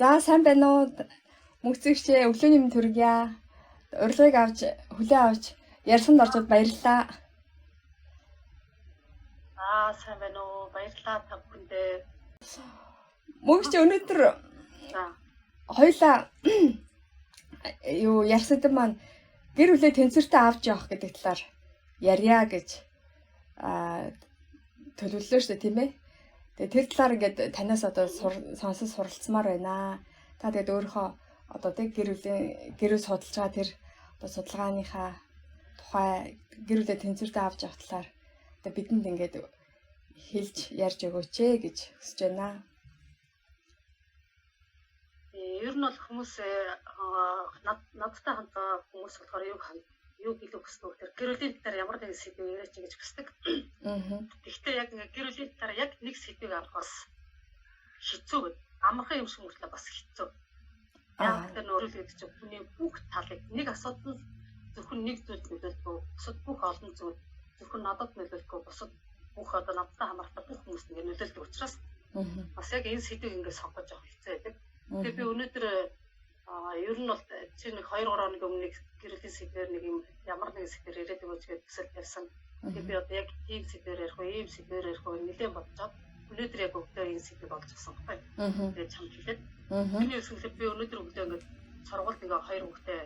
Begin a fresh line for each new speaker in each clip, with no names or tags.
За сайн байна уу? Мөнхцөгчээ өглөөний мэнд хүргье. Урилгыг авч хүлээн авч ярьсанд оржод баярлалаа.
Сайн байна уу? Баярлалаа та бүхэндээ.
Мөнхч өнөөдөр хоёлаа ярьсад маань гэр бүлээ тэнцвэртэй авч явах гэдэг талаар ярья гэж төлөвлөлөө шүү дээ, тийм ээ. Тэгээ тэр талаар ингээд танаас одоо сонсож суралцмаар байна. Та тэгээд өөрийнхөө одоо тэг гэр бүл судалж байгаа тэр одоо судалгааныхаа тухай гэр бүлээ тэнцвэртэй авч явах талаар одоо бидэнд ингээд хэлж ярьж өгөөч гэж хүсэж байна.
Ер нь бол хүмүүс надтай хамтаа хүмүүс болохоор юу гэлэх хүсдэг вэ? Гэр бүлийн талаар ямар нэгэн сэдв яриач гэж хүсдэг. Гэхдээ яг ингээд гэр бүлийн талаар яг нэг сэдвийг авах бас хэцүү байна. Амархан юм шиг мөртлөө бас хэцүү. Яг тэр нөрөл гэдэг чинь хүний бүх талыг нэг асуудал зөвхөн нэг зүйл нөлөөлөхгүй, бусад бүх олон зүйл зөвхөн надад нөлөөлөхгүй, бусад бүх одоо надтай хамаартай бүх хүмүүст ингээд нөлөөлдөг учраас бас яг энэ сэдвийг ингээд сонгож явах хэцүү байдаг. Тэгээ би өнөөдөр ер нь бол чи нэг 2-3 хоног өмнө нэг гэр бүлийн сэдвээр нэг юм ямар нэгэн сэдвээр ирээд өгөөч гэж төсөл тавьсан. Тэгээ би одоо яг тийм сэдвээр ярих уу, ийм сэдвээр ярих уу нэлээд бодцоод өнөөдөр яг өгдөө энэ сэдвийг олж авсан байхгүй. Тэгээ чамд хэлээд. Миний өсгөлөөр би өнөөдөр өгдөө ингээд сургуульд ингээ 2 хүүхдээ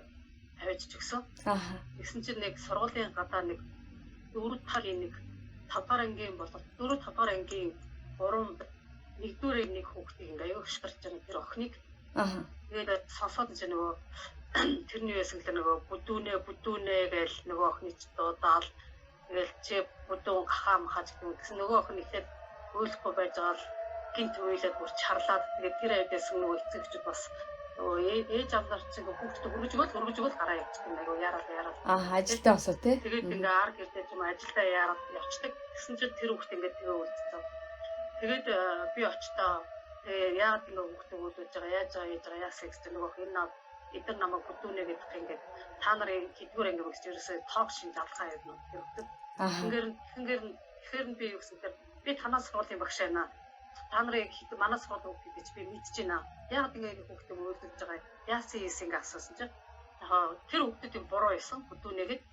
тавьж өгсөн. Тэгсэн чинь нэг сургуулийн гадаа нэг 4 талын нэг 5 дахь ангийн болоод 4 5 дахь ангийн 3 нэгдүгээр нэг хүүхдийг ингээ аяг шгарч байгаа тэр охиныг тэгээд сонсоод ч нөгөө тэрний өсгөлөөр нөгөө бүдүүнэ гээл нөгөө охины ч дуудаал тэгэл чи бүдүүн гахаа махаж гэсэн нөгөө охин ихлээр өөлөхгүй байж байгаа л гинт үйлээд бүр чарлаад тэгээд тэр айдаас нөгөө эцэгчд бас нөгөө ээж авлаар чи хүүхдээ хөргөж өгөл гараа явчихсан айгу яарал
ажилдаа осоо тий
тэгээд ингээ ар гэрдээ ч юм ажилдаа яарал явчихдаг гэсэн чинь тэр хүүхдээ ингээ тэгээ үлдсэн. Тэгээд би очтоо яагаад ингээ хүүхдээ үүдэж байгаа яаж яасаа гэж нөгөө энэ эдгээр намайг бүдүүнэ гэдэг ингээд та нарын хэдгээр ингээ өгч ерөөсөө тоог шин залхаа явна гэдэг. Тэгэхээр би юу гэсэн тэр би танаас сургуулийн багш байна. Та нарыг манай сургууль хүүхдээ гэж би мэдэж байна. Яагаад ингээ хүүхдээ үүдэж байгаа яасан ингээ асуусан чинь тэр хүүхдээ буруу байсан бүдүүнэгээд.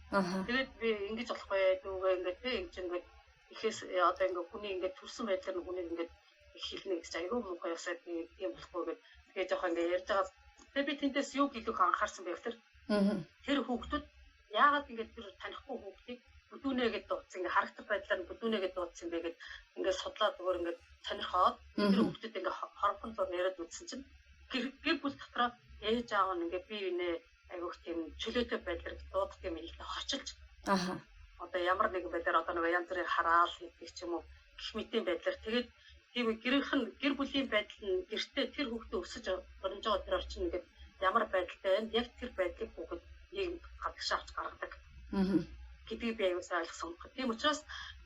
Тэгээд би ингэж болохгүй дүүгээ ингээ тэг ингээд ихээс одоо ингээ хүний ингээ төрсэн байдлаар нь хүнийг ингээ хэлнэ гэж айгүй муухай ясаад би тийм болохгүй гэж тэгээ жоох ингээ ярьж байгаа. Тэгээ би тэндээс юу гэлэх анхаарсан байв тэр хүүхдүүд яагаад ингээ тэр танихгүй хүүхдийг бүдүүнэгээд дуудсан ингээ характер байдлаар нь бүдүүнэгээд дуудсан бэ гэд ингээ судлаад зүгээр ингээ сонирхоод тэр хүүхдүүд ингээ хорхонлоор яриад үзсэн чинь гэр бүл дотроо ээж аав нь ингээ би нэ айгүйх тийм чөлөөтэй байдлаар дууддаг юм л да хорчилж одоо ямар нэгэн байдлаар одоо нэг янз бүрийн хараал гэдэг ч юм уу гэх мэтийн байдлаар тэгээд тийм гэр бүлийн байдал нь гэртээ тэр хүүхдээ өсөж оромж байгаа тэр орчин ингээд ямар байдалтай байна яг тэр байдлыг хүүхэд нийгэм гадагш авч гаргадаг гэдгийг би аюулсаа ойлгосон. Тийм учраас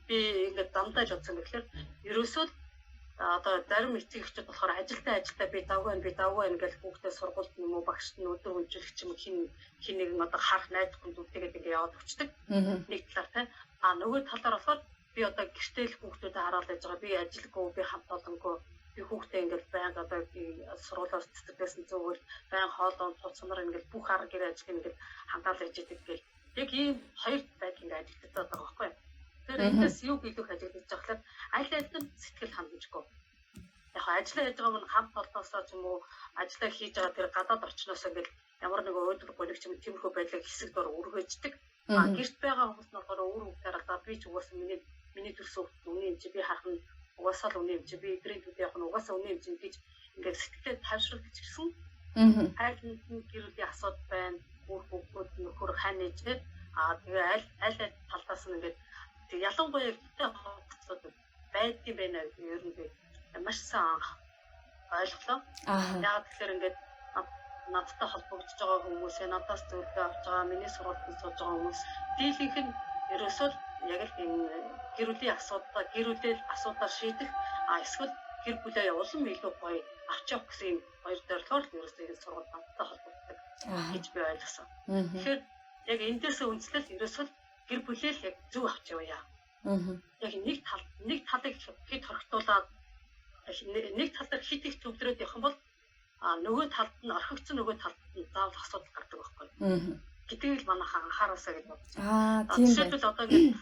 би ингээд дандаа л бодсон гэхэлэр ерөөсөө одоо зарим эцэгчүүд болохоор ажилдаа би давгүй байна гэж хүүхдээ сургуульд юм уу багшд нь өдөр үнжлэх юм хин нэгэн одоо харах найзгүй зүйлтэйгээд ингээд яваад өчтдөг. Нэг талаар тий. Нөгөө талаар болохоор би одоо гэртэл хүүхдүүдэд хараал байж байгаа. Би ажилгүй, би хамт олонгүй. Би хүүхдээ ингээд байнга одоо би сургуулиас цэцэрлсэн зүгээр байнга хоолоо цуцмар ингээд бүх арга гэр ажил ингээд хангаал хийж идэг гэл. Яг ийм хоёр байдал ингээд ажилладаг байгаа байхгүй. Тэр энэс юу гэлэх ажиллаж байхлаар аль нь сэтгэл хангамжгүй. Яг ажиллаа хийж байгаа нь хамт олноосоо ч юм уу ажиллаа хийж байгаа тэр гадаад орчноос ингээд ямар нэг өөдрөг гоног ч юм тиймэрхүү байдлыг хэсэг дор өргөждөг. Гэрт байгаа хүмүүс нь болохоор өөр хүүхдээр одоо би ч угаасаа миний төрсөн үний юм чи би харах нь угаасаа л үний юм чи би эдрийн төдий явах нь угаасаа үний юм чи гэж ингээд сэтгэлээ тайвшруулж гисэн. Аль нь гэр бүлийн асуудал байна. Өөр хүүхдүүд нөхөр хань ээжтэй. Тэгээ аль талаас нь ингээд ялангуяа гэртээ хоцроод байдгийн байна ер нь би маш сайн ойлголоо. Яг тэгэхээр ингээд надтай холбогдож байгаа хүмүүс, надаас зөвлөгөө авч байгаа, миний сургуульд сууж байгаа хүмүүс дийлэнх нь ерөөсөө яг л энэ гэр бүлийн асуудал шийдэх эсвэл гэр бүлээ улам илүү гоё авч явах гэсэн юм хоёр зорилгоор л ерөөсөө энэ сургууль надтай холбогддог гэж би ойлгосон. Тэгэхээр яг эндээсээ үндэслэл ерөөсөө гэр бүлээ л яг зөв авч явъя. Яг нэг талыг хэд хоригтуулаад нэг тал дээр хит их төвлөрөөд явах юм бол нөгөө талд нь орхигдсон нөгөө талд нь заавал асуудал гардаг байхгүй. Гэдгийг л манайхаа анхаараасаа гэдэг.
Тийм байна.
Жишээлбэл одоо ингээд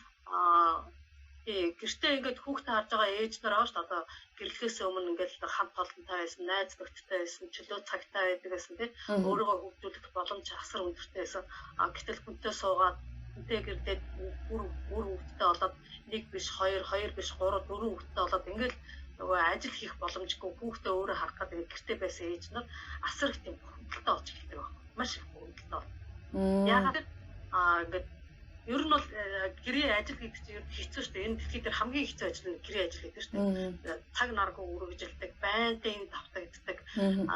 гэртээ ингээд хүүхдээ харж байгаа ээж нар байгаа шүү дээ. Одоо гэрлэхээс өмнө ингээд хамт олонтой байсан, найз нөхдөдтэй байсан, чөлөө цагтай байдаг байсан тийм. Өөрийгөө хөгжүүлэх боломж асар өндөртэй байсан. Гэтэл хүнтэй суугаад хүнтэй гэрдээ бүр хүүхдээ олоод нэг биш, хоёр биш, 3, 4 хүүхдээ олоод ингээд нөгөө ажил хийх боломжгүй хүүхдээ өөрөө харах гэдэг гэртээ байсан ээж нар асар их тийм хөндлөлтөд олж эхэлдэг байна. Маш их хөндлөлтөд. Яагаад ингээд ер нь бол гэрээ ажил гэдэг чинь ер нь хэцүү шүү дээ. Энэ дэлхий дээр хамгийн хэцүү ажил нь гэрээ ажил гэдэг шүү дээ. Цаг наргүй үргэлжилдэг, байнтын давтагддаг.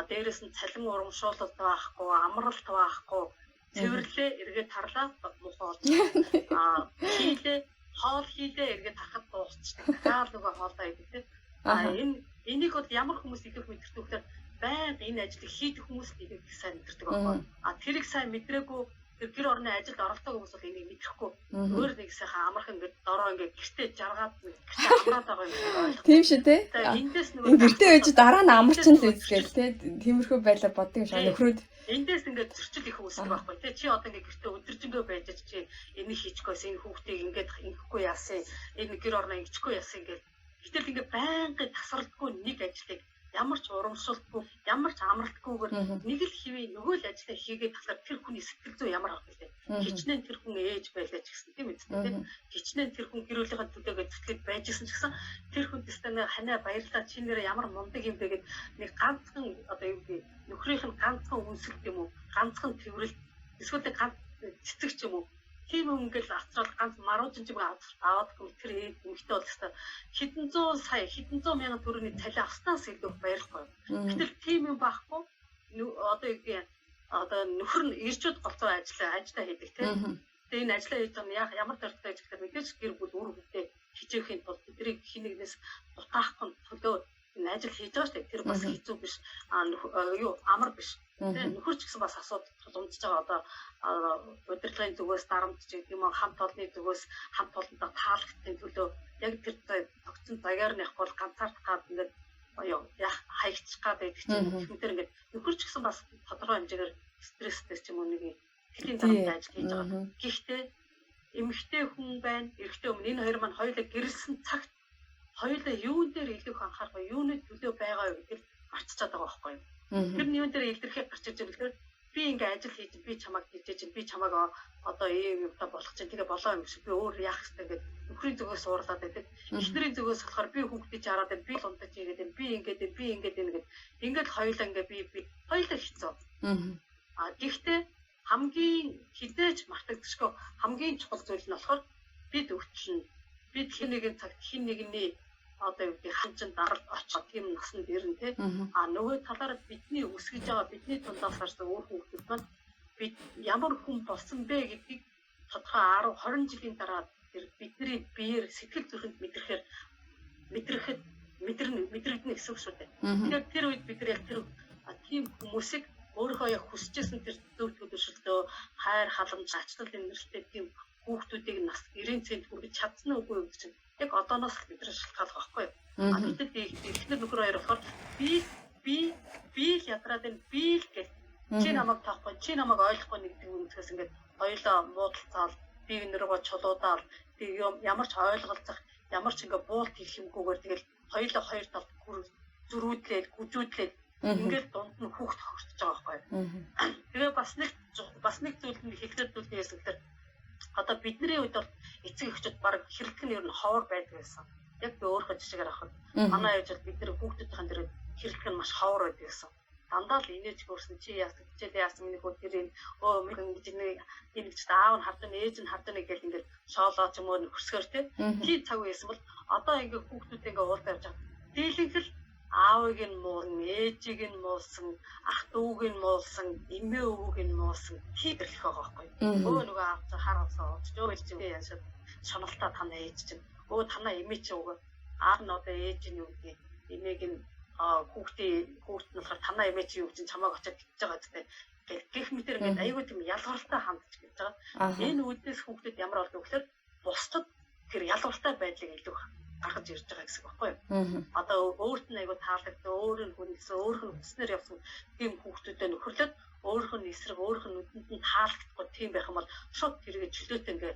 Дээрээс нь цалин урамшуулалт байхгүй, амралт байхгүй, цэвэрлээ эргээд тарлаа муухай болж. Хоол хийлээ эргээд харахад дуусчихдаг. Гаал нөгөө хоолоо идэв тийм. Энийг бол ямар хүмүүс идэх мэдэрдэг вэ? Байнга энэ ажлыг хийдэг хүмүүс идэх сайн мэдэрдэг байна. Тэрийг сайн мэдрээгүй тэр гэр орны ажилд оролцдог хүмүүс бол энийг мэдрэхгүй. Өөр нэг сайхан амархан ингээд дороо ингээд гэртээ жаргаад гэртээ амраад байгаа юм байна.
Тийм шүү те.
Эндээс нөгөө
гэртээ үйж дараа нь амарчин л үзгээл те. Тиймэрхүү байлаа боддог юм шиг нөхрөөд.
Эндээс ингээд зөрчил их үүсэх байхгүй те. Чи одоо ингээд гэртээ өдөржингөө байж чи энийг хийчихгүйс энэ хүүхдийг ингээд ингэхгүй яасан. Энэ гэр орноо ингэчихгүй яасан ингээд. Гэтэл ингээд байнгын тасралтгүй нэг ажлыг ямар ч урамшуултгүй, ямар ч амралтгүйгээр нэг л хэвээ нөгөө л ажлаа хийгээд тахлаар тэр хүний сэтгэл зүй ямар ах вэ? Хичнээн тэр хүн ээж байлаа ч гэсэн тийм үү тийм. Хичнээн тэр хүн гэр бүлийнхээ төлөөгөө зүтгэж байж гисэн ч гэсэн тэр хүн дэстэнэ ханаа баярлаа чи нэрээ ямар мундаг юм бэ гэд нэг ганцхан одоо юу вэ? Нөхрийнх нь ганцхан үнсэлт юм уу? Ганцхан тэрвэрэл эсвэл ганц цэцэг ч юм уу? Тийм ингээл авцрал ганц маруучин ч юм аваад тэр эмэгтэй бол хэвээр хэдэн зуун мянган төгрөгийн цалин авснаас илүү баярлахгүй. Гэтэл тийм юм байхгүй. Одоо нөхөр нь ирчүүд голцоо ажиллаа хийдэг тийм. Тэгээ энэ ажиллаа хийж байгаа ямар зорилготой гэж гэхээр мэдээж гэр бүл үр хөвгтэй хичээхийн тулд тэднийг хин нэгнээс дутаахгүй төлөө энэ ажил хийж байгаа шүү дээ. Тэр бас хэцүү биш. Амар биш. Тэгээ нөхөр ч гэсэн бас асуудал тулгамдж байгаа. Одоо удирдлагын зүгээс дарамтч гэдэг юм уу, хамт олонны зүгээс хамт олондоо таалагдахын төлөө яг тэр тогтсон цагаар нь явах бол ганцаардах гад ингээд хаягдчих гад байдаг чинь тэгэхээр ингээд нөхөр ч гэсэн бас тодорхой хэмжээгээр стресстэй ч юм уу нэг хэлийн дарамттай ажил хийж байгаа. Гэхдээ эмэгтэй хүн байна, эрэгтэй өмнө энэ хоёр маань хоёулаа гэрэлсэн цагт хоёулаа юун дээр илүү их анхаарах вэ? Юуны төлөө байгаа вэ гэдгийг марцчихад байгаа байхгүй юу? Тэр нь юун дээр илэрхий гарч иж байгаа гэхээр би ингээ ажил хийж би чамайг хийж би чамайг одоо ийм юмтай болох чинь тэгээ болоо юм шиг би өөр яах хэрэгтэй ингээд нөхрийн зүгээс уурлаад байдаг. Эхнэрийн зүгээс болохоор би хүүхдээ чараад би л унтаж игээд би ингээд хоёулаа ингээ би хоёулаа хэцүү. Гэхдээ хамгийн хідээж мартагдчихгүй хамгийн чухал зүйл нь болохоор бид өвчлөн бид хин нэгэн цагт хин нэгний одоо юу гэдэг ханчин даралт очих тийм насанд ирнэ тий. Нөгөө талаараа бидний өсгөж байгаа бидний дундаас гарсан өөр хүүхдүүд маань бид ямар хүн болсон бэ гэдгийг тодорхой 10 20 жилийн дараа тэр бидний биеэр сэтгэл зүрхэнд мэдрэгдэнэ гэсэн үг шүү дээ. Тэгэхээр тэр үед бид нар яг тэр тийм хүмүүсийг өөрийнхөө яг хүсэжсэн тэр зөв төлөвшөлтөө хайр халамж ачлал инэршилтэй тийм хүүхдүүдийг нас 90 цент хүргэж чадсан үгүй юу гэж яг одооноос л бид нар шалтгаалах байхгүй юу? Гэтэл эхнэр нөхөр хоёр болохоор би л ядраад энэ би л гэх чи намайг таахгүй чи намайг ойлгохгүй нэг тийм үнэхээс ингээд хоёулаа муудалцаал би нэргөө чулуудаал би ямар ч ойлголцох ямар ч ингээд буулт хийх юмгүйгээр тэгэл хоёулаа хоёр талд зөрүүдлээд гүжүүдлээд ингээд дунд нь хүүхд хөртөж байгаа байхгүй юу? Тэгээ бас нэг зүйл нь хэлэхэд зүйл нь яасан гэхээр одоо бидний үед бол эцэг эхчүүд баг хэрэглэх нь ер нь ховор байдаг байсан. Яг би өөрийнхөө жишээгээр авах. Манай ээж бол бидний хүүхдүүдийн дээр хэрэглэх нь маш ховор байдаг гэсэн. Дандаа л инээж хөрсөн чи яасан миний хүү тэр минь ингэж нэг ч аав нь хардсан ээж нь хардсан гэж ингээд шоолоо ч юм уу нөхсгөр тий цаг үеэсэн бол одоо ингээд хүүхдүүд ингээд уулзаа явж байгаа. Дийлэнхэл аавыг нь муурн, ээжийг нь муулсан, ах дүүг нь муулсан, эмээ өвөг нь муулсан хийрлэх байгаа байхгүй. Өө нөгөө аав хараасаа өөч яашаа шаналтай танаа ээж чинь. Өө танаа эмээ чи өвөө. Аав нь одоо ээж нь юу гэдэг эмээг нь хүүхд нь болохоор танаа эмээ чи юу гэж чамайг очиад гэж байгаа гэдэг. Гэх мэтэр ингээд айгүй тийм ялгаралтай хандж гэж байгаа. Энэ үднээс хүүхдэд ямар болдог вэ гэхээр бусдад тэр ялгаралтай байдлыг илүү гаргаж ирж байгаа гэсэн үг байхгүй юу?
Аа.
Одоо өөрт нь айгу таалагдсан, өөр нь хүнсэн, өөрх нь хүснээр явсан тийм хүүхдүүдэд нөхөрлөд өөрх нь эсрэг, өөрх нь нүдэнд нь таалагдахгүй тийм байх юм бол шууд тэргээ чөлөөтэй ингээ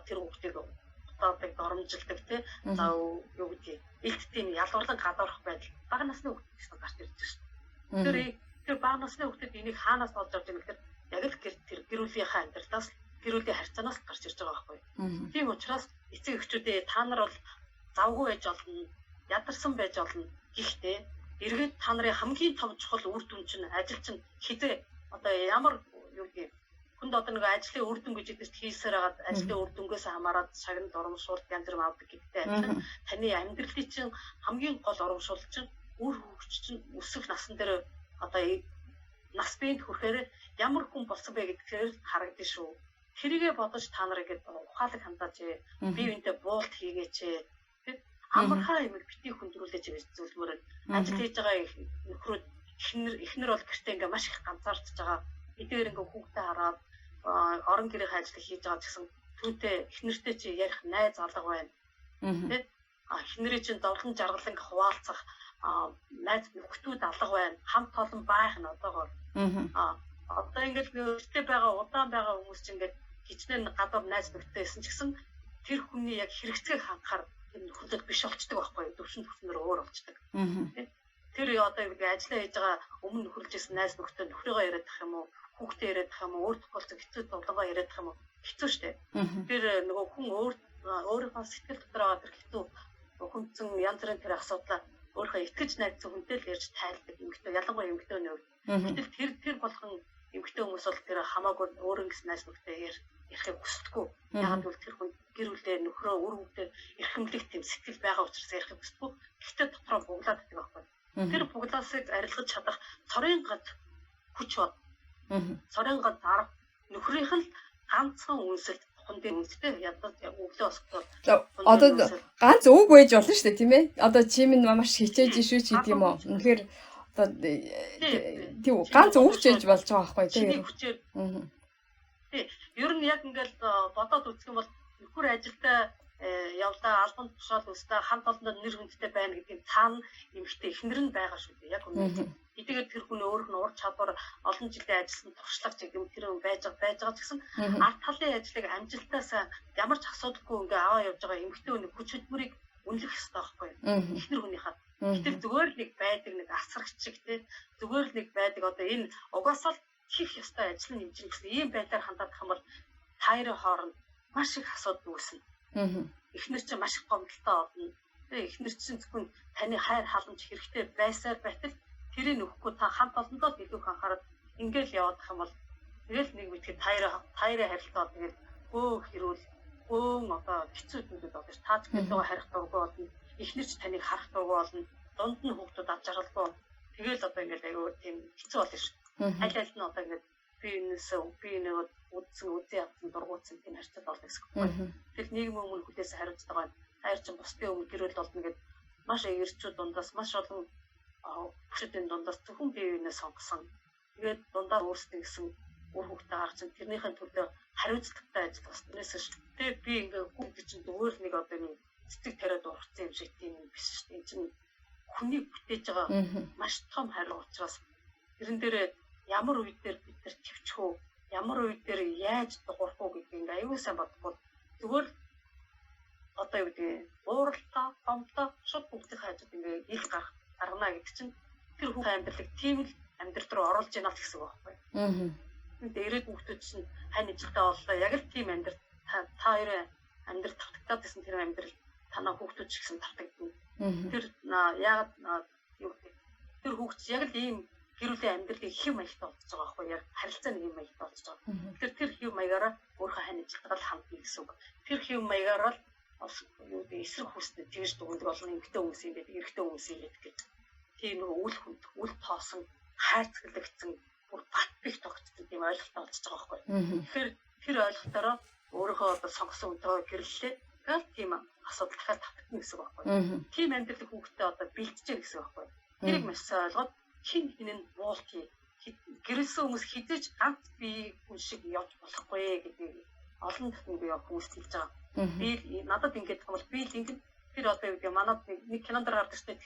тэр хүүхдийг одоо доромжилдаг тий. За юу гэдэг илт тийм ялварлан гадуурх байдал бага насны хүүхдээс гарч ирж байна шүү. Тэр бага насны хүүхдэд энийг хаанаас олж авч байгаа гэхээр яг л тэр гэр бүлийнхаа амьдралаас гэр бүлийн харьцаанаас гарч ирж байгаа байхгүй юу. Тийм учраас эцэг эхчүүдээ та нар бол завгүй байж олно, ядарсан байж олно. Гэхдээ эргээд та нарын хамгийн том чухал үр дүн чинь ажил чинь хизээ одоо ямар юу гэдэг хүнд одоо нэг ажлын үр дүн гэж хэлдэг хийсээр хагаад ажлын үр дүнгээс хамаарат шагнал урамшуулт янз бүр авдаг гэдэгтэй адилхан таны амьдралын чинь хамгийн гол урамшуул чинь үр хөвгч чинь өсөх насан дээр одоо нас биед хүрэхээр ямар хүн болсон бэ гэдгээр харагдаж шүү. Тэрийгэ бодож та нар ингэж ухаалаг хандаач бие биентэй буулт хийгээч амархаа юм битгий хүндрүүлж гэж зүйлмөр ажил хийж байгаа нөхрөө эхнэр бол гэртээ ингээ маш их ганцаарч байгаа. Эдгээр ингээ хүүхдээ хараад орон гэрийн ажил хийж байгаа гэсэн түүнтэй эхнэртэй чи ярих найз алга байна. Тэ эхнэрийн чинь зовлон жаргалан хуваалцах найз нөхдүүд алга байна. Хамт олон байх нь одоогоор. Одоо ингээд өөртөө байгаа удаан байгаа хүмүүс чинь ингээд хичнээн гадуур найз нөхдөйсэн ч гэсэн тэр хүний яг хэрэгцээг хангахаар нөхөрлөд биш болчдөг байхгүй юу? Төвшнөр өөр болчдөг. Тэр одоо ингээд ажиллаа хийж байгаа өмнө нөхөрлөжсэн найз нөхдөд нөхрийгөө яриад ах юм уу? Хүүхдээ яриад ах юм уу? Өөр тохиолдсон хэцүү дулаагаа яриад ах юм уу? Хэцүү шттэ. Тэр нөгөө хүн өөрийнхөө сэтгэл дотор байгаа тэр хэцүү хүндсэн янз бүрийн тэр асуудлаа өөрийнхөө итгэж найзсан хүнтэй л ярьж тайлдаг эмэгтэй ялангуяа эмэгтэйний хувьд. Гэтэл тэр болгон эмэгтэй хүмүүс бол тэр хамаагүй өөрөнгө гэсэн найз нөхдөд ярихыг хүсдэггүй. Яагаад гэвэл тэр хүн гэр бүлээ нөхрөө үр хүүхдээ эрхэмлэх тийм сэтгэл байгаа учраас ярихыг хүсдэггүй. Гэхдээ дотроо буглаад байдаг байхгүй. Тэр буглаасыг арилгаж чадах цорын ганц хүч бод. Цорын ганц арга нөхрийнх нь ганцхан үнсэлт хондын үнстэй ядаж өглөө осгохоор
одоо ганц үг байж болно шүү дээ тийм ээ. Одоо чи минь маш хичээж шүү ч гэдэг юм уу. Үнэхээр одоо тийм ганц үг чийж болж байгаа байхгүй тийм.
Ер нь яг ингээд бодоод үзэх юм бол нөхөр ажилдаа явлаа албан тушаал өстэй хамт олондоо нэр хүндтэй байна гэдгийг цаана эмэгтэй эхнэр нь байгаа шүү дээ. Яг үнэ. Эдгээр тэр хүн өөрх нь ур чадвар олон жилийн ажилласан туршлагач юм тэр хүн байж байгаа ч гэсэн ард талын ажлыг амжилтаас ямар ч асуудалгүй ингээ аваа явж байгаа эмэгтэй хүний хүч хөдөлмөрийг үнэлэх хэрэгтэй байхгүй юу? Эхнэр хүнийхээ. Гэтэл зүгээр л нэг байдаг нэг асрагч шиг те зүгээр л нэг байдаг одоо энэ угаасаа хийх ёстой ажил нь хэмжин гэсэн ийм байдлаар хандаад ах юм бол таарын хооронд маш их асуудал үүснэ. Эхнэр чинь маш их гомдолтой болно. Тэгээ эхнэр чинь зөвхөн таны хайр халамж хэрэгтэй байсаар байтал тэрийг нөхгүй та хамт олондоо илүү анхаарал ингээл яваад ах юм бол тэгэл нэг мэдээ таарын харилцаа тэгэл хөөх хэрүүл хөөн одоо хэцүү зүйлүүд болно ш. Та зөвхөн харих дургүй болно. Эхнэр ч таныг харах дургүй болно. Дунд нь хүүхдүүд авч жаргалгүй. Тэгэл одоо ингээл аюу тийм хэцүү болно ш. Аль аль нь одоо ингээд би нэг үдсэн үзээ авсан дургуутсан тийм харьцаа болно гэсэн. Тэгэл нийгмийн өмнө хүлээсэн хариуцлага байна. Хайр чинь бусдын өмнө гэрэл болно гэдэг маш эрчүүд дундаас маш олон бүшүүдийн дундаас зөвхөн бие биенээ сонгосон. Тэгээд дундаа өөрсдөө гэсэн үр хөвгтэй гарч тэрнийхэн төлөө хариуцлагатай ажил бас тэрнээс ш. Тэгээд би ингээд хүүхд чинь зүгээр нэг одоо нэг цэцэг тариад ургацсан юм шиг тийм биш ш. Энэ чинь хүнийг бүтээж байгаа маш том хариу учраас тэрэн дээрээ ямар үед дээр бид нар төвчх үү, ямар үед дээр яаж дуурах уу гэдгийг ингээ аюул сайн бодохгүй зүгээр одоо юу гэдэг ууралтаа, гомдоо шууд бүгдийг хайж ингээ их гаргана гэдэг чинь тэр хүн амьдралыг тийм л амьдрал руу оруулж яана л гэсэн үг байхгүй. Энд ирээд хүүхдүүд чинь хань ижилтэй боллоо яг л тийм амьдрал та хоёрын амьдрал тавтагдаад гэсэн тэр амьдрал танаа хүүхдүүд ч гэсэн тавтагдана. Тэр яагаад юу гэдэг тэр хүүхд яг л ийм гэр бүлийн амьдралыг хэв маягтай болчихж байгаа байхгүй яг харилцааны хэв маягтай болчихж байгаа. Тэгэхээр тэр хэв маягаараа өөрийнхөө хань ижилтэйг хандна гэсэн үг. Тэр хэв маягаараа юу гэдэг эсрэг хүснэ тэгж дүгндэг олон эмгтэй хүмүүс юм байдаг, эрэгтэй хүмүүс юм байдаг гэж. Тийм нэг үл хүнд, үл тоосон, хайрцаглагдсан, бүр бат бих тогтсон тийм ойлголт олж байгаа байхгүй. Тэгэхээр тэр ойлголтоороо өөрийнхөө одоо сонгосон үнтэйгээ гэрлэлээ тэгэл тийм асуудал дахиад тавтагдана гэсэн үг байхгүй. Тийм амьдралын хүүхдэд одоо бэлтэж гэх гэсэн үг байхгүй. Тэрийг маш сайн ойлгоод хин хинэн муултыг гэрэлсэн хүмүүс хизээж ганц бие хүн шиг явж болохгүй гэдгийг олон дахин би хүмүүс хэлж байгаа. Би надад ингэж бол би л ингэж Тэр одоо юу гэдэг манад нэг кинонд гардаг шүү дээ.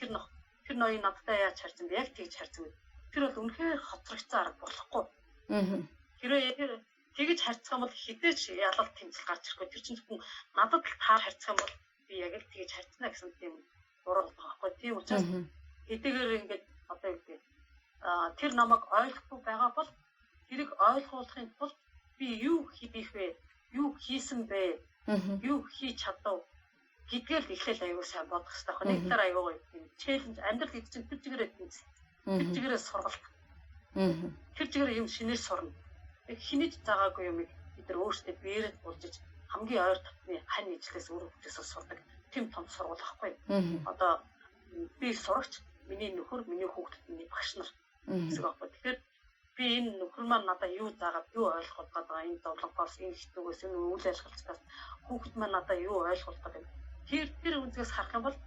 Тэр ноён надтай яаж харьцсан бэ? Яг тэгж харьцсан. Тэр бол үнэхээр хоцрогдсон арга болохгүй. Хэрвээ тэр тэгж харьцах юм бол хідээч ялалт тэмцэл гарч ирэхгүй. Тэр чинь зөвхөн надад л таар харьцах юм бол би яг л тэгж харьцна гэсэн тийм буруу байхгүй. Тийм учраас хэдийгээр ингээд одоо юу гэдэг тэр намайг ойлгохгүй байгаа бол тэрийг ойлгуулахын тулд би юу хийх вэ? Юу хийсэн бэ? Юу хийж чадав? Гэдгээр эхлээл аягүй сайн бодох хэрэгтэй. Нэг талаар аягүй тийм челленж амьдрал гэдэг чинь тэр чигээрээ тэмцэл. Тэр чигээрээ сургалт. Тэр чигээрээ юм шинээр сурна. Хинэж заагаагүй юм бид нар өөрсдөө биеэд булжиж хамгийн ойр татны хань ижлээс өөр хүмүүсээс сурдаг. Тэм том сургууль ахгүй. Одоо би сурагч, миний нөхөр, миний хүүхэд, миний багш нар гэсэн үг байхгүй. Тэгэхээр би энэ нөхөр маань надад юу заагаад юу ойлгох гэдэг энэ зовлонгоос энэ хитүүгээс энэ үйл ажиллагаас хүүхэд маань надад юу ойлгох гэдэг. Тэр үнцгээс харах юм бол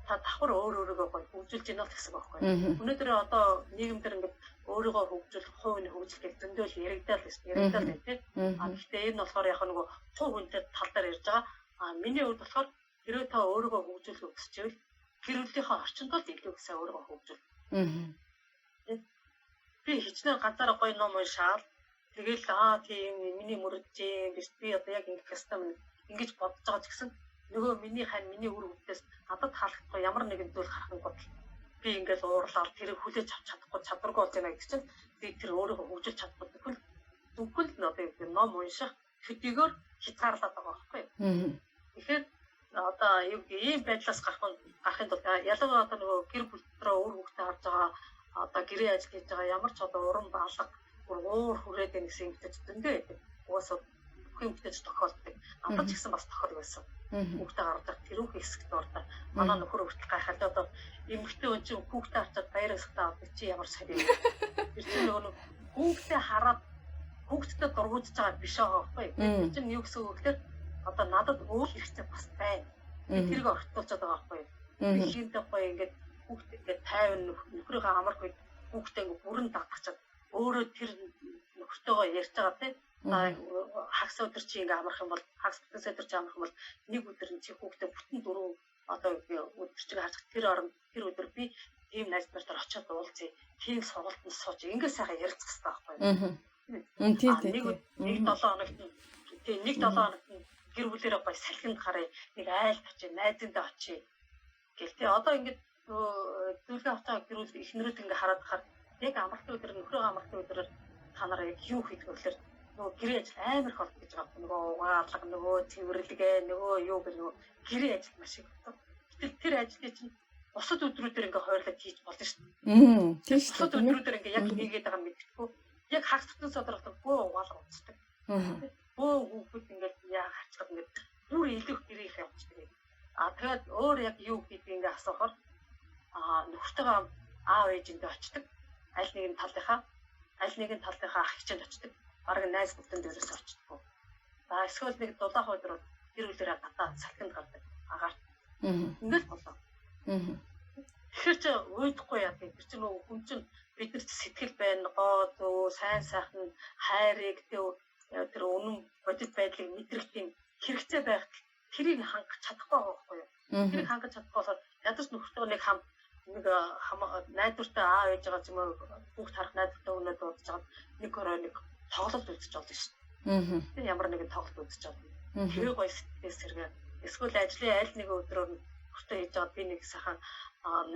та давхар өөрөөгөө гоё хөгжүүлж байна л гэсэн үг байхгүй. Өнөөдөр одоо нийгэмдэр ингээд өөрийгөө хөгжүүлэх, хувийн хөгжил гэх зөндөл яригдал байна тийм. Гэхдээ энэ болохоор яг нөгөө хувь хүнтэй тал дээр ярьж байгаа. Миний хувьд болохоор хэрвээ та өөрийгөө хөгжүүлэх хүсчихвэл гэр бүлийнхээ орчинд л илүү гэсэн өөрийгөө хөгжүүл. Би хичнээн ганцаараа гоё ном уншаал. Тэгэл тийм миний мөрөдж юм биш би одоо яг ингэх хэвээр ингэж бодож байгаа ч гэсэн нөгөө миний хань миний үр хөвгтөөс надад таалагдахгүй ямар нэгэн зүйл харахгүй би ингээд уурлаад тэрийг хүлээж авч чадахгүй чадваргүй болж байна гэж чинь би тэр өөрийгөө хөгжүүлж чадахгүй зөвхөн л одоо юм ном унших хөдийгөр хязгаарлаад байгаа байхгүй юу. Тэгэхээр одоо ийм байдлаас гарахын тулд ялангуяа одоо нөгөө гэр бүл дотроо өөр хөвгтөө харж байгаа одоо гэрээ ажил хийж байгаа ямар ч одоо уран баалга уур хүрээд байна гэсэн юм гэж зөндөө байдаг. Угаасаа хүмүүстэж тохиолддог. Надад ч гэсэн бас тохиол байсан. Хүүхдээ гардаг тэрүүх хэсэгт ордог. Манай нөхөр хүртэл гайхаад одоо эмэгтэй хүн чинь хүүхдээ харчаад баяр хэсэгтээ авдаг чи ямар сони. Тэр чинь нөгөө хүүхдээ хараад хүүхдтэй дургуутж байгаа биш байгаа байхгүй. Тэр чинь юу гэсэн үг гэхээр одоо надад өөр хэрэгтэй бас байна. Тэрийг ортуулж байгаа байхгүй. Би хиймтэй гоё ингээд хүүхдээ ингээд тайван нөхрийнхөө амарх үед хүүхдээ ингээд бүрэн дагчихад өөрөө тэр нөхөртөөгөө ярьж байгаа тийм. Хагас өдөр чи ингээ амарх юм бол хагас бүтэн өдөр чи амарх юм бол нэг өдөр нь чи хүүхдээ бүтэн дөрөв одоо өдөр чиг харж тэр оронд тэр өдөр би ийм найз нартаар очиод уулзъя. Тийм сургалтанд сууж ингээ сайхан ярилцах хэрэгтэй байхгүй юу? Тийм. Нэг 7 хоногт нэг 7 хоногт гэр бүлээрээ гоё салхинд гараа нэг айлт очие найзандаа очие гэл тий одоо ингээ зүйлгээ авцаа гэр бүл эхнэрүүд ингээ хараад хахаар яг амралтын өдөр нөхрөө амралтын өдрөөр та нараа яг юу хийх вэ гэхээр нөгөө гэрээ ажил амар их болдог гэж байгаа. Нөгөө угаалга, нөгөө цэвэрлэгээ, нөгөө юу гэх нөгөө гэрээ ажил маш их болдог. Гэтэл тэр ажлыг чинь бусад өдрүүдээр ингээ хойрлоод хийж болно шүү дээ. Тийм шүү. Бусад өдрүүдээр ингээ яг хийгээд байгаа мэдчихгүй. Яг хагас бүтэн содролтой бөө угаалга уцдаг. Бөө хүүхэд ингээ яа хачаад ингээ бүр илүү гэрээ явуулдаг. Тэгээд өөр яг юу гэдгийг ингээ асуухаар нөхөртөөгөө аав ээжиндээ очдог. Аль нэгэн талынхаа ах хичээнд очдог. Бараг найз бүхэн дээрээс очдгоо. За эсвэл нэг дулаах өдөр гэр бүлээрээ гадаа салхинд гардаг. Агаар. Ингээл болоо. Тэгэхээр ч уйдахгүй яа гэх чинь нөгөө хүн чинь биднэрт сэтгэл байна, гоо зөө, сайн сайхан хайрыг тэр үнэн бодит байдлыг мэдрэх тийм хэрэгцээ байх тэрийг хангах чадахгүй байгаа байхгүй юу? Тэрийг хангах чадахгүй болохоор ядаж нөхөртөө нэг найдвартай аав ээж байгаа юм уу бүгд харах найдвартай өнөө дуудаж байгаа нэг орой нэг тоглолт үзэж болно шүү дээ. Тэр ямар нэгэн тоглолт үзэж болно. Тэр гоё сэтгэл сэргээ. Эсвэл ажлын аль нэг өдрөөр хүртээ хийж байгаа би нэг сайхан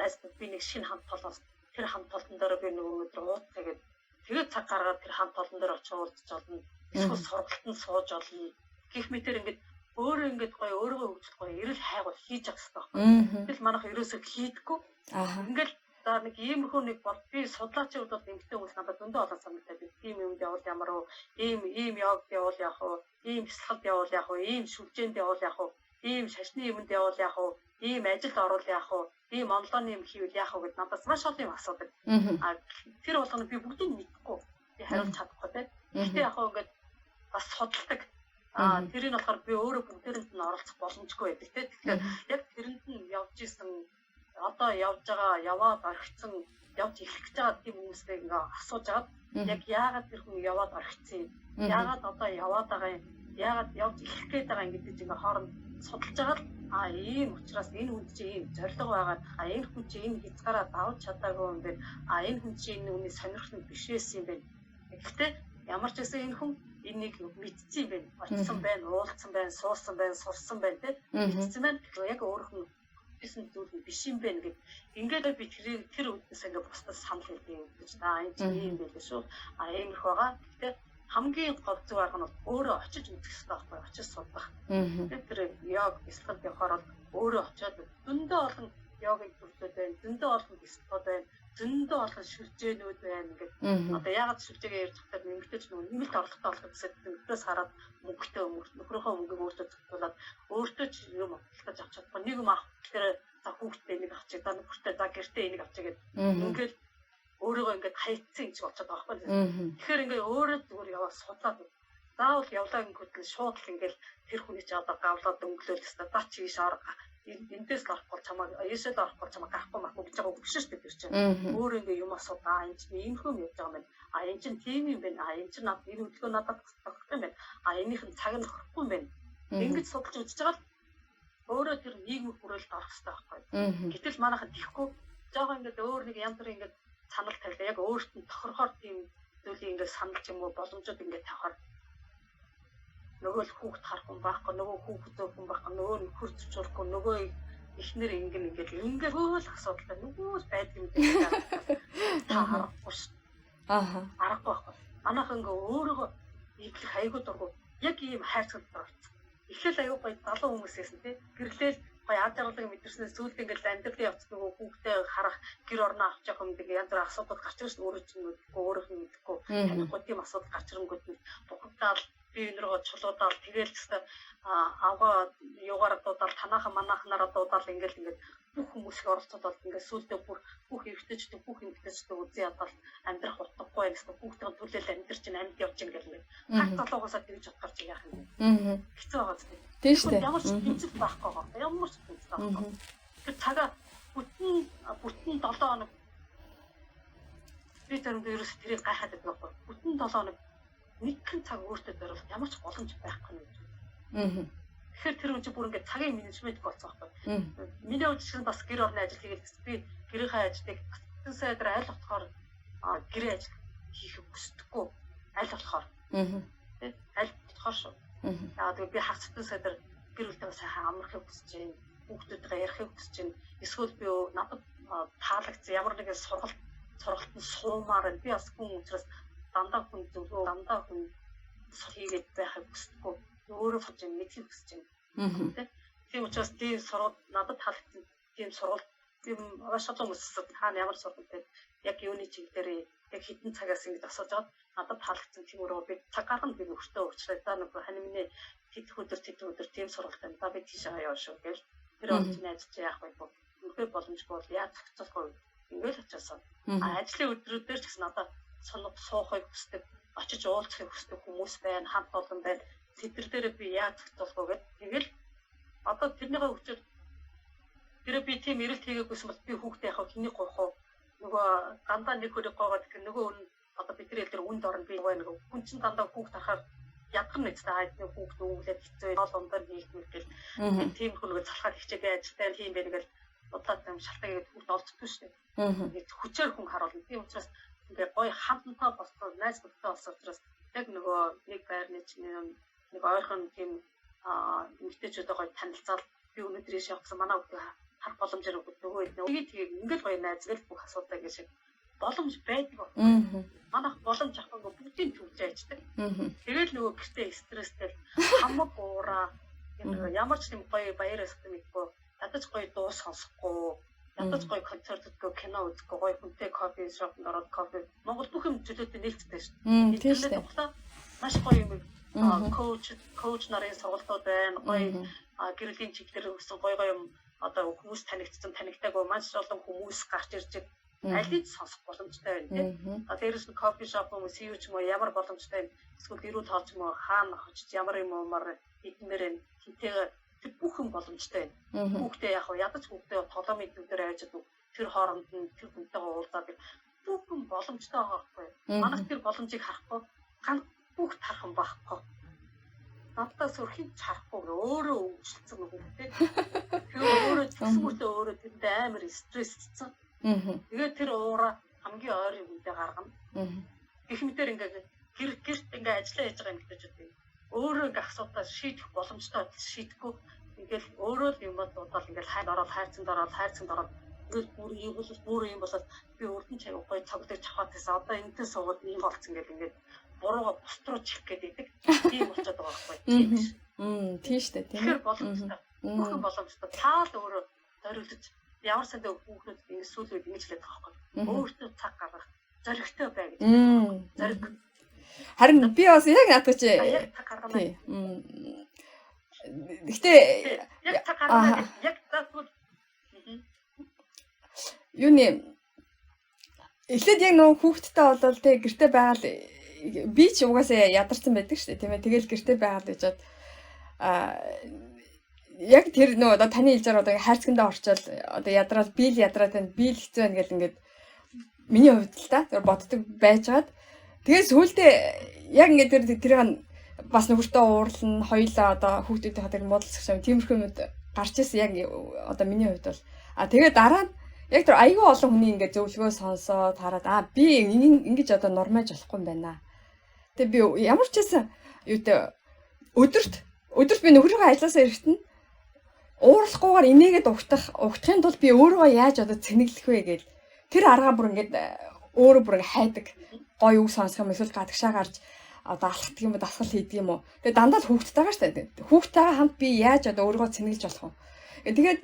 найзтай би нэг шинэ хамт толгоос тэр хамт толгон дээр би нэг өдөр ууд тэгээд цаг гаргаад тэр хамт толгон дээр очиж уулзаж болно. Эсвэл сургалтанд сууж болно. Гэх мэтэр ингээд өөрөө ингээд гоё өөрийгөө хөгжих гоё эрэл хайгуул хийж явах хэрэгтэй. Тэгэл манайх ерөөсөө хийдэггүй. Ингээл за нэг иймэрхүү нэг бол би судлаачийн хувьд бол эмгтэй хүмүүс надад зөндөө олон санагдаад би тийм юмд явуул ямар уу ийм явд явуул яах вэ ийм бясалгалд явуул яах вэ ийм шүлжээнд явуул яах вэ ийм шашны юмд явуул яах вэ ийм ажилд орвол яах вэ ийм онлайн юм хийвэл яах вэ гэд надаас маш олон юм асуудаг. Тэр болгоно би бүгдийг мэдэхгүй би хариулж чадахгүй те. Гэхдээ яг хөө ингээд бас судалдаг. Тэрийг болохоор би өөрөө бүгдээрэнд нь оролцох боломжгүй байдаг те. Тэгэхээр яг тэрэнд нь явж исэн одоо явж байгаа яваад орхицсан явж эхлэх гэж байгаа тийм хүмүүстэй ингээ асууж агаад яг яагаад тэр хүн яваад орхицсан яагаад одоо яваад байгаа юм яагаад явж эхлэх гээд байгаа юм гэдэг чинь ингээ хооронд судалж байгаа л ийм учраас энэ хүн чинь ийм зориг байгаа. Энэ хүн чинь энэ хязгаараа давж чадаагүй юм байна. Энэ хүн чинь энэ үний сонирхол нь биш байсан юм байна. Гэхдээ ямар ч гэсэн энэ хүн энийг мэдсэн юм байна. Очсон байна, уулзсан байна, суусан байна, сурсан байна те. Мэдсэн байна. Яг өөрөх нь гэсэн зүйл нь биш юм байна гэд. Ингээд би тэр үднээс ингээд бусдаас санал хэлдэг юм гэж энэ чинь юм байл шүү. Иймэрх байгаа. Гэхдээ хамгийн гол зүйл арга нь өөрөө очиж үзэх хэрэгтэй байхгүй очиж судлах. Тэгээд тэр йог бясалгалд явахаар бол өөрөө очиод зөндөө олон йогийн төрлүүд байна, зөндөө олон бясалгал байна, зөндөө олон шүлжээнүүд байна ингээд. Одоо яагаад шүлжээгээ ярьж байхдаа нэмэгдэж нэмэлт орлоготой болох гэсэн тэмдгээс хараад мөнгөтэй нөхрийнхөө мөнгөг өөртөө зохицуулаад өөртөө ч юм авах авч чадахгүй нэг юм авах гэхээр за хүүхдээ нэг авчих, за нөхөртөө за гэртээ энийг авчих гэдэг. Ингээд өөрийгөө ингээд хайцсан юм шиг болчиход байгаа байхгүй. Тэгэхээр ингээд өөрөө зүгээр яваа судлаад заавал явлаа гингүүд л шууд л ингээд тэр хүний чи одоо гавлаад өнгөлөөл хэвээр за чи ийш орох эндээс л орохгүй чамаа ийшээ л орохгүй чамаа гахгүй махгүй гэж байгаа үгш шүү дээ тэр чинь. Өөр ингээд юм асуудаа энэ чинь ийм хүм явж байгаа юм байна. Энэ чинь тийм юм байна. Энэ чинь над энэ хөдөлгөөн надад тохирох юм байна. Энийх нь цаг нь тохирохгүй юм байна. Ингэж судалж үзэж байгаа л өөрөө тэр нийгмийн хүрээлэлд орох хэрэгтэй байхгүй. Гэтэл манайхан тийхгүй жоохон ингээд өөр нэг янз бүрийн ингээд санал тавьлаа. Яг өөрт нь тохирохоор тийм зүйлийг ингээд санал ч юм уу боломжууд ингээд тавихаар нөгөө л хүүхд харахгүй байхгүй, нөгөө хүүхд зөөхөн байхгүй, нөгөө нөхөр зөрчүүлэхгүй, нөгөө эхнэр ингээд л асуудалтай нөгөөс байдаг юм дээ. Та харахгүй ш. Аргагүй байхгүй. Манайх ингээд өөрөөгөө иглэх аягүй дургу яг ийм хайрцагт орсон. Эхлээл аягүй гоё залуу хүмүүсээс тий гэрлээл гоё ад жаргалыг мэдэрснээс зүйлд ингээд амьдралын явц нөгөө хүүхдээ харах гэр орноо авч явах юм гэдэг янз бүрийн асуудал гарч ирсэн өөрөө чинь мэдхгүй өөрөөх нь мэдхгүй танихгүй тийм асуудал гарч ирэнгүүт бухимдаал би өнөргөө чулуудаал тэгээл хэвээр авгаа юугаар дуудаал танаахан манахнараа дуудаал ингээд бүх хүмүүсийг оролцоод ингээд сүулдэ бүр бүх эргэжтэй бүх эмгтээчтэй үзий ядал амьдрах утгагүй гэсэн хүүхдийн төлөөл амьдрч ин амьд явж ингээд хат залуугасаа тэгж бодохоор чи яах юм бэ? Хэцүү байгаа зү.
Тийм шүү дээ.
Ямар ч тэмцэл байхгүй байгаа. Ямар ч тэмцэл байхгүй. Тэр цагаа бүтэн 7 хоног би тэрнээ ерөөс тэрийг гайхаад байдаг байхгүй. Бүтэн 7 хоног нэгэн цаг өөртөө зориулах ямар ч боломж байхгүй юм. Тэгэхээр тэр хүн чинь бүр ингээд цагийн менежмент болсон байхгүй. Миний хувьд чинь бас гэр орны ажил хийгээд би гэрийнхээ ажлыг бүтэн сайдраа аль болохоор гэрээ ажил хийх хүсдэггүй аль болохоор. Тэ аль болохоор шүү. Яг тэгээд би хагас бүтэн сайдар гэр бүлтэй сайхан амрахыг хүсэж байна. Хүүхдүүдтэй ярихыг хүсэж байна. Эсвэл би надад таалагдсан ямар нэгэн сургалтанд суумаар байна. Би бас хүн учраас дандаа хүн зөвлөө дандаа хүн хийгээд байхыг хүсдэггүй. Өөрөө болж мэдхийг хүсэж байна. Тийм учраас тийм сургууль надад таалагдсан тийм сургууль тийм маш олон хүмүүс хаана ямар сургуультай яг юуны чиглэлээр яг хэдэн цагаас ингэж асууж аваад надад таалагдсан тийм өөрөө би цаг гаргана би өөртөө өөрчлөө та нэг хань минь тэдх өдөр тийм сургуультай та би тийш аваа шүү гэл тэр орчны ажил чи яах вэ гэх үнэхээр боломжгүй бол яаж зохицуулах вэ ингээл очиасан ажлын өдрүүдээр ч гэсэн надад суухыг хүсдэг очиж уулзахыг хүсдэг хүмүүс байна хамт олон байна тэдэр дээр би яаж зохицуулах вэ гэд тэгэл одоо тэрнийхээ хүчээр тэр би тийм эрэлт хийгээгүйсэн бол би хүүхдээ яхав хэнийг гоох вэ нөгөө дандаа нэг хөрөг гоогоод гэх нөгөө үн одоо бидний хэл дээр үнд орно би нөгөө хүн чинь дандаа хүүхд харахаар ядгар нэгтэй хайдны хүүхд өвлөд хэцүү гол ондор хийх мэгэл тийм хөрөг залхаад хичээгээ ажилтаа хийм байх гэл бодлоо юм шалтгаан гэдэг хүүхд олддгүй шүү дээ хүчээр хүн харуулна тийм учраас ингээ гоё хамтнаа болсон найз нөхдөд болсон учраас яг нөгөө нэг байрны чинь нэг ойрхон тийм эмэгтэйчүүд гоё танилцаад би өнөөдөр ийш явсан манай хүүхдээ харах боломжоор нөгөө тэгээд ингээл гоё найзгал бүх асуудал ингэ шиг боломж байдаг. Манайх боломж авахгүй бүгдийг төвлөж ажилладаг. Тэгээд нөгөө гэртээ стресстэй хамаг уураа ямар ч юм гоё баяр өсгөх мэдгүй ядаж гоё дуу сонсохгүй ядаж гоё концерт үзэхгүй кино үзэхгүй гоё хүнтэй кофе шопнд ороод кофе Монгол бүх юм чөлөөтэй нээлттэй шүү дээ. Тийм шүү дээ. Маш гоё юм коуч нарын сургалтууд байна. Гоё гэрлийн чиглэлээр өгсөн гоё юм одоо хүмүүс танигдсан танигдаагүй маш олон хүмүүс гарч ирж алийг сонсох боломжтой байна тийм. Дээрээс нь кофе шоп юм уу CEO ч юм уу ямар боломжтой юм. Эсвэл эрүүл хоол ч юм уу хаана очиж ямар юм уумар эднэр энэ тэнтэйгээ тэр бүх юм боломжтой байна. Хүүхдээ яг ядаж хүүхдээ толомын өдөр айждаг тэр хооронд нь тэр хүнтэйгээ уулзаад бүх юм боломжтой байгаа байхгүй. Манайх тэр боломжийг харахгүй ганц бүгд харах юм байхгүй. надтай сүрхий чарахгүй өөрөө өвчлцэн хүүхдээ. Тэгээ өөрөө тэгсэн мөртөө өөрөө тэндээ амар стрессцэн. Тэгээд тэр уура хамгийн ойрын үедээ гаргана. Гэх мэтэр ингээд гэрт ингээд ажиллаа хийж байгаа юм гэж үү. Өөрөө ингээд асуудал шийдэх боломжтой шийдэхгүй. Ингээд өөрөө л юмд бодвол ингээд хайрцанд ороод ингээд бүр юм болоод би өрдөн чаг гоё цогтойг чавхаад гэсэн. Одоо энэтэй суугаад ийм болцсон гэдэг ингээд бурууга бусд руу чих гэдэг. Тийм болчиход байгаа байхгүй.
Тийм шүү дээ.
Тэгэхээр боломжтой. Бүх юм боломжтой. Таал өөрөө зориулж ямар сандаа хүүхнүүд ингэ сүүлүүд ингэж хэлээд байгаа байхгүй. Өөртөө цаг гаргах зоригтой бай гэж. Зориг.
Харин би бас яг наадах чи
яг цаг гаргана.
Гэхдээ
яг цаг гаргана. Яг заавал
юуны эхлээд яг нөө хүүхдтэй болол тэг гэртээ байгаад би ч угаасаа ядарсан байдаг шүү дээ тийм ээ. Тэгэл гэртээ байгаад байжгаад яг тэр нөө одоо таны хэлж байгаа одоо хайрцагтаа орчвол одоо ядраад би л ядраад байна би л хэцүү байна гэл ингээд миний хувьд л та тэр боддог байжгаад тэгээд сүүлдээ яг ингээд тэрийг бас нөхөртөө уурлна хоёлаа одоо хүүхдүүдийнхээ тэр муудалцах юм тиймэрхүү юмуд гарч ирсэн яг одоо миний хувьд бол тэгээд дараа нь яг тэр аягүй олон хүний ингээд зөвлөгөө сонсоод хараад би ингэж одоо нормаж болохгүй юм байна. Тэгээ би ямар ч байсан юутэй өдөрт би нөхрийнхөө ажилласаа ирэхэд нь уурлахгүйгээр инээгээд угтахын тулд би өөрийгөө яаж одоо цэнэглэх вэ гээл тэр аргаа бүр ингээд өөрөө бүр хайдаг гоё үг сонсох юм эсвэл гадагшаа гарч одоо алхдаг юм дасгал хийдэг юм уу. Тэгээ дандаа л хүүхдтэйгээ штэ. Хүүхдтэйгээ хамт би яаж одоо өөрийгөө цэнэглэж болох вэ? Тэгээд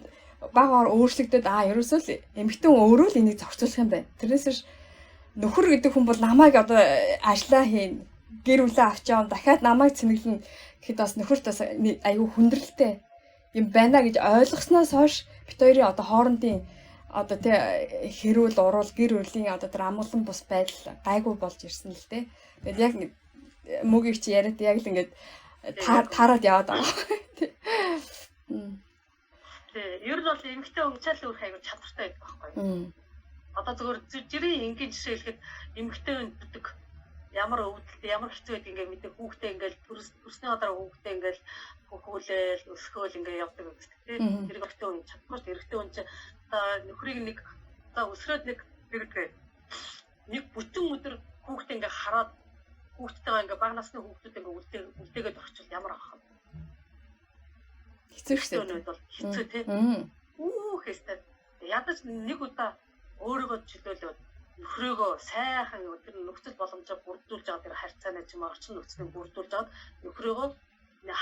багаар өөрчлөгдөд ерөөсөө л эмэгтэй хүн өөрөө л энийг зохицуулах юм байна. Тэрнээс нөхөр гэдэг хүн бол намайг одоо ажиллаа хийн, гэр бүлээ авчаав, дахиад намайг цэнэглэн гэхэд бас нөхөрт бас аюу хүндрэлтэй юм байна гэж ойлгосноос хойш бит хоёрын одоо хоорондын одоо тэ хэрүүл уруул гэр бүлийн одоо тэр амгалан бус байдал гайгүй болж ирсэн л тэ. Тэгээд яг мөгийг чи яриад яг л ингээд таарад яваад байгаа.
Ер нь бол эмэгтэй хүн чаал өөр хайгуу чадвартай байдаг байхгүй. Одоо зөвхөн жирийн энгийн жишээ хэлэхэд эмэгтэй хүн гэдэг ямар өвдөлт ямар хэцүү байдаг ингээ мэдээ хүүхдээ ингээл төрсний гадар хүүхдээ ингээл хөхүүлээл өсгөөл ингээ явдаг гэдэг тийм эрэгтэй хүн чадахгүй шүү. Эрэгтэй хүн чинь нөхрийг нэг өсрөөд нэг бүтэн өдөр хүүхдээ ингээ хараад хүүхдтэйгээ ингээ бага насны хүүхдүүд ингээ үлдээгээд орчвол ямар авах вэ? Хэцүү шүү дээ. Бол хэцүү тийм. Хэстэй. Ядаж нэг удаа өөрийгөө чөлөөлөөд нөхрөөгөө сайхан тэр нөхцөл боломжоо бүрдүүлж байгаа тэр харьцааны ч юм орчин нөхцөлийг бүрдүүлж байгаа нөхрөөгөө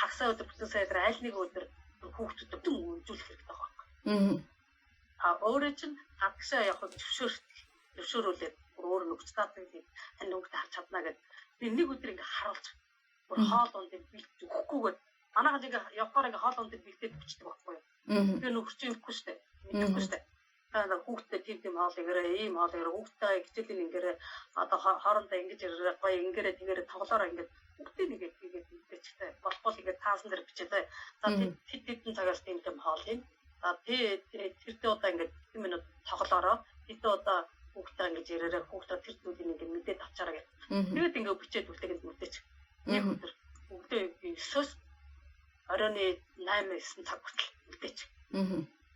хагасаа өдөр бүтэн сая тэр аль нэг өдөр хүүхдүүдэд үнжүүлэх хэрэгтэй байгаа. Өөрөө чинь хагасаа явах зөвшөөрүүлээд өөр нөхцөл таатыг тань хүүхдээ харж чадна гэдэг. Би нэг өдөр ингээ харуулж бүр хоол ундыг бэлдэж өгөхгүйгээр манайхад ингээ явахаар ингээ хоол ундыг бэлдээд өчтдөг байхгүй юу. Тэгээ нөхөр чинь өгөхгүй штэ. Мэдхгүй штэ. Хүүхдтэй тийм хоол игэрээ ийм хоол игэрээ хүүхдтэй хичээлийн ингэрээ одоо хоорондоо ингэж ирээ гоё ингэрээ тэгээрээ тоглоороо ингээд хүүхдтэй нэгээд мэдээчтэй болохгүй ингээд таасан дээр бичээд за хэдэн цагаас тийм хоол юм тэрдээ удаа ингээд 10 минут тоглоороо хэдэн удаа хүүхдтэй ингэж ирээрээ хүүхдтэй тэр зүйлийг ингээд мэдээд авчаараа гэх. Тэгээд ингээд бичээд үлдээгээд мэдээч. Нэг өдөр хүүхдтэй 9-оос оройны 8-9 цаг хүртэл мэдээч.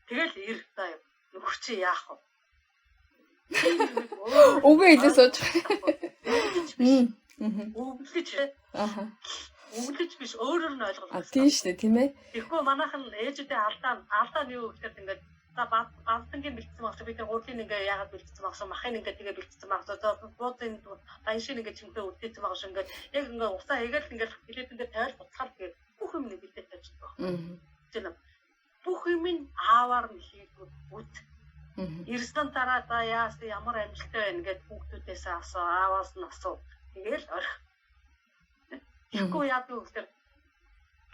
Тэгэл ир таа нөхөр чи яах вэ? Үгүй илүү сууж. Үглэж. Үглэж биш өөрөөр нь ойлгох.
Тийм шүү дээ, тийм ээ.
Тэгэхгүй манайхан ээжүүдээ алдаа нь юу гэхээр ингээд за бадангийн бэлдсэн багш бид нар гурлын ингээ яагаад бэлдсэн багш махын ингээ тэгээ бэлдсэн багш за буудын баншин ингээ чимхээ үлдээсэн багш ингээ яг ингээ усаа хийгээл ингээ хилээд ингээ тайвал буцахаар тэгээ бүх юм нэг бэлдээд тавьчихсан баг. Тийм бүх юм ааваар нь хийгүүд үт. Ирсэн дараа за яасан ямар амжилттай байна гэд хүүхдүүдээс асуу ааваас нь асуу. Тэгээл орх. Тэгэхгүй яа гэвэл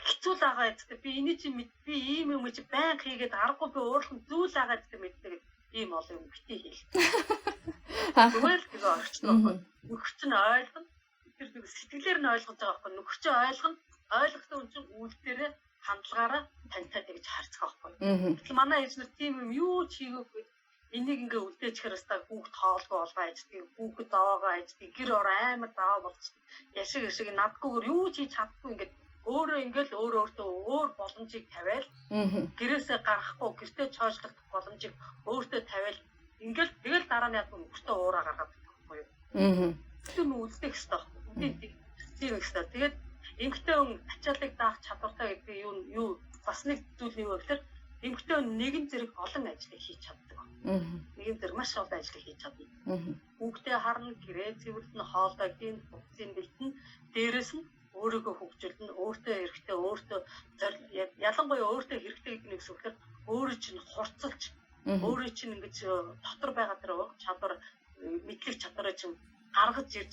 хэцүү л байгаа гэдэг би энийг чи би ийм юм чи байн хийгээд аргагүй би өөрхөн зүйл байгаа гэдэг мэддэг ийм олон юм битгий хэл. Тэгвэл тэгээ орчихно. Нөхөр чинь ойлгоно. Тэр нэг сэтгэлээр нь ойлгож байгаа байхгүй нөхөр чинь ойлгоно. Ойлгохтой хүн чинь үйлдэлээрээ хандлагаараа тантай тэгж харцгаа байхгүй. Тэгэхээр манай ээж нар тийм юм юу ч хийгээгүй. Энийг ингээ үлдээчихээр хэвээр хүүхд хоолгүй болгоо аждаг, хүүхэд даваагаа аждаг, гэр ор амар даваа болчихсон. Яшиг надгүйгээр юу ч хийж чадахгүй ингээд өөрөө ингээл өөртөө өөр боломжийг тавиал гэрээсээ гарахгүй гэртээ чойжлох боломжийг өөртөө тавиал ингээл тэгэл дараа нь яг өөртөө уураа гаргаад байхгүй юу. Тэр нь үлдэх хэвээр. Тийм хэвээр. Тэгээд эмэгтэй хүн ачааллыг даах чадвартай гэдэг юу бас нэг зүйл нь юу гэхээр эмэгтэй хүн нэгэн зэрэг олон ажлыг хийж чаддаг. Нэгэн зэрэг маш олон ажлыг хийж чадна. Хүүхдээ харна, гэрээ цэвэрлэн, хоолой гин бүгдийн бэлтэн, дээрэс нь өөрийгөө хөгжүүлнэ, өөртөө эрэхтэй, өөртөө ялангуяа өөртөө хэрэгтэй гэдэг нь гэсэн үг. Өөрөө чинь хурцлж, өөрөө чинь ингэж дотор байгаа тэр чадвар, мэдлэг чадвараа чинь гаргаж ирж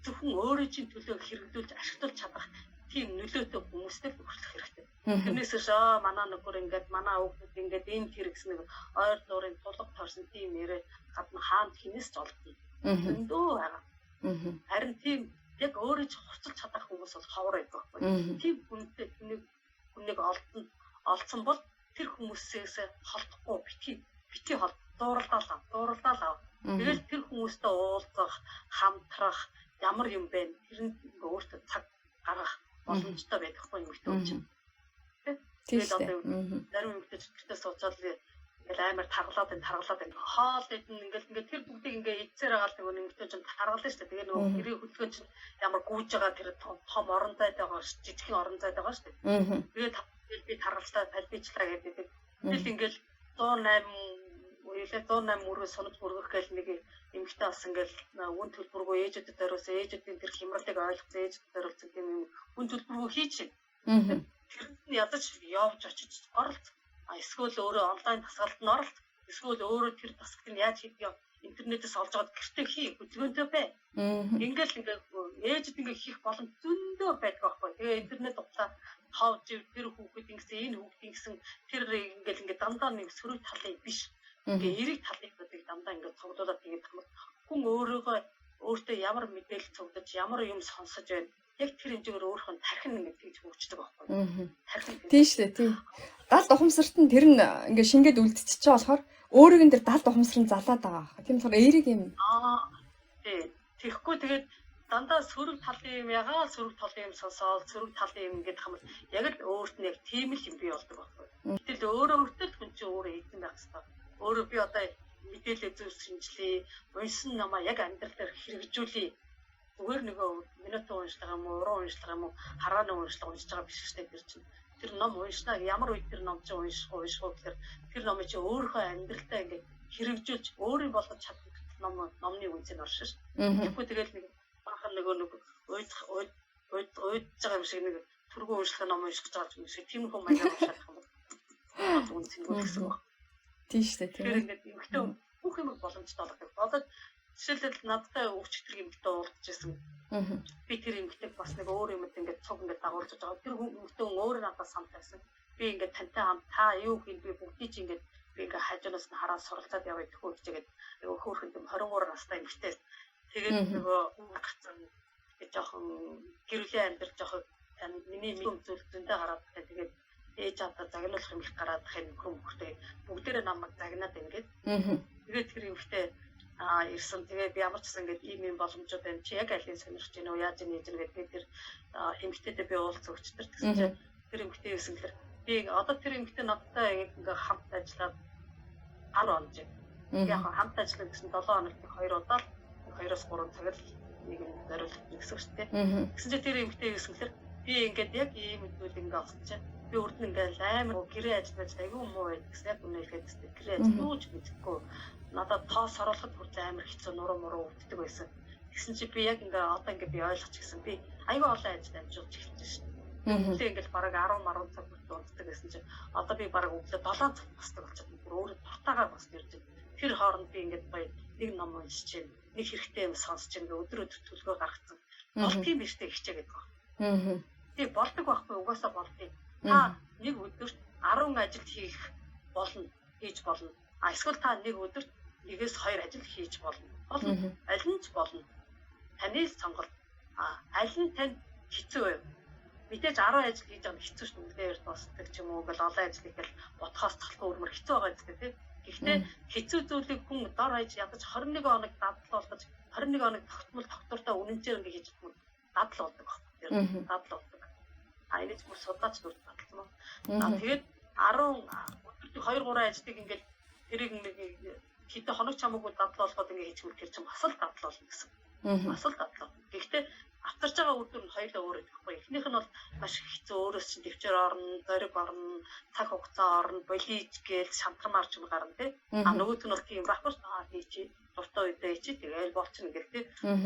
зөвхөн өөрөө чинь төлөө хэрэгжүүлж ашиглуулж чадах тийм нөлөөтэй хүмүүстэй өгөх хэрэгтэй. Тэрнээс шаа манай нөхөр ингээд манай хүүхдүүд ингээд энэ хэрэгс нэг ойр дуурын тулга тойрсон тийм нэрээ гадна хаанд хинээс ч олдно. Зөндөө байгаа. Харин тийм яг өөрөө ч хурцлж чадах хүмүүс бол ховор байдаг байхгүй. Тийм хүнтэй хүнийг олдсон бол тэр хүмүүсээс холдохгүй бити хол дууралдаал. Тэгэл тэр хүмүүстэй уулзах, хамтрах ямар юм бэ? Тэр нь өөртөө цаг гаргах боломжтой байдаг хгүй юм чинь. Тэгээд одоо зарим юмтай чөлтөө сууцаад ингээл амар таргалаад байна. Хоол идэн ингээд тэр бүгдийг ингээд эцээр агаал нөгөө нэмэгтэй чинь таргална шүү дээ. Тэгээ нөгөө гэрээ хөдөлгөөн чинь ямар гүйж байгаа тэр том орон зайд байгаа ш, жижигхэн орон зайд байгаа шүү дээ. Тэгээд би таргалцаа талбичлаа гэдэг. Тэгэл ингээл 108 мөрөө сонож мөргөх гээл нэг эмэгтэй бас ингээл үн төлбөргөө ээжүүдэд зориулсан, ээжүүдийн тэр хямралыг ойлгосон, ээжүүдэд зориулсан тийм юм үн төлбөргөө хийчих. Тэр нь ядаж явж очиж оролт. Эсвэл өөрөө онлайн тасгалд нь оролт. Эсвэл өөрөө тэр тасгалтыг яаж хийдэг интернетээс олж аваад гэртээ хий хөдөлгөөнтэй бай. Ингээл ээжэд ингээ хийх боломж зөндөө байдаг байхгүй. Тэгээ интернет утаа хавж тэр хүүхэд ингэсэн энэ хүүхэд ингэсэн тэр ингээл дандаа нэг сөрөг талын биш. Ингээ эрэг талыг дандаа ингээ цуглуулад тэгээд хүн өөртөө ямар мэдээлэл цуглаж ямар юм сонсож байна. Яг тэр хэмжээгээр өөрөөх нь тархин ингээ тэгж хөгждөг байхгүй. Тархин
тийм шүү дээ тийм. Далд ухамсарт нь тэр нь ингээ шингээд үлдчихэж байгаа болохоор өөрийг нь тэр далд ухамсарын залаад байгаа. Тийм болохоор эерэг юм.
Тий. Тэгэхгүй тэгээд дандаа сөрөг талын юм ягаа сөрөг талын юм сонсоод сөрөг талын юм гэдэг юм яг л өөрт нь яг тийм л юм бий болдог байхгүй. Гэтэл өөртөө хүн чинь өөрөө эзэн байх хэрэгтэй. Өөрөө би одоо мэдээлэл зөв шинжилээ, уншсан намаа яг амьдрал дээр хэрэгжүүлээ. Зүгээр нөгөө минутын уншлага юм уу, уран уншлага юм уу, харааны уншлага уншиж байгаа биш шүү дээ чинь. Тэр ном уншнаа ямар үед тэр ном чинь унших гэхээр тэр номыг чи өөрийнхөө амьдралдаа ингээд хэрэгжүүлж өөрийн болгож чаддаг номны үнцийг оршин шүү. Тэгэхгүй тэгэл нэг баахан нөгөө уйд байгаа юм шиг нэг түргэн уншлах ном унших гэж байгаа юм шиг тийм хүн маягаар уншаад байгаа юм. Үнцийг гэсэн үг.
Тийм шүү дээ.
Тэр ингээд эмхтэн бүх юм боломжтой болгодог. Болоод жишээлбэл надтай өвчтөр эмхтэн уулзж ирсэн. Би тэр эмхтэйг бас нэг өөр юмд ингээд цуг ингээд дагуулж байгаа. Тэр эмхтэн өөрөө надад самт байсан. Би ингээд тантай хамт та юу хийх би бүгдийг чинь ингээд би ингээд хажуунаас нь хараад суралцаад явъя гэхүү гэжгээд нөгөө хөөхөнд 23 настай эмхтэй. Тэгээд нөгөө гацсан гэж жоохон гэрүүлийн амьдрал жоохон миний зүйлд зөндөө гараад тэгээд ээж аваа загнуулах юм их гараад хин хүмүүстээ бүгдээрээ намайг загнаад ингээд. Тэгээд тэр юмхтэй ирсэн. Тэгээд би ямар ч гэсэн ингээд ийм боломжууд байна. Чи яг алийг сонирхож байна уу? Яаж нээж нэ гэдэг тэр эмхтэйдээ би уулз өгчдөр гэсэн чинь тэр эмхтэй гэсэн тэр би одоо тэр эмхтэй надтай ингээд хамт ажиллаад 10 он жиг. Яг хамт ажиллах гэсэн 7 хоногт 2 удаа 2-3 цагаар нэг юм зориулт гэсэн шүү дээ. Гэсэн чинь тэр эмхтэй гэсэн тэр би ингээд яг ийм зүйл ингээд олсон чинь би урд нь ингээл амар гэрээ ажиллаж айгүй муу байд гэсэн яг үнэлгээд тест гэрээ ажиллаж мэдхгүй надад тоос оруулахад хүртэл амар хэцүү нуруу муруу өвддөг байсан. Тэгсэн чи би яг ингээ одоо ингээ би ойлгож гисэн би айгүй олон ажил амжуулж эхэлж шин. Өглөө ингээл бараг 10 цаг хүртэл унтдаг гэсэн чи одоо би бараг өглөө 7 цаг босдог болчиход өөрөө дуртайгаар босч ирж байна. Тэр хооронд би ингээд гоё нэг ном уншиж чинь нэг хэрэгтэй юм сонсч ингээ өдөр төлгөө гаргацсан. Болт юм биш тэг хичээгээд байгаа. Тэг болдог байхгүй угаасаа болдгийг. Та нэг өдөрт 10 ажил хийж болно. Эсвэл та нэг өдөрт 1-2 ажил хийж болно. Аль нь ч болно. Таны сонголт. Аль нь танд хэцүү вэ? Мэдээж 10 ажил хийж байгаа нь хэцүү шүү дээ. Дээр тусдаг ч юм уу гэл олон ажил хийгээл бодхоос тахлах өөрмөр хэцүү байгаа гэдэг тийм. Гэхдээ хэцүү зүйлийг хүн дор хаяж ядаж 21 хоног дадал болгож 21 хоног тогтмол тогтвортой үнэнчээр ингэ хийж чадсан дадал болдог баг. Дадал болдог. Энийг бүр судлаач нүрд баталсан. Тэгээд 10 өдөрт 2-3 ажилтыг ингээд тэрийг нэг хэдэн хоног чамаагүй дадлал болгоод ингээд хийчихвэл тэр чинь бас л дадлал болно гэсэн. Бас л дадлал. Гэхдээ авчирж байгаа үр дүн нь хоёулаа өөр байхгүй. Эхнийх нь бол маш хэцүү, өөрөөс чинь төвчээр орно, зориг орно, цаг хугацаа орно, болиж гээл шантармаар ч юм гарна тий. Нөгөөт нь бол тийм байхгүй хийчи, дуртай үедээ хийчи тэгээл болчихно гэх тий.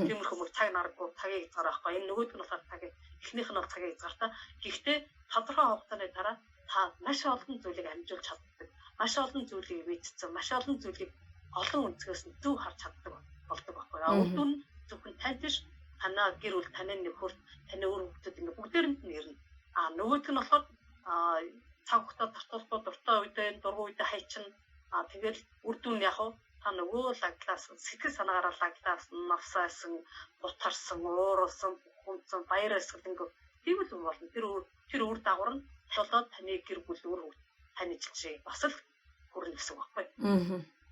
Тиймэрхүү мөр цаг нарггүй цагийг хязгаар байхгүй. Энэ нөгөөт нь болохоор цагийг эхнийх нь бол цагийг хязгаартай. Гэхдээ тодорхой хугацааны дараа та маш олон зүйлийг амжуулж чаддаг. Маш олон зүйлийг мэдсэн, маш олон зүйлийг олон өнцгөөс нь зөв харж чаддаг болдог байхгүй. Үр дүн зөвхөн тань биш танаа гэр бүл таны нөхөрт таны өөр хүүхдүүд ингээ бүгдээрэнд нь ирнэ. Нөгөөт нь болохоор цаг хугацаа тартуулахгүй дуртай үедээ дургуй үедээ хайчин. Тэгэл үр дүн яг та нөгөө лаглаас сэтгэл санаагаараа лаглаас навсаасан, бутарсан, уурсан, хүнсэн, баяр эсгэл ингээ тийм л болно. Тэр үр дагавар нь болоод таны гэр бүл өөр хүүхд таны жишээ бас л хүрнэ гэсэн үг байхгүй.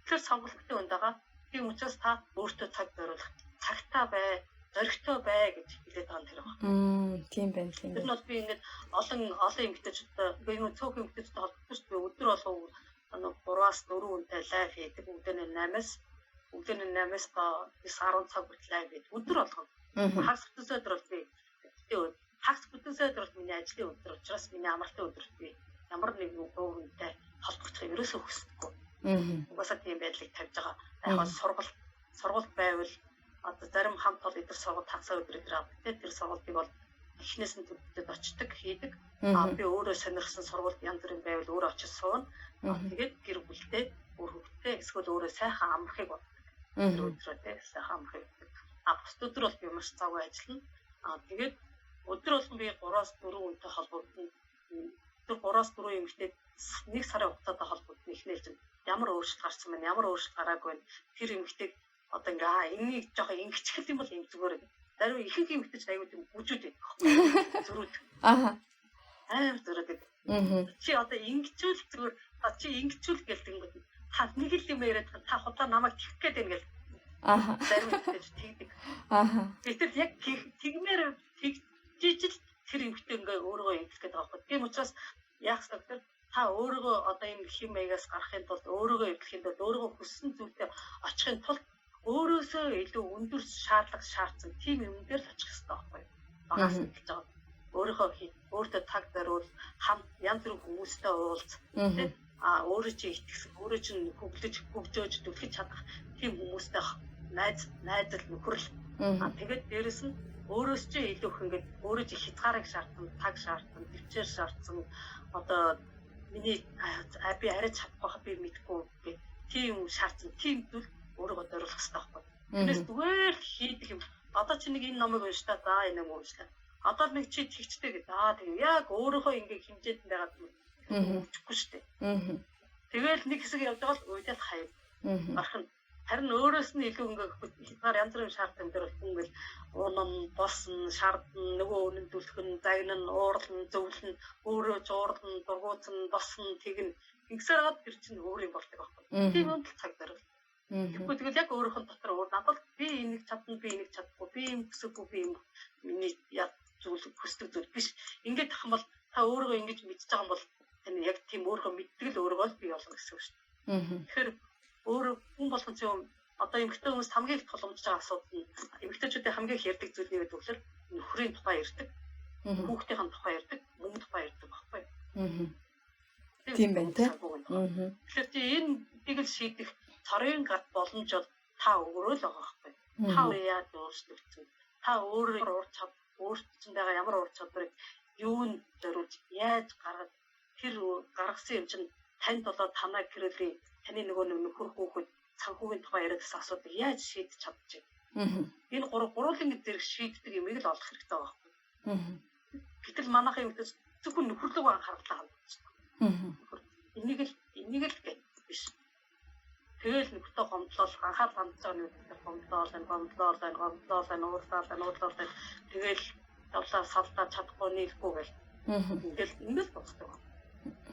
Тэр сонголттой өндөгаа тийм учраас та өөртөө цаг зориулах цагтаа бай, зоригтой бай гэж хэлээд байгаа тэр байна.
Тийм байна тийм.
Тэр нь бол би ингээд олон эмэгтэйчүүдтэй би цөөхөн эмэгтэйчүүдтэй холбогдсон шүү дээ. Өдөр болгоо 3-аас 4 үнэтэй лайв хийдэг. Өдөрний 8-аас ба 10 цаг хүртэл лайв хийдэг. Өдөр болгоо. Хагас бүтэн өдөр бол би хагас бүтэн өдөр бол миний ажлын өдөр учраас миний амралтын өдөр би ямар нэгэн үнэтэй холбогдох ерөөсөө хүсдэггүй. Угаасаа тийм байдлыг тавьж байгаа. Яг сургалт байвал одоо зарим хамт ол идэр сургалт хагасаа өдөр авдаг. Тэр сургалтыг бол эхнээс нь төвдөд очдог, хийдэг. Би өөрөө сонирхсан сургалт янз бүрийн байвал өөрөө очиж суuna. Тэгээд гэр бүлтэй, өөр хүүхдтэй эсвэл өөрөө сайхан амрахыг боддог. Тэр өдрөө сайхан амрахыг боддог. Бус өдөр бол би маш завгүй ажиллана. Тэгээд өдөр болгон би 3-аас 4 үнэтэй холбогдно. Тэр 3-аас 4 эмэгтэй нэг сарын хугацаатай холбогдно. Эхнээс нь ямар өөрчлөлт гарсан байна, ямар өөрчлөлт гараагүй байна. Тэр эмэгтэйг одоо ингээ энийг жоохон ингэчгэл юм бол юм зүгээр. Зарим ихэнх эмэгтэйч аягүй тийм бүжүүд байдаг. Зөрүүд. Амар зөрүүд. Чи одоо ингэчүүл зүгээр чи ингэчүүл гэлтэнгүүд та нэг л юм яриад та худаа намайг тэгэх гээд байна гэл. Зарим эмэгтэйч тэгдэг. Гэтэл яг тэгмээр тэгжижил тэр эмэгтэй ингээ өөрийгөө ингэх гээд байгаа байхгүй. Тийм учраас яах вэ? Та өөрийгөө одоо юм хэм маягаас гарахын тулд өөрийгөө эвлэхийн тулд өөрийгөө хүссэн зүйлдээ очихын тулд өөрөөсөө илүү өндөр шаардлага шаардсан тийм юм дээр л очих хэрэгтэй байхгүй. Багаас нь хэлж байгаа. Өөрийнхөө өөртөө таг зориул, хамт янз бүрийн хүмүүстэй уулз, тийм өөрөө чи итгэсэн, өөрөө чи хөгжөөж түлхэж чадах тийм хүмүүстэй найзал нөхөрл. Тэгээд дээрэс нь өөрөөс чи илүү их ингээд өөрөө чи хязгаарыг шаардсан, таг шаардсан, төвчээр шаардсан одоо миний би арай чадахгүй би мэдэхгүй гэх тийм шаардсан тийм зүйл өөрийгөө зориулах хэрэгтэй байхгүй. Тэрнээс зүгээр хийдэг юм. Одоо чи нэг энэ номыг уншдаа за энэ юм уншлаа. Одоо нэг чи тэгчтэй гэдэг. Тэгээ яг өөрийнхөө ингээ хэмжээнд байгаад хөвчихгүй шүү дээ. Тэгэл нэг хэсэг явж байгаа л уйдаад хаяа. Гарах нь харин өөрөөс нь илүү ингээ хязгаар янз бүрийн шаардсан дээр бол ингээл унан, босно, шаардна, нөгөө үнэндүүлэх нь, загнан, уурлан, зөвлөн, өөрөө жуурлан, дургуутсан, босно, тэгнэ. Ингэсээр гад тэр чинь өөр юм болдог байхгүй. Тийм юм цаг зориул. Тэгэхгүй тэгэл яг өөрийнхөө дотор надад би энийг чадна, би энийг чадахгүй, би юм хүсэхгүй, би юм миний яг зүйл хүсдэг зүйл биш. Ингээд тах юм бол та өөрийгөө ингэж мэдж байгаа юм бол тань яг тийм өөрийгөө мэддэг л өөрийгөө л бий болгох гэсэн үг шүү дээ. Тэгэхээр өөрөө хүн болгон ч юм одоо эмэгтэй хүмүүс хамгийн их тулгамдж байгаа асуудал нь эмэгтэйчүүдийн хамгийн их ярьдаг зүйл нь гэвэл нөхрийн тухай ярьдаг, хүүхдийн тухай ярьдаг, мөнгө тухай ярьдаг байхгүй.
Тийм байна те.
Тэгэхээр энэ тэгэл шийдэх цорын гад боломж бол та өөрөө л байгаа байхгүй. Та яаж өөрчлөгдсөн? Та өөрөө өөрчлөсөн байгаа ямар ур чадварыг юунд зориулж яаж гаргаж тэр гаргасан юм чинь танд болоод танаа гэрээлийн таны нөгөө нөхөр хүүхэд санхүүгийн тухай яриад гэсэн асуудыг яаж шийдэж чадчих. Энэ гурвуулын зэрэг шийддэг юмыг л олох хэрэгтэй байгаа байхгүй. Гэтэл манайхын юмд зөвхөн нөхөрлөг анхаарлаа хандуулдаг. Энийг л гэх биш. Тэгэл нөхөртөө гомдлол анхаарал хандж байгаа нэг гомдлол тэгэл давлаа салдаа чадахгүй нийлэхгүй гэл. Ингээл боцдог.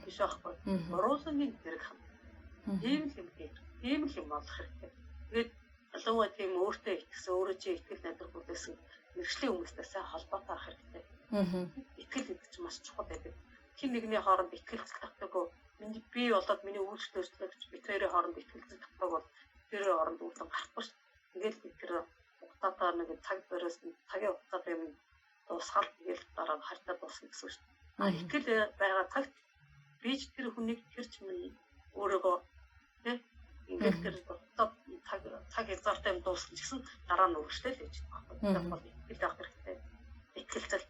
Биш аахгүй. Оруулсан зэрэг хам. Ийм л юм болох хэрэгтэй. Тэгээд ялангуяа тийм өөртөө итгэсэн, өөрөө чи итгэл найдвар бүлээсэн мэргэжлийн хүмүүстэй сайн холбоотой авах хэрэгтэй. Итгэл гэдэг чинь маш чухал байдаг. Хин нэгний хооронд итгэлцэл татдаггүй. Би болоод миний үйлчлэл өөрчлөгч бид хоёрын хооронд итгэлцэл татдаг бол тэрийн хооронд үүдэн гарахгүй шүү. Ингээл бид тэр хугацаатай нэг цаг дээрээс цагийн хугацаатай юм дуусгаад ингээл дараа хартаа дуусна гэсэн шүү. Итгэл байгаа цагт би ч тэр хүнийг тэр ч минь өөрийгөө тэг ингээл тэр цаг хязгаартай юм дуусна гэсэн дараа нь үргэлжлэе л гэж байна. Тэгэхээр итгэл авах хэрэгтэй. Итгэлцэл.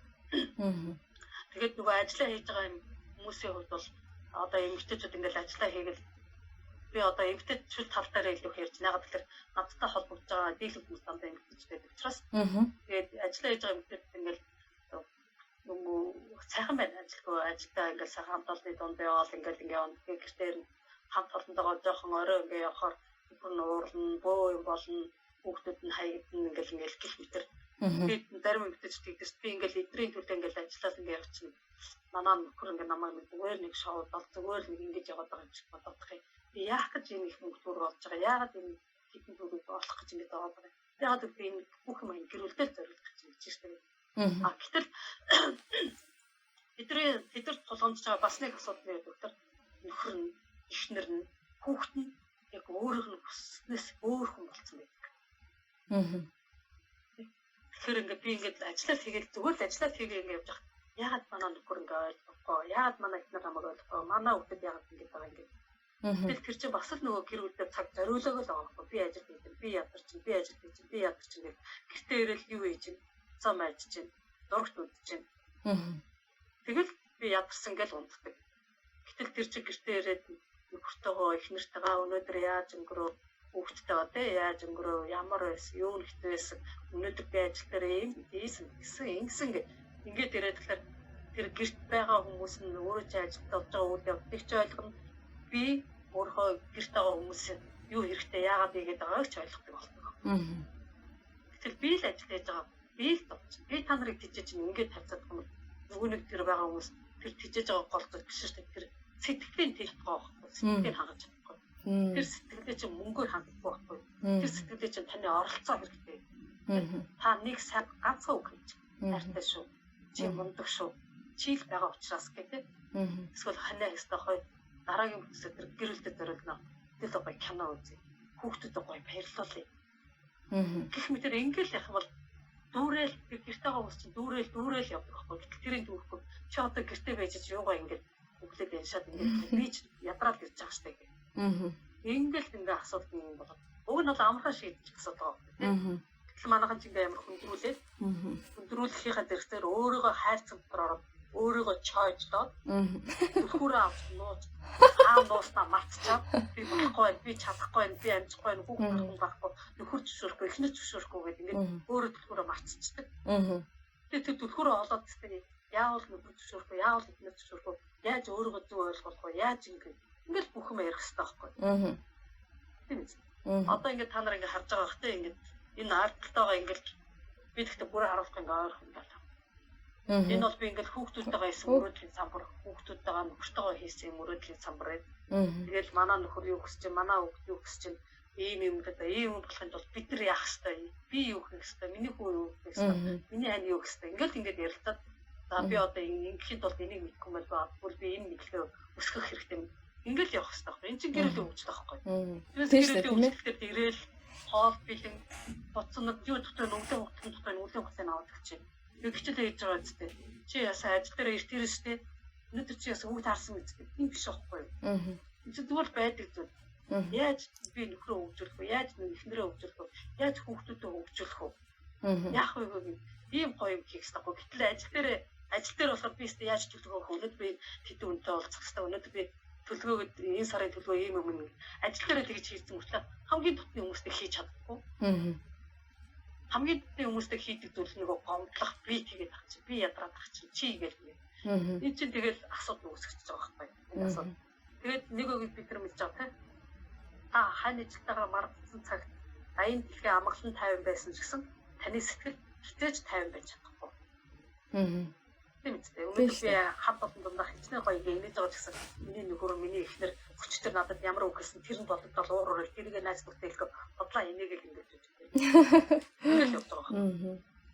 Тэгээд нөгөө ажиллаа хийж байгаа юм хүмүүсийн хувьд бол одоо эмэгтэйчүүд ингээл ажиллаа хийгээл би одоо эмэгтэйчүүд тал дээр илүү ярьж байгаа тэгэхээр надтай холбогдож байгаа дийлэнх хүмүүс дандаа эмэгтэйчүүд байдаг учраас тэгээд ажиллаа хийж байгаа эмэгтэйчүүд ингээл нөгөө сайхан байна ажилгүй ажилдаа ингээл сайхан хамтолны дунд яваал ингээл гэртээр хамт олондоо жоохон орой ингээ явахаар бүр нуурлна бөө юм болно хүүхдүүд нь хаягдана ингээл гих мэтэр тэгээд зарим эмэгтэйчүүд тэгдэс би ингээл эдрийн төлөө ингээл ажиллаад ингээ явчихна манай нөхөр ингээ намайг зүгээр нэг шоуд бол зүгээр нэг ингэж яваад байгаа юм шиг бодох юм. Би яах гэж ийм их мөнгө төгрөг олж байгаа. Яагаад энэ хэдэн төгрөг олох гэж ингэж байгаа юм. Яагаад би энэ бүх юм гэрүүлдэл зориулах гэж ингэж байна. Гэтэл тэдэр тулгамдж байгаа бас нэг асуудал нэг доктор нөхөр нь эхнэр нь хүүхэд нь яг өөрөөх нь хүснээс өөр хүн болсон байдаг. Тэгэхээр ингээ би ингээд ажиллаад хийгээл зүгээр л ажиллаад хийгээ ингээ явж байгаа. Яагаад манай нөхөр ингээ ойлгохгүй? Яагаад манай эхнэр намайг ойлгохгүй? Манай хүүхэд яагаад ингэ байгаа юм гээд. Тэгэл тэр чинь бас л нөгөө гэр бүлдээ цаг зориулаагүй л байгаа байхгүй. Би ажил хийдэг, би ядарч, би ажил хийж, би ядарч ингээд гэртээ ирээл юу хийж, цам ажиллаж, дургт үдэж. Тэгэл би ядарсан гэж унддаг. Гэтэл тэр чинь гэртээ ирээд нөхөртөөгөө эхнэртэйгээ өнөөдөр яаж өнгөрөө хүүхдтэйгээ тэ яаж өнгөрөө ямар байсан, юу нэгтэй байсан. Өнөөдөр би ажил дээр ийм ингэсэн ингээд ирээд тэгэхээр тэр гэрт байгаа хүмүүс нь өөрөө ч ажилд болж байгаа үйл явдлыг ч ойлгоно. Би өөрөө гэрт байгаа хүмүүс юу хэрэгтэй яагаад игээд байгааг ч ойлгодог болдог. Гэтэл би л ажил хийж байгаа. Би л товч. Би та нарыг тийжэж ингээд тавьцаад байгаа юм. Нөгөө нэг тэр байгаа хүмүүс тэр тийжэж байгаа гол зүйл биш шүү дээ. Тэр сэтгэлийн тэлт байгаа байхгүй. Сэтгэлийг хангаж чадахгүй. Тэр сэтгэлээ чинь мөнгөөр хангахгүй байхгүй. Тэр сэтгэлээ чинь таны оролцоо хэрэгтэй. Та нэг сайн ганцхан үг хийж. Хайртай шүү. Чи мундаг шүү. Чи л байгаа учраас гэдэг. Эсвэл ханаа хэвээр хой дараагийн бүсээ тэр гэр бүлдээ зориулна. Тэгэл гоё кино үзье. Хүүхдүүдэд гоё баярлуулъя. Гэх мэтэр ингээл яах юм бол дүүрэл гэртээ байгаа хүмүүс чинь дүүрэл явдаг байхгүй. Тэрийн дүүрэхгүй. Чи одоо гэртээ байж чи юугаа ингээд өглөөд яншаад ингээд би ч ядраад ирж байгаа штэ гэх. Ингээл ингээ асуудал юм болоо. Уг нь бол амархан шийдчих асуудал байгаа. Гэтэл манайхан ч ингээ амар хүндрүүлээд хүндрүүлэхийнхаа зэрэгцээр өөрийгөө хайрцаг дотор ороод өөрийгөө чойждоод түлхүүрээ авч нууж нууснаа мартчихад би болохгүй байх, би чадахгүй байх, би амжихгүй байх, хүүхэд байхгүй, нөхөр зөвшөөрөхгүй, эхнэр зөвшөөрөхгүй гэдэг ингээд өөрөө түлхүүрээ мартчихдаг. Тэгээд тэр түлхүүрээ олоод тест яавал нөхөр зөвшөөрөхгүй, яавал эхнэр зөвшөөрөхгүй, яаж өөрийгөө зөв ойлгох вэ? Яаж ингээд бүх юм ярих хэрэгтэй байхгүй. Тийм үү? Одоо ингээд та нар ингээд харж байгаа хэрэгтэй ингээд энэ артталтайгаа ингээд би тэгтээ бүр харуулах ингээд ойлгох юм байна. Энэ бол би ингээд хүүхдүүдтэйгээ хийсэн мөрөөдлийн самбар, хүүхдүүдтэйгээ нөхөртөөгөө хийсэн мөрөөдлийн самбар байд. Тэгэл манай нөхөр юу хүсэж чинь, манай хүүхд юу хүсэж чинь ийм гэдэг ийм болохын тулд бид нар яах хэвээр, би юу хийх хэвээр, миний хүү юу хийх хэвээр, миний ань юу хийх хэвээр ингээд ярилцаад за би одоо ингэхийн тулд энийг мэдхгүй мэл баавал би энэ мэдлэгээ өсгөх хэрэгтэй юм. Ингээд явах хэвээр байхгүй. Энд чинь гэрэл өвчтэй байхгүй. Тэрээс гэрэл өвчтөлд ирээл хоол бэлэн боцсон юу дотор нүглийн хугацаанд дотор нүглийн хугацаанд аваад чинь хичээлээ хийж байгаа үстэй. Чи ясаа ажил дээр ирт ирстэй. Өнөөдөр чи ясаа хүүхд харсан үстэй. Тийм биш байхгүй юу? Энд чинь зүгээр байдаг зүйл. Яаж би нөхрөө хөгжүүлэх вэ? Яаж эхнэрээ хөгжүүлэх вэ? Яаж хүүхдүүдэд хөгжүүлэх вэ? Яах вэ гэх ийм гоё юм хийх хэрэгтэй. Гэтэл ажил дээр болохоор би өстө яаж төлөвлөгөө өгөх вэ? Өнөөдөр би тэд үнтэй уулзах хэрэгтэй. Өнөөдөр би төлөвлөгөөд энэ сарын төлөвлөгөө ийм юм. Ажил дээр тэгж хийсэн мөртлөө хамгийн дотны хүмүүстэй хийж чадахгүй. Хамгийн дотны хүмүүстэй хийдэг зүйл нөгөө гомдлох би тэгээд ах чи би ядраад ах чи гээл нэг. Энэ чинь тэгэл асуудал үүсгэж байгаа байхгүй. Асуудал. Тэгээд нэг үг бид нар мэдж байгаа те. Та хань ажилтайгаа мартсан цагт аян дэлхийн амгалан 50 байсан ч гэсэн таны сэтгэл хитэж 50 байж чадахгүй. Тийм үстэй. Өнөөдөр би хамт олон дундаа хичнээн гоё ингэж байгаа гэсэн миний нөхөр миний эхнэр хүчтэй надад ямар үг гэсэн тэр нь бодогдол уурал тэрийг найз бүртэлгөө бодлоо энийг л ингэж хийж байна. Ингээл явж байгаа.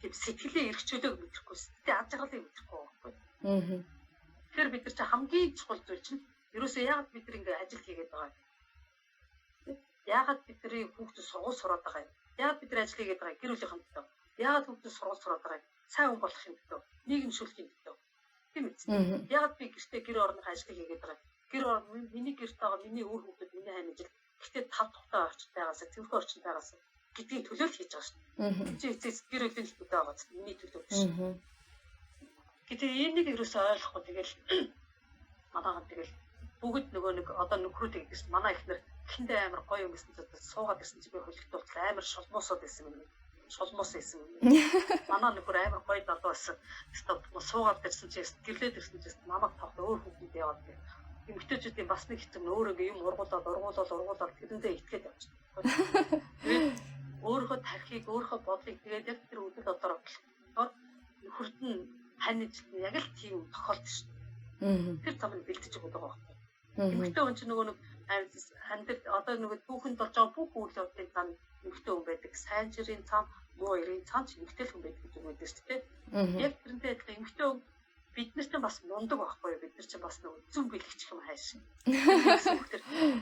тийм сэтгэлийн эрхчлөлөөг мэдрэхгүй, сэтгэлийн аз жаргалыг мэдрэхгүй байхгүй.
Аа.
Тэгэхээр бид нар чи хамгийн чухал зүйл чинь ерөөсөө яагаад бид нар ингэ ажил хийгээд байгаа юм? Яагаад бидний хүүхдүүд сургууль сураад байгаа юм? Яагаад бид нар ажил хийгээд байгаа юм? Гэр бүлийн хамтдаа. Яагаад хүүхдүүд сургууль сураад байгаа юм? Сайн хүн болох юм гэдэг. Нийгэмшүүлэх юм гэдэг. Тийм үү? Яагаад би гэртээ гэр орных ажил хийгээд байгаа юм? Гэр орн миний гэрт байгаа миний өөр хүүхдүүд миний хань ажил. Гэхдээ тав тухтай орчинд байгаасаа, тэрхүү орчинд байгаасаа гэдгийг төлөөлж хийж байгаа шүү дээ. Чи эцэс гэр бүлийн төлөвтэй байгаа ч миний төлөв биш. Гэтэ энийг ерөөсөй ойлгохгүй тэгэл манайхан тэгэл бүгд нөгөө нэг одоо нөхрүүд гэдэгс манай ихнэр тэндээ амар гоё юм гэсэн чинь суугаад ирсэн чи би хөлөгтөлт амар шулмуусууд байсан юм. Шулмуус байсан юм. Манай нөхөр амар гоё далуу байсан. Тэстэ суугаад ирсэн чи гэрлээд ирсэн чи намайг тавх өөр хүүхэд яваад гэх. Эмэгтэйчүүдийн бас нэг хэцүү өөрөө юм ургуулаад тэрэндээ итгээд явчихсан. Тэгээд өөрийнхөө тархийг өөрийнхөө бодлыг тэгээд яг тэр үйл бодороо нөхөрд нь хань ижил нь яг л тийм тохиолдсон шүү дээ. Тэр замыг бэлтэж өгöd байгаа байхгүй. Эмэгтэй хүн чинь нөгөө нэг хандад одоо нөгөө түүхэнд болж байгаа бүх үйл явдлын цаана эмэгтэй хүн байдаг. Сайн жирийн цаана, муу эрийн цаана эмэгтэй хүн байдаг гэж өгөөд шүү дээ. Яг тэрнтэй адилхан эмэгтэй хүн бид нар чинь бас мундаг байхгүй юу? Бид нар чинь бас нөгөө зүн бэлгчих юм хайш.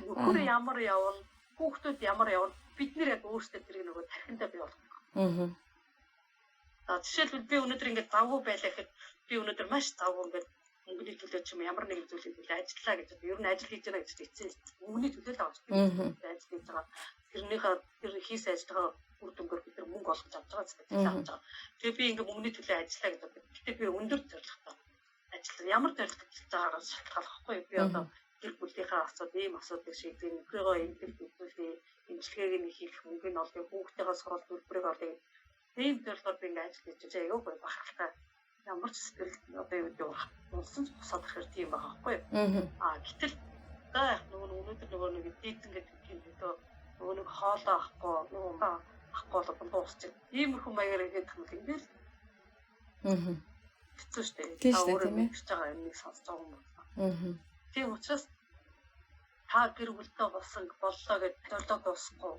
Нөхөр ямар явна, хүүхдүүд ямар явна, бид нэр яг өөрсдөө тэрийг нөгөө тархиндаа бий болгох. Жишээлбэл би өнөөдөр ингээд завгүй байлаа гэхэд би өнөөдөр маш завгүй ингээд мөнгөний төлөө ч юм ямар нэгэн зүйлийг төлөө ажиллаа гэж боддог. Ер нь ажил хийж байгаа гэж эцсийн мөнгөний төлөө л авч байгаа. Ажил хийж байгаа. Тэрнийхээ тэр хийсэн ажиллагаа үр дүнгээр бид нар мөнгө олгож авч байгаа зүйл авч байгаа. Тэгээ би ингээд мөнгөний төлөө ажиллаа гэж боддог. Гэтэ би өндөр зорилготой ажил ямар зорилготой ажиллаж байгаагаар шалтгааллахгүй. Би одоо гэр бүлийнхээ асуудыг шийдэх, нөхрийгөө эмгэл бүлдүүлээ, эмчилгээг нь хийх, мөнгөний олгох, хүүхдтэйгээ суралц төлбөрийг олгох. Тийм зорилгоор би ингээд ажил хийж байгаа. Айгүй бахархтай. Ямар ч сэтгэл одоо юу гэдэг вэ? Улсын босоод ихээр тийм байгаа байхгүй юу? Гэтэл нөгөө өнөөдөр нөгөө нэг дийт ингээд нөгөө нэг хоолоо авахгүй, нөгөө авахгүй бол дуусчих. Иймэрхүү маягаар ингээд хамт ингээд хэцүү шүү дээ. Та өөрөө мэдчихэж байгаа юмыг сонсож байгаа юм байна. Тийм учраас та гэр бүлтэй болсон боллоо гэж зорилго дуусахгүй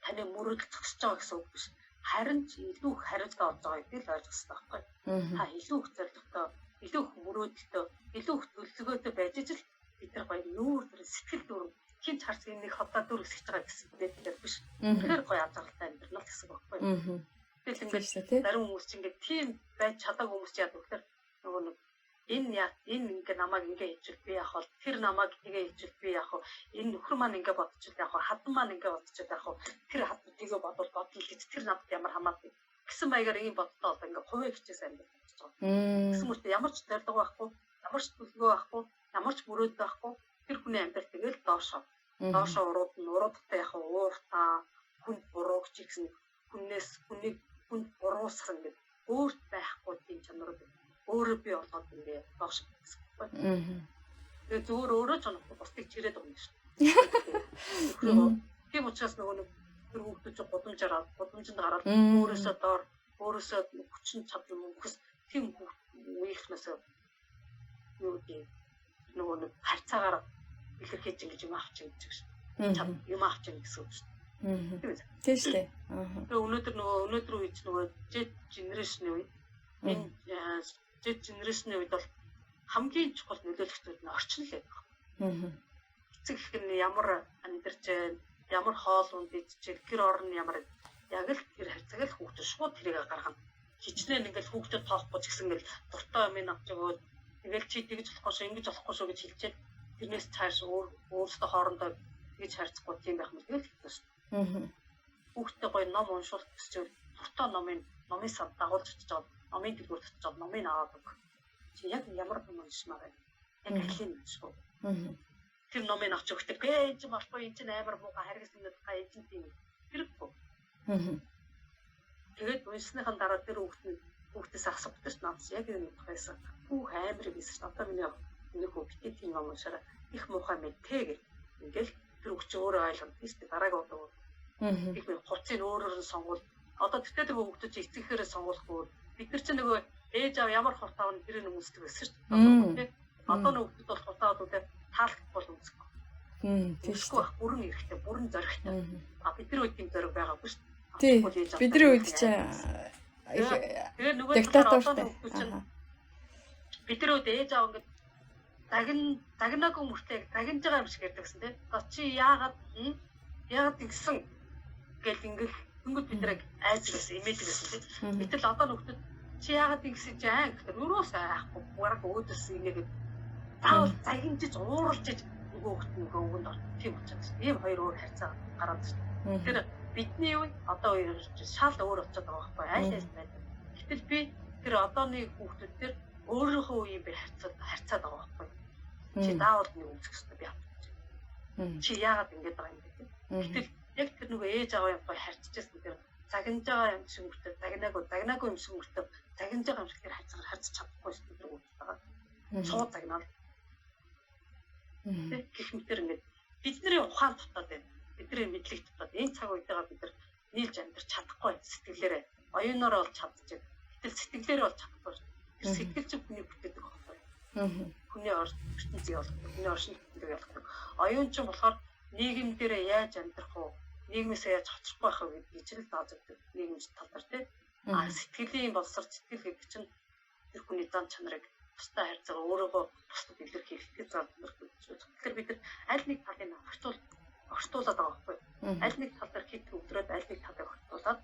таны мөрөдөл зогсож байгаа гэсэн үг биш. Харин ч илүү их хариуцлага олж байгааг л ойлгох хэрэгтэй байхгүй. Та илүү их зорилготой, илүү их мөрөөдөлтөй, илүү их төлөвлөгөөтэй байж ижил бид нар гоё нүүр төр сэтгэл дүр хинч харц нэг хотоо дүр өсгөж байгаа гэсэн үг биш. Тэгэхээр гоё аз жаргалтай амьдрал гэсэн үг байхгүй. Тэгэл ингээд зарим хүмүүс чинь ингээд тийм байж чадаагүй хүмүүс яа гэхээр нөгөө нэг энэ ингээ намайг ингээ хийчихвэл би яах вэ? Тэр намайг тэгээ хийчихвэл би яах вэ? Энэ нөхөр маань ингээ бодчихвол яах вэ? Хадан маань ингээ бодчихвол яах вэ? Тэр хадан тэгээ бодвол гэж тэр надад ямар хамаагүй. Гэсэн маягаар ийм бодтоо одоо ингээ хувийн хичээс амьд болчихж байгаа. Гэсэн мөртөө ямар ч зорилго байхгүй, ямар ч төлөвлөгөө байхгүй, ямар ч мөрөөдөл байхгүй. Тэр хүний амьдрал тэгэл доошоо уруудтай яах вэ? Ууртаа, хүнд буруугч гэсэн хүнд буруусах ингээ өөрт байхгүй тийм чанарууд өөрөө би олоод ингээ доош гэсэн. Тэгээ зөвөр өөрөө ч онох бусдыг чирээд байгаа юм шүү. Тийм учраас нөгөө нэг тэр хүүхдүүд чинь гудамжинд гараад өөрөөсөө доор өөрөөсөө хүчин чадал мөнгөс тийм үеийнхнээс юу гэдэг нөгөө нэг харьцаагаар илэрхийлж ингэж юм авч ингэж шүү. Юм авч гэсэн үг шүү. Тийм шүү дээ. Тэгээ өнөөдөр үеч нөгөө Z generation үе энэ Z generation-ийн үед бол хамгийн чухал нөлөөлөгчдүүд нь орчин л байдаг. Эцэг их нь ямар амьдарч байна, ямар хоол ундаж, гэр орон ямар яг л тэр харьцааг л хүүхдүүд шууд тэрийг гаргана. Хичнээн ингээл хүүхдүүд тоохгүй ч гэсэн ингээл дуртай юм авч өгөөд ингээл чи тэгж болохгүй шүү, ингэж болохгүй шүү гэж хэлчихээд тэрнээс цааш өөрсдөө хоорондоо тэгж харьцахгүй тийм байх мэт л хэлсэн шүү. Хүүхдтэй гоё ном уншуулах гэсчээ дуртай номын сав дагуулж очиж байгаа. Номын дэлгүүрт очиж номыг аваад өг. Чи яг ямар ном уншмаар байна? Яг ахлын шүү. Тэр номыг авч өгдөг. Ээж болохгүй энэ чинь амар муухай харгас юмнууд ээж тийм хэрэггүй. Тэгээд уншсныхан дараа тэр хүүхдээс асуудаг ш надаас яг энэ байсан. Бүх амар байсан ш. Одоо миний хүү битээ тийм ном уншаараа их муухай мэдтэй гэх. Ингээл тэр хүүхд чи өөрөө ойлгоно. Тиймээ дараагийн удаа. Их нэг хуцыг өөрөөр нь сонгуул. Одоо тэгтээ тэр хүүхдүүд чи эцэгээрээ сонгуулахгүй. Бид нар чинь нөгөө ээж аав ямар хуртаа авна тэрийг үздэг байсан шүү дээ. Одоо нөгөөд бол хуртаа аваад таалах бол үзэхгүй. Тийшгүй бах бүрэн эрэхтэй, бүрэн зоригтой. Бидний үед тийм зориг байгаагүй шүү дээ.
Бидний үед чинь их
Тэгээ нөгөө талаар
диктатуртай.
одоо нөхдөд чинь бидрүүд ээж аав ингээд дагнаагүй мөртлөө дагнаж байгаа юм шиг ярьдаг гэсэн тийм. Чи яагаад ингэсэн гэл ингээд дөнгөж бид нарыг айзгаас имэдэг гэсэн тийм. Гэтэл одоо нөхдөд чи яагаад ингэсэн чи гэхээр өрөөсөө айхгүй бараг өөдөөс ингээд заавал загинжиж ууралжиж нөгөө өвгөнд тийм учраас ийм хоёр өөр харьцаа гараад байна. Тэгэхээр бидний юу одоо шал өөр очоод байгаа байхгүй аль аль байдаг. Гэтэл би тэр одооны хүүхдүүд төр өөрийнхөө үеийн би харьцаад байгаа байхгүй. Чи заавал нэг үзэх хэрэгтэй би авчих. Чи яагаад ингэж байгаа юм бэ тийм. Гэтэл яг тэр нөгөө ээж аваа юм гоё харьцажсэн тэр загинж байгаа юм шиг мөртөө загнаагүй юм шиг мөртөө загинж байгаа юм шиг тэр харьцаж чадахгүй шүү дээ тэр үг байгаа. Цоо загнаа. Гэх мэтэр ингээд бидний ухаан дутаад байна. Бидний мэдлэг дутаад энэ цаг үетэйгээ бид нар нийлж амьдарч чадахгүй сэтгэлээрээ оюунаараа бол чадчих. Гэтэл сэтгэлээрээ бол чадахгүй. Тэр сэтгэл чинь хүний бүтээдэг байхгүй. Хүний ертөнцийн бол хүний оршин бүтээдэг ялдаг. Оюун чинь болохоор нийгэм дээрээ яаж амьдрах вэ? Нийгмээсээ яаж хоцрох байх вэ гэдгийг чинь л дааздаг. Нийгэмч тал дээр тийм. Сэтгэлийн боловсрол сэтгэл гэдэг чинь тэр хүний дан чанарыг тустай харьцаа өөрөөгөө бусдад илэрхийлэх зорилготой. Тэгэхээр бид нар аль нэг талыг огтруулаад байгаа байхгүй. Аль нэг тал дээр хит өвдрөөд аль нэг талыг огтруулаад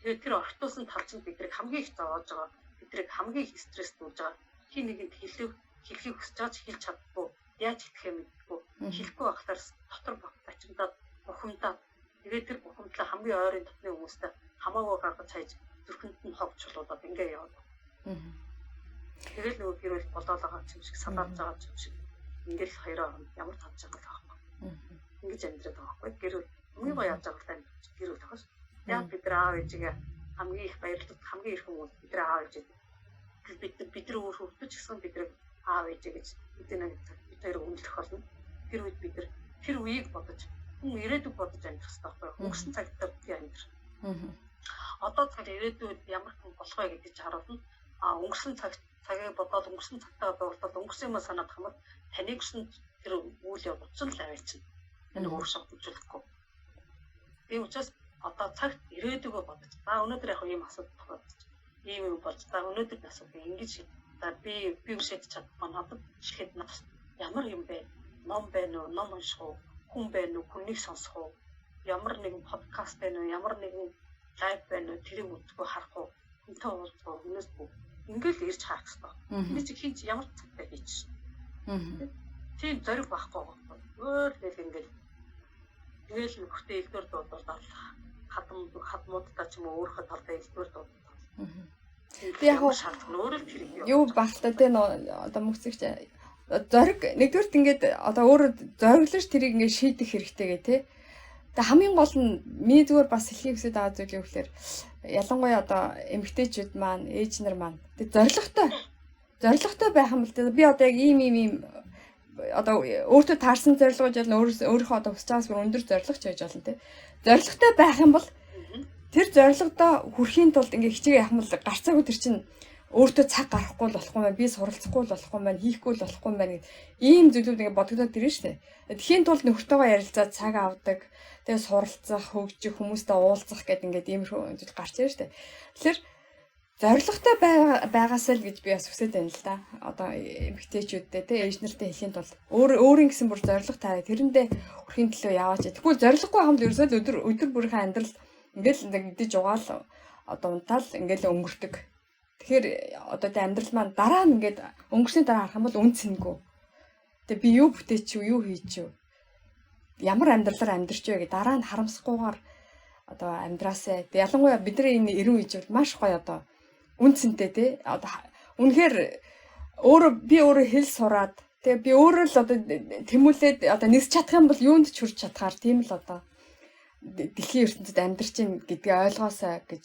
тэгээд тэр огтуулсан тал чинь биднийг хамгийн их зовоож байгаа. Биднийг хамгийн их стресст өгж байгаа. Хин нэгэнд хэлхийг хүсэж байгаа ч хэлж чадахгүй. Яаж хэлэх юм гэдэггүй. Хэлэхгүй байхлаар дотор бачимдаад бухимдаад тэгээд тэр бухимдлаа хамгийн ойрын дотны хүмүүстэй хамаагүй гаргаж хайж зүрхэнд нь хог чулуулаад ингээ яваад. Тэгэл нөгөө гэрэл болоод байгаа юм шиг салаад байгаа юм шиг ингээл хоёроо ямар тавж байгаа байхгүй. Ингэж амьдраад байгаа байхгүй. Гэрэл хамгийн гоё явж байгаа тань гэрэл тахаш. Яг бид нар аав ээжигээ хамгийн их баярлуулдаг хамгийн их хүмүүс бид нар аав ээж. Бид нар өөр хөвдөж гисэн бид нар аав ээж гэж бид нар үнэлэх болно. Тэр үед бид нар тэр үеийг бодож хүн ирээдүг бодож амьдрах хэрэгтэй байхгүй. Өнгөрсөн цагт би амьдрах. Одоо цаг ирээдүйд ямар хүн болох вэ гэдэг чинь харуулна. Өнгөрсөн цагийг бодоод өнгөрсөн цагтаа бодлоод өнгөрсөн юм санаад хамт таныг шин тэр үйл явц нь л авчирна. Энэ өөрсөө бүжүүлэхгүй. Тийм учраас одоо цагт ирээдүгөө бодож. Өнөөдөр яг ийм асуудал тохиолдож. Ийм юм болж. Өнөөдөр асуудал ингэж би шийдэж чадахгүй надад шихэд нас ямар юм бэ? Ном байна уу? Ном унших уу? Хүн байна уу? Хүнийг сонсох уу? Ямар нэгэн подкаст байна уу? Ямар нэгэн лайв байна уу? Тэрийг үзэхгүй харах уу? Хүнтэй уулзах уу? Хүнээсгүй ингээл ирж харах хэрэгтэй. Би чи хин ч ямар цагтаа хийж. Тийм зориг байхгүй байхгүй. Өөр ингээл нөхөртэй илдвэр дуудаад хадмуудтай ч юм уу өөрийнхөө талдаа илдвэр дуудаад.
Би яг юу багтаа те одоо мөцөгч зориг нэгдүгürt ингээд одоо өөрөө зориглож тэрийг ингээд шийдэх хэрэгтэй гэ те. Тэгээ хамгийн гол нь миний зүгээр бас хэлхийг хүсэж байгаа зүйл юу гэхээр ялангуяа одоо эмэгтэйчүүд маань ээж нар маань тэг зоригтой байх юм бол би одоо яг ийм одоо өөртөө таарсан зорилгож болно өөрийнхөө одоо хүсэж байгаас бүр өндөр зорилгоч байж болно те. Зоригтой байх юм бол тэр зорилгодоо хүрэхийн тулд ингээ хичээгээ явах юм бол гарцаагүй тэр чинь өөртөө цаг гарахгүй л болохгүй мэн би суралцахгүй л болохгүй мэн хийхгүй л болохгүй мэн гэд ийм зүйлүүд ингээ бодогдоод ирнэ шүү дээ. Тэхийн тулд нөхөртөөгөө ярилцаад цаг авдаг тэгээ суралцах хөгжих хүмүүстэй уулзах гэд ингээ иймэрхүү зүйл гарч ирнэ шүү дээ. Тэгэхээр зоригтой байгаасаа л гэж би бас хүсэж байна л да. Одоо эмэгтэйчүүдтэй те ээж нартай хэлхийн тулд өөрийн гэсэн бүр зориг тавиад тэрэндээ хүрхийн төлөө яваач. Тэгвэл зориггүй хамт ерөөсөө өдөр бүрийнхээ амьдрал ингээл нэгдэж угаал одоо унтаал ингээл өнгөрдөг. Тэгэхээр одоо тэ амьдрал маань дараа нь ингээд өнгөрсний дараа харах юм бол үн цэнэгүй. Тэгээ би юу бүтээч юу хийч юу? Ямар амьдралаар амьдрч вэ гэдэг дараа нь харамсахгүйгээр одоо амьдраасаа. Тэгээ ялангуяа бидний энэ 90 үеч бол маш гоё одоо үн цэнтэй те. Одоо үнэхээр би өөрөө хэл сураад тэгээ би өөрөө л одоо тэмүүлээд одоо нисч чадах юм бол юунд ч хүрч чадхаар тийм л одоо дэлхийн ертөнцид амьдарч ийн гэдгийг ойлгоосаа гэж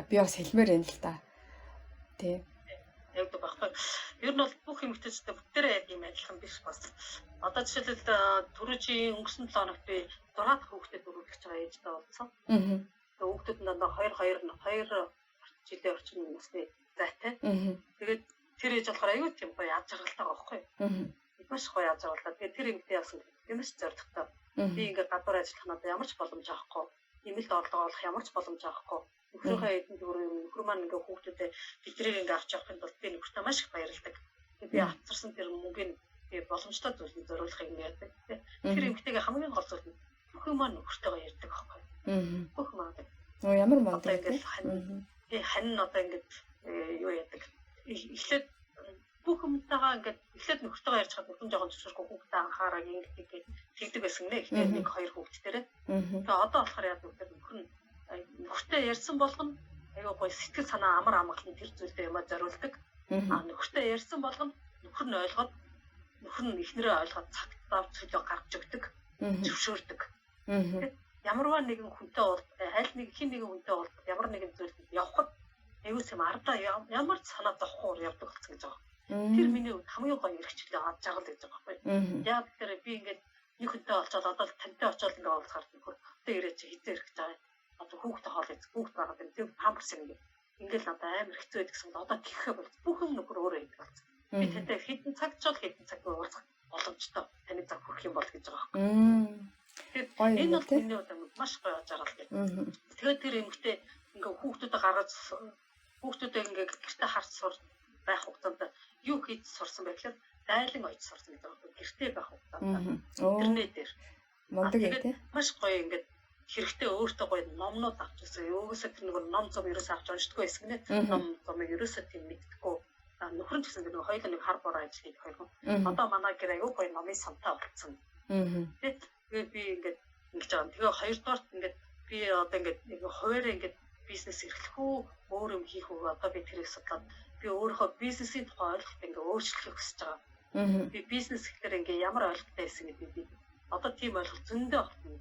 би бас хэлмээр байна л да. Тий.
Яг л багтаа. Ер нь бол бүх эмэгтэйчүүд бүгдээрээ яг юм адилхан биш бас. Одоо жишээлбэл түрүүчийн өнгөрсөн 7 хоногт би 6 дахь хүүхдэд өргөх байгаа ээжтэй уулзсан. Тэгээ хүүхдүүд нь одоо 2 жилийн орчим насны зайтай. Тэгээд тэр ээж болохоор аюу тийм гоё аз жаргалтай байгаа байхгүй. Маш гоё аз жаргалтай. Тэгээд тэр эмэгтэй яасан юмш зоригтой. Би ингээд гадуур ажиллах надад ямар ч боломж авахгүй. Нэмэлт орлого олох ямар ч боломж авахгүй. Нөхрийнхөө эдэн зүгээр юм нөхөр маань ингээ хүүхдүүдэд бидрийг ингээ авч явахын тулд би нөхөртөө маш их баярлдаг. Би авчирсан тэр мөнгөний би боломжтой зүйлд зориулахыг юм яадаг. Тэр эмэгтэйгээ хамгийн гол зүйл нь бүх юм нөхөртөөгөө ярьдаг байхгүй. Бүх юм.
Ямар мундаг.
Хань одоо ингээд юу яадаг. Эхлээд бүх юмтайгаа ингээд эхлээд нөхөртөөгөө ярьж хаад нөхөн жоохон зөвшөөрөхгүй хүүхдээ анхаараа ингэдэг хийдэг байсан нэ. Эхлээд нэг хоёр хүүхдтэрээ. Тэгээ одоо болохоор яадаг вэ? Нөхөртөө ярьсан болгоно аюу гой сэтгэл санаа амар амгалан тэр зүйлдээ юмаа зориулдаг. Нөхөртөө ярьсан болгоно нөхөр нь ойлгоод нөхөр нь эхнэрээ ойлгоод цагтаа төлөө гаргаж өгдөг. Зөвшөөрдөг. Ямарваа нэгэн хүнтэй бол аль нэг хин нэгэн хүнтэй бол ямар нэгэн зүйлд явхад аюус юм ардаа ямар санаа зовхоор явдаг болсон гэж байгаа. Тэр миний хамгийн гоё эрхчлээ авч байгаа л гэж байгаа байхгүй. Яг тэр би ингээд нэг хүнтэй олцоод одоо тантай очоод ингээд уулзахаар нөхөр одоо ирээч хизээ ирэх гэж байгаа. Одоо хүүхдээ хоол идэх хүүхд байгаа юм тэр памперс ингээд надад амар хэцүү байдаг гэсэн одоо тийхээ бол бүх юм нөхөр өөрөө идэх болсон. Би тантай хэдэн цаг ч бол хэдэн цаг уулзах боломжтой таны цаг хүрэх юм бол гэж байгаа байхгүй. Тэгэхээр энэ бол миний удаа маш гоё ажаарал гэх. Тэгээд тэр эмэгтэй ингээ хүүхдүүдэд гаргаж хүүхдүүдэд ингээ гэртээ харж сур байх хугацаанд юу хийж сурсан бэ гэхээр дайлан ойж сурсан гэдэг байна. Гэртээ байх хугацаанд интернетээр
мундаг тий.
Маш гоё ингээ хэрэгтэй өөртөө гоё номнууд авч ирсэн. Өөгөөсөө тэр нэг ном зам ерөөсөө авч уншдаггүй байсан гэнэ. Ном замыг ерөөсөө тийм мэддэггүй. Нөхөр нь ч гэсэн нэг хоёулаа нэг хар бор ажил хийх хоёр. Одоо манай гэр аягүй гоё номын самтаа болцсон. Тэгээд би ингээд ингэж байгаа. Тэгээ хоёрдугаар ингээд би одоо ингээд нэг хуваараа ингээд бизнес эрхлэх үү, өөр юм хийх үү одоо би тэрийг судлаад би өөрийнхөө бизнесийн тухай ойлголт ингээд өөрчлөхийг хүсэж байгаа. Би бизнес гэхээр ингээд ямар ойлголттой байсан гэдэг би одоо тийм ойлголт зөндөө болно.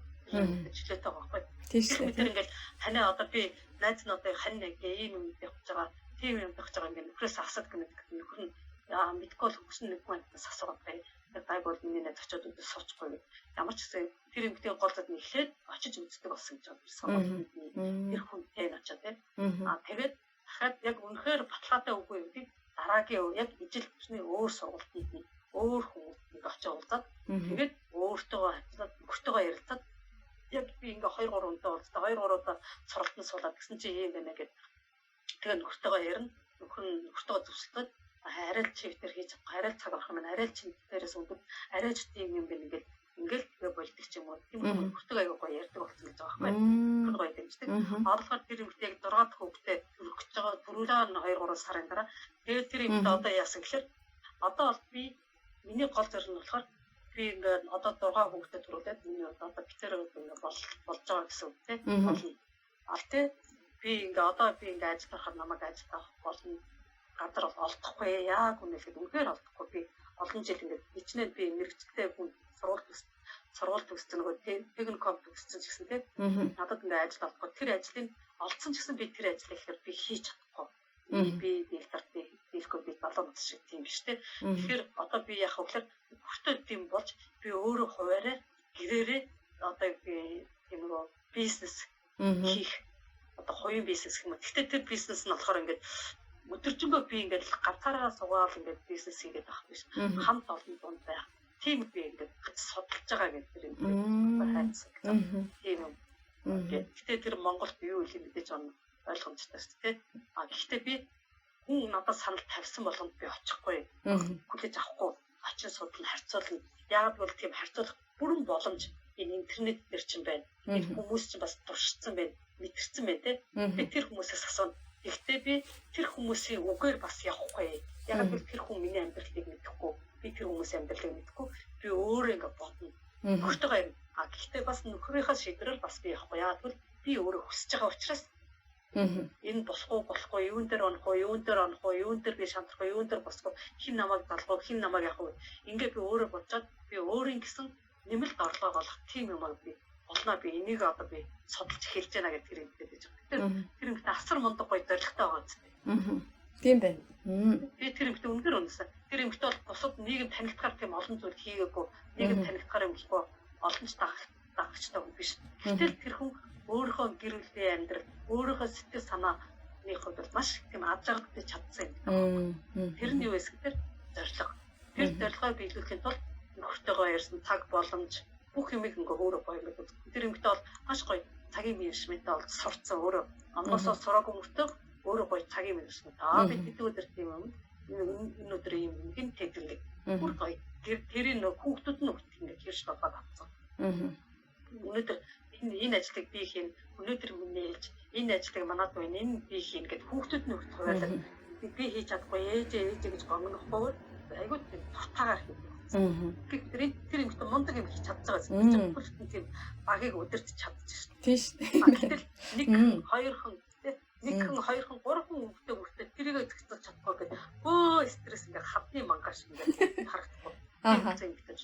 Жилээтэй байгаа байхгүй. Тийм тэр ингээд таны одоо би найз надад хань нэг ийм юм явж байгаа. Тийм юм явж байгаа ингээд нөхрөөс асаад гэнэ нөхөр нь мэдгүй л хүсн нэг хүнээс асуугаад бай. Тай бол миний найз очиод үдээс суучихгүй. Ямар ч гэсэн тэр эмэгтэй голдод нь эхлээд очиж үздэг болсон гэж байна. Тэр хүнтэй очиод тийм. Тэгээд дахиад яг үнэхээр баталгаатай үгүй юм тийм. Дараагийн яг ижил төсний өөр сургалтанд нь өөр хүмүүсийг очиж уулзаад тэгээд өөртөө хацаад нөхөртөөгөө ярилцаад яг би ингээ 2 3 үнтэй уулздаг 2 3 удаа сургалтанд суулаад гэсэн чи юм байна гэд тэгээд нөхөртөөгөө ярина. Нөхөртөөгөө зөвсөлдөд арай л чивтер хийж арай л цаг авах юм арай л чивтерээс өндөд арай ч тийм юм бэ ингээл болдог ч юм уу тийм хүртэг аяга гоё ярьдаг болсон гэж байгаа байхгүй гоё дэмждэг орлогоор тэр эмэгтэйг 6 дахь хүүхдээ төрөх гэж байгаа түрүүлээ 2 3 сарын дараа тэгээд тэр эмэгтэй одоо яасан гэхээр одоо бол би миний гол зорилго нь болохоор би ингээд одоо 6 хүүхдээ төрүүлээд миний одоо битэр ингээд болж байгаа гэсэн үг тийм аль би ингээд одоо би ингээд ажил харахад намайг ажил авах болно гадар олдохгүй яг үнэхээр үнээр олдохгүй би олон жил ингээд хичнээн би мэрэгчтэй хүн сургууль төгссөн нөгөө техникум төгссөн ч гэсэн тийм надад ингээд ажил олдохгүй тэр ажлыг олдсон ч гэсэн би тэр ажлыг ихээр би хийж чадахгүй би дийлэхгүй би 7 нас шиг тийм биш тийм тэгэхээр одоо би яах вэ гэхээр хүртэл тийм болж би өөрөө хуваараа гэрээрээ одоо би тийм нөгөө бизнес хийх одоо хувийн бизнес гэх юм. Гэхдээ тэр бизнес нь болохоор ингээд өдөржингөө би ингээд ганцаараа суугаад ингээд бизнес хийгээд байх биш. Хамт олон дунд байх. Тийм би ингээд судалж байгаа гэдэг юм. Хайцсан. Тийм юм. Гэхдээ тэр Монголд юу юм мэдээж ойлгомжтой шүү дээ. Гэхдээ би хүн надад санал тавьсан болгонд би очихгүй. Хүлээж авахгүй. Очин судлал харьцуулна. Яг бол тийм харьцуулах бүрэн боломж энэ интернет дээр ч юм байна. Энэ хүмүүс ч бас туршицсан байна. Мэдэрсэн байна те. Би тэр хүмүүсээс асууна. Гэхдээ би тэр хүмүүсийн үгээр бас явахгүй. Яг л тэр хүн миний амьдралыг мэдэхгүй. Би тэр хүмүүсийн амьдралыг мэдэхгүй. Би өөрөө ингээд бодно. Нөхөртөө юм. Гэхдээ бас нөхрийнхөө шийдвэрэл бас би явахгүй. Яг л би өөрөө хүсэж байгаа учраас энэ болохгүй, юун дээр онох уу, юун дээр би шантрах уу, юун дээр босгоо, хин намайг далах уу, хин намайг явах уу. Ингээд би өөрөө бодцоод би өөрийн гэсэн нэмэлт орлого олох тийм юм аа би. Олноо би энийг одоо би судалж хэлж яана гэдэг тэр юм гэж байна. Тэр юм асар мундаг гоё зоригтой байгаа үстэй.
Тийм байна.
Би тэр юмтай үнээр үнэсэн. Тэр юмтай бол бусад нийгэм танигдахаар тийм олон зүйл хийгээгүй. Нийгэм танигдахаар юм болохгүй олон ч дагагчтай хүн биш. Гэтэл тэр хүн өөрийнхөө гэр бүлийн амьдрал, өөрийнхөө сэтгэл санааны хувьд бол маш тийм ад жаргалтай чадсан юм. Тэр нь юу вэ гэхээр зориг. Тэр зорилгоо биелүүлэхэд бол нөхөртөөгөө ярьсан цаг боломж бүх юмыг ингээ өөрөө гоё ингээд тэр юмтай бол маш гоё цагийн менежменттэй болж сурцсан өөрөө онгоосоо сураагүй мөртөө өөрөө гоё цагийн менежмент би тэтгэв өдөр тийм юм энэ өдөр юм гин тэтгэл бүр гоё тэрийн хүүхдүүд нь өгөх ингэ хэрш болоод авцсан. Өнөөдөр энэ ажлыг би хийн өнөөдөр миний ээж энэ ажлыг манад байна энэ би хийн гэд хүүхдүүд нь өгөх хуваалаа би хийж чадахгүй ээж гэж гомнохгүй айгуу дуртаагаар хийх. Тэр юм чинь мундаг юм хийж чадчихсан. Тийм багийг өдөрт чадчихсан.
Тийм шүү.
Гэтэл нэг хэн хоёрхан гурван хүүхдээ бүртээ тэрийг зэгцэж чадахгүй гэдэг бөө стресс ингээ хадны мангаш ингээ харагдахгүй.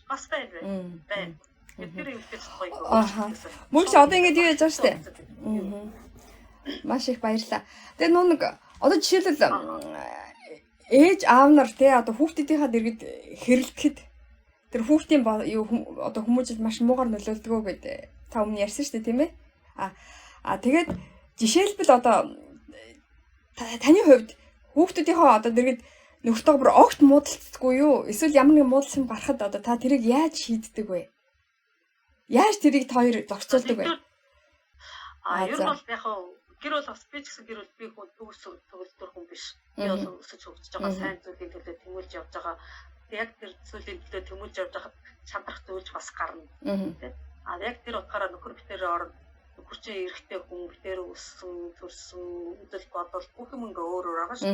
Бас байна. Тэр юм гэж гоё.
Мөн ч одоо ингэж юу яаж байгаа штэ. Маш их баярлалаа. Тэгээ нэг одоо жишээлбэл ээж аав нар те одоо хүүхдүүдийнхаа дэргэд хэрэлдэхэд тэр хүүхдийн одоо хүмүүжил маш муугар нөлөөлдөг гэдэг та өмнө ярьсан шүү дээ тийм ээ. Тэгээд жишээлбэл одоо таны хувьд хүүхдүүдийнхээ одоо дэргэд нөхөртөө бүр огт муудалцдаггүй юу? Эсвэл ямар нэгэн муудалсан гарахад одоо та тэрийг яаж шийддэг вэ? Яаж тэрийг та хоёр зохицуулдаг вэ?
Ер нь бол яг гэр бол бас би ч гэсэн гэр бол би хүн төгөлдөр хүн биш. Би бол өсөж хөгжиж байгаа сайн зүйлийн төлөө тэмүүлж явж байгаа. Яг тэр зүйлийн төлөө тэмүүлж явж байхад шантрах зүйлж бас гарна. Яг тэр утгаараа нөхөр битээр орно. Нөхөр чинь эрэхтэй хүн битээр өссөн, төрсөн, үдэл бодол бүх юм ингээ өөр байгаа шүү.